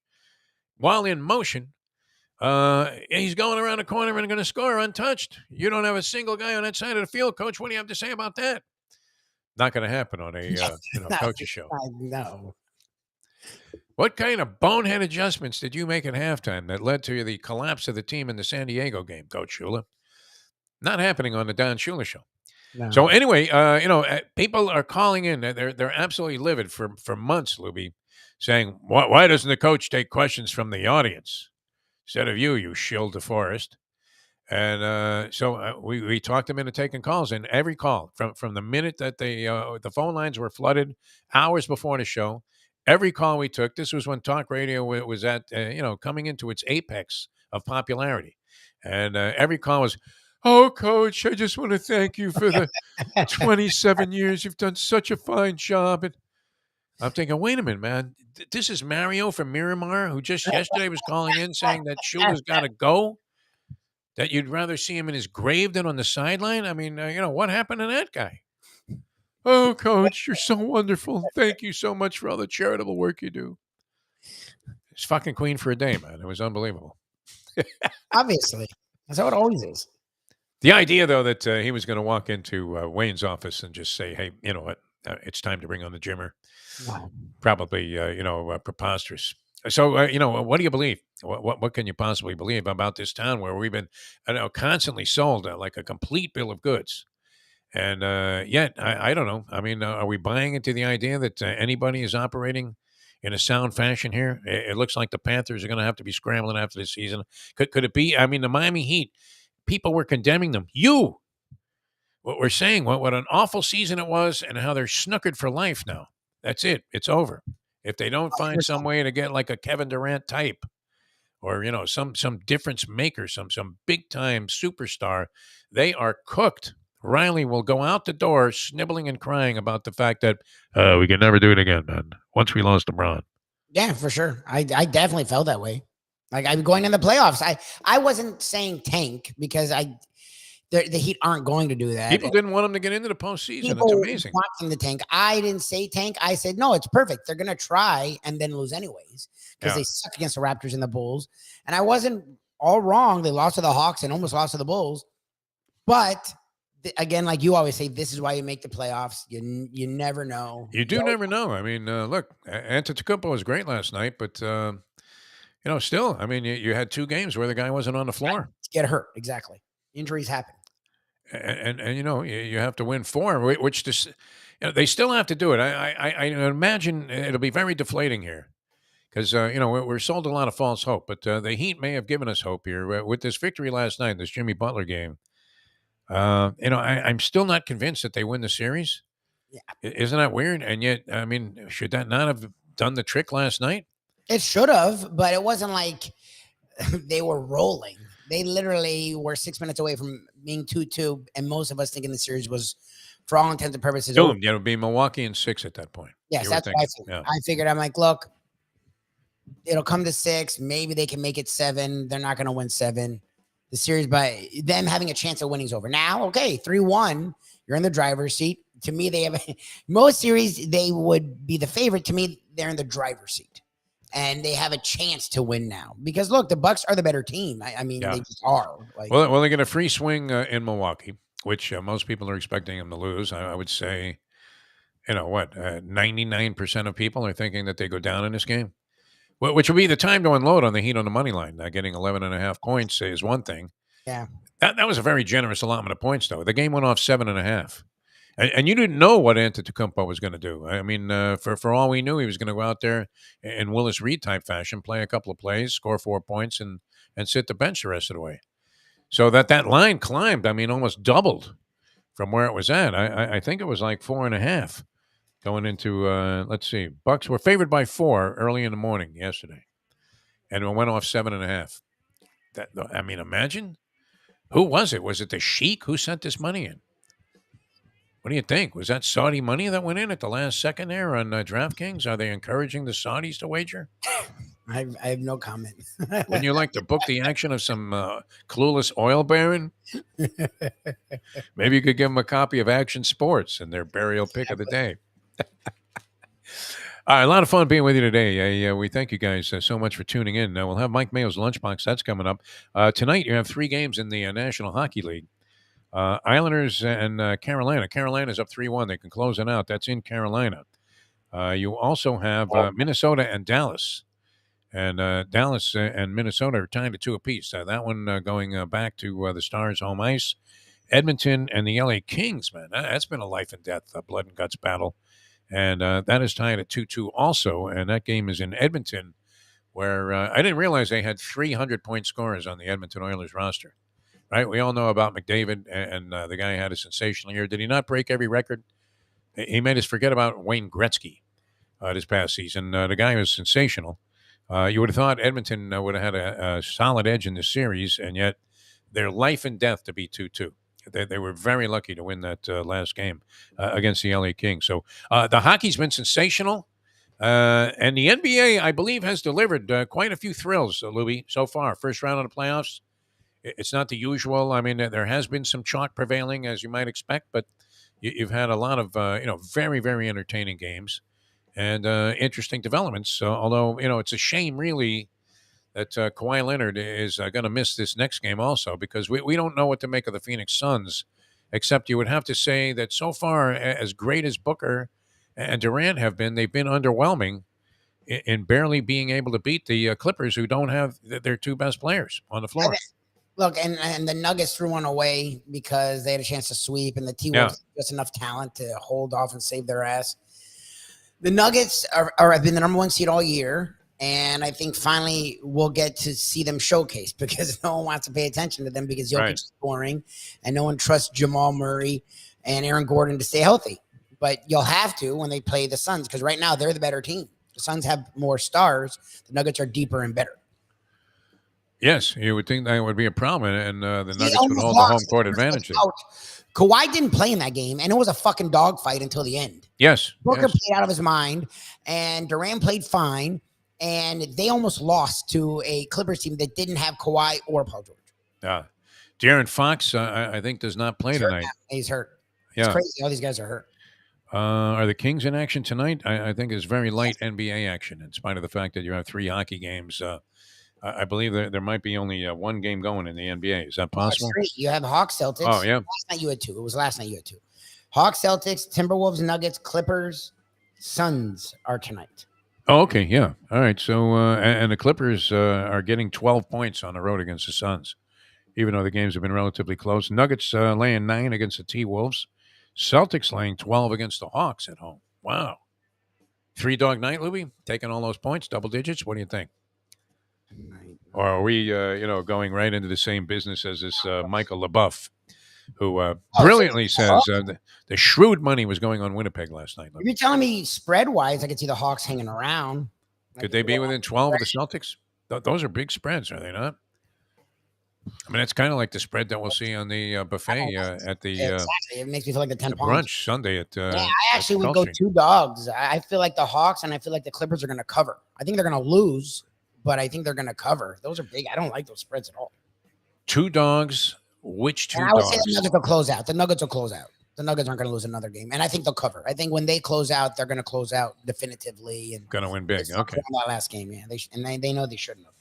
while in motion, he's going around the corner and going to score untouched. You don't have a single guy on that side of the field, coach. What do you have to say about that? Not going to happen on a coach's show. No. What kind of bonehead adjustments did you make at halftime that led to the collapse of the team in the San Diego game, Coach Shula? Not happening on the Don Shula show. No. So anyway, people are calling in. They're absolutely livid for months, Lubie, saying, why doesn't the coach take questions from the audience instead of you shill DeForest? And so we talked them into taking calls, and every call from the minute that the phone lines were flooded hours before the show, every call we took, this was when talk radio was at, coming into its apex of popularity. And every call was, oh, Coach, I just want to thank you for the 27 years. You've done such a fine job. And I'm thinking, wait a minute, man. This is Mario from Miramar, who just yesterday was calling in saying that Shula's got to go, that you'd rather see him in his grave than on the sideline. I mean, what happened to that guy? Oh, Coach, you're so wonderful. Thank you so much for all the charitable work you do. It's fucking Queen for a day, man. It was unbelievable. Obviously. That's how it always is. The idea, though, that he was going to walk into Wayne's office and just say, hey, you know what, it's time to bring on the Jimmer. Wow. Probably, preposterous. So, what do you believe? What can you possibly believe about this town where we've been constantly sold like a complete bill of goods? And yet, I don't know. I mean, are we buying into the idea that anybody is operating in a sound fashion here? It looks like the Panthers are going to have to be scrambling after this season. Could it be? I mean, the Miami Heat, people were condemning them. What we're saying, what an awful season it was, and how they're snookered for life now. That's it. It's over. If they don't find some way to get like a Kevin Durant type, or some difference maker, some big time superstar, they are cooked. Riley will go out the door snibbling and crying about the fact that we can never do it again, man. Once we lost LeBron. Yeah, for sure. I definitely felt that way. Like I'm going in the playoffs. I wasn't saying tank because the Heat aren't going to do that. People didn't want them to get into the postseason. People it's amazing. Want them to tank. I didn't say tank. I said no. It's perfect. They're gonna try and then lose anyways because they suck against the Raptors and the Bulls. And I wasn't all wrong. They lost to the Hawks and almost lost to the Bulls. But again, like you always say, this is why you make the playoffs. You never know. You do never know. I mean, look, Antetokounmpo was great last night, but still, I mean, you had 2 games where the guy wasn't on the floor. Get hurt, exactly. Injuries happen. And you have to win 4, which they still have to do it. I imagine it'll be very deflating here because we're sold a lot of false hope, but the Heat may have given us hope here with this victory last night, this Jimmy Butler game. I'm still not convinced that they win the series. Yeah, isn't that weird? And yet, I mean, should that not have done the trick last night? It should have, but it wasn't like they were rolling. They literally were 6 minutes away from being 2-2, and most of us thinking the series was, for all intents and purposes, doomed. It would be Milwaukee in 6 at that point. Yes, that's what I figured. I figured. I'm like, look, it'll come to 6. Maybe they can make it 7. They're not going to win 7. The series by them having a chance of winning is over. Now, okay, 3-1, you're in the driver's seat. To me, they have most series they would be the favorite. To me, they're in the driver's seat. And they have a chance to win now because look, the Bucks are the better team. I mean, they just are. Well, they get a free swing in Milwaukee, which most people are expecting them to lose. I would say, 99% of people are thinking that they go down in this game, which would be the time to unload on the Heat on the money line. Getting 11.5 points is one thing. Yeah, that was a very generous allotment of points, though. The game went off 7.5. And you didn't know what Antetokounmpo was going to do. I mean, for all we knew, he was going to go out there in Willis Reed type fashion, play a couple of plays, score 4 points, and sit the bench the rest of the way. So that line climbed. I mean, almost doubled from where it was at. I think it was like 4.5 going into. Let's see, Bucks were favored by 4 early in the morning yesterday, and it went off 7.5. Imagine who was it? Was it the Sheik who sent this money in? What do you think? Was that Saudi money that went in at the last second there on DraftKings? Are they encouraging the Saudis to wager? I have no comment. Wouldn't you like to book the action of some clueless oil baron? Maybe you could give them a copy of Action Sports and their burial pick of the day. All right, a lot of fun being with you today. We thank you guys so much for tuning in. We'll have Mike Mayo's Lunchbox. That's coming up. Tonight, you have 3 games in the National Hockey League. Islanders and Carolina. Carolina's up 3-1. They can close it out. That's in Carolina. You also have Minnesota and Dallas. And Dallas and Minnesota are tied at 2 apiece. That one going back to the Stars' home ice. Edmonton and the LA Kings, man. That's been a life and death, blood and guts battle. And that is tied at 2-2 also. And that game is in Edmonton, where I didn't realize they had 300-point scorers on the Edmonton Oilers roster. Right, we all know about McDavid, and the guy had a sensational year. Did he not break every record? He made us forget about Wayne Gretzky this past season. The guy was sensational. You would have thought Edmonton would have had a solid edge in this series, and yet their life and death to be 2-2. They were very lucky to win that last game against the LA Kings. So the hockey's been sensational, and the NBA, I believe, has delivered quite a few thrills, Lubie, so far. First round of the playoffs. It's not the usual. I mean, there has been some chalk prevailing, as you might expect, but you've had a lot of, very, very entertaining games and interesting developments. Although, it's a shame, really, that Kawhi Leonard is going to miss this next game also because we don't know what to make of the Phoenix Suns, except you would have to say that so far, as great as Booker and Durant have been, they've been underwhelming. in barely being able to beat the Clippers, who don't have their two best players on the floor. Look, and the Nuggets threw one away because they had a chance to sweep, and the T-Wolves just enough talent to hold off and save their ass. The Nuggets have been the number one seed all year, and I think finally we'll get to see them showcase because no one wants to pay attention to them because Jokic is scoring, and no one trusts Jamal Murray and Aaron Gordon to stay healthy. But you'll have to when they play the Suns because right now they're the better team. The Suns have more stars. The Nuggets are deeper and better. Yes, you would think that would be a problem, and the Nuggets would hold the home court advantage. Kawhi didn't play in that game, and it was a fucking dogfight until the end. Yes. Booker played out of his mind, and Durant played fine, and they almost lost to a Clippers team that didn't have Kawhi or Paul George. De'Aaron Fox, I think, does not play tonight. He's hurt. It's crazy. All these guys are hurt. Are the Kings in action tonight? I think it's very light NBA action, in spite of the fact that you have 3 hockey games. I believe there might be only one game going in the NBA. Is that possible? You have Hawks, Celtics. Oh, yeah. Last night you had 2. It was last night you had 2. Hawks, Celtics, Timberwolves, Nuggets, Clippers, Suns are tonight. Oh, okay. Yeah. All right. So, and the Clippers are getting 12 points on the road against the Suns, even though the games have been relatively close. Nuggets laying 9 against the T-Wolves. Celtics laying 12 against the Hawks at home. Wow. 3-dog night, Lubie? Taking all those points, double digits? What do you think? Or are we, going right into the same business as this Michael LaBeouf, who brilliantly says the shrewd money was going on Winnipeg last night. If you're telling me spread-wise, I could see the Hawks hanging around. Could they be within 12 of the Celtics? Those are big spreads, are they not? I mean, it's kind of like the spread that we'll see on the buffet at the exactly. It makes me feel like the 10 brunch Sunday at I actually would go 2 dogs. I feel like the Hawks and I feel like the Clippers are going to cover. I think they're going to lose, but I think they're going to cover. Those are big. I don't like those spreads at all. 2 dogs. Which 2 dogs? I would say the Nuggets will close out. The Nuggets will close out. The Nuggets aren't going to lose another game, and I think they'll cover. I think when they close out, they're going to close out definitively and going to win big. Okay. That last game, yeah, they know they shouldn't have.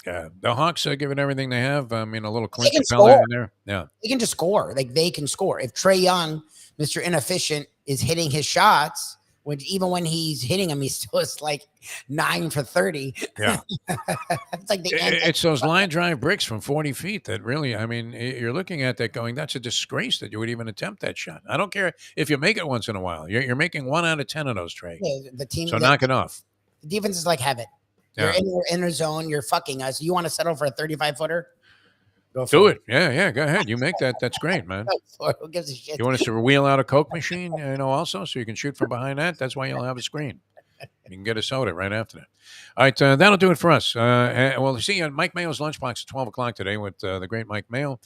Yeah, the Hawks are giving everything they have. I mean, a little Clint Capella in there. Yeah, they can just score. Like they can score. If Trae Young, Mr. Inefficient, is hitting his shots, which even when he's hitting them, he still is like 9 for 30. Yeah, it's like it's those line drive bricks from 40 feet that really. I mean, you're looking at that going, that's a disgrace that you would even attempt that shot. I don't care if you make it once in a while. You're making 1 out of 10 of those, Trae. Yeah, the team. So knock it off. The defense is like heaven. You're in your inner zone. You're fucking us. You want to settle for a 35-footer? Do it. Yeah. Go ahead. You make that. That's great, man. Who gives a shit? You want us to wheel out a Coke machine, also, so you can shoot from behind that? That's why you'll have a screen. You can get a soda right after that. All right, that'll do it for us. We'll see you on Mike Mayo's Lunchbox at 12 o'clock today with the great Mike Mayo.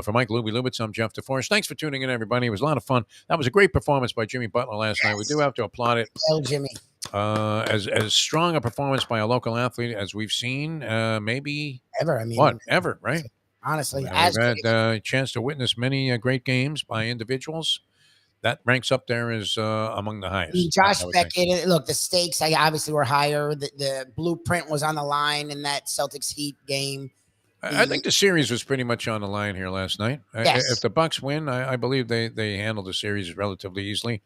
For Mike Lubie Lubitz, I'm Jeff DeForest. Thanks for tuning in, everybody. It was a lot of fun. That was a great performance by Jimmy Butler last night. We do have to applaud it. Oh, Jimmy. As strong a performance by a local athlete as we've seen, maybe ever. I mean, ever, right? Honestly, we've had a chance to witness many great games by individuals. That ranks up there as among the highest. Josh Beckett, look, the stakes obviously were higher. The blueprint was on the line in that Celtics Heat game. I think the series was pretty much on the line here last night. Yes. If the Bucks win, I believe they handled the series relatively easily,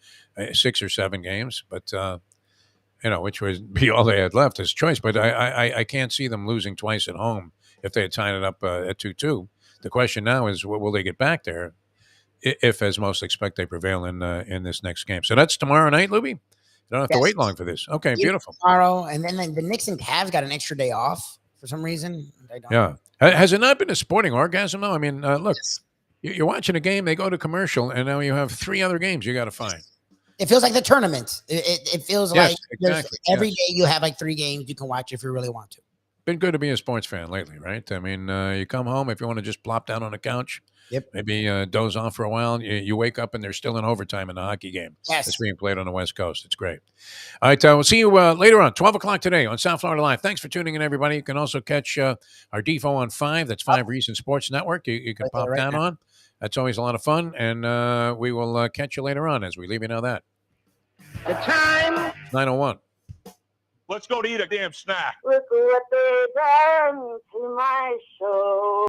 6 or 7 games. But which would be all they had left as choice. But I can't see them losing twice at home if they had tied it up at 2-2. The question now is, will they get back there? If, as most expect, they prevail in this next game. So that's tomorrow night, Lubie? You don't have to wait long for this. Okay, beautiful. Tomorrow, and then the Knicks and Cavs got an extra day off for some reason. I don't know. Has it not been a sporting orgasm, though? I mean, look, you're watching a game, they go to commercial, and now you have 3 other games you got to find. It feels like the tournament. It feels like exactly. Every day you have like 3 games you can watch if you really want to. Been good to be a sports fan lately, right? I mean, you come home, if you want to just plop down on the couch, maybe doze off for a while, you wake up and they're still in overtime in the hockey game. Yes. It's being played on the West Coast. It's great. All right, we'll see you later on, 12 o'clock today on South Florida Live. Thanks for tuning in, everybody. You can also catch our Defo on 5. That's 5 Reasons Sports Network. You can pop down on. That's always a lot of fun, and we will catch you later on as we leave you now that. The time. 9:01. Let's go to eat a damn snack. Look what they done to my soul.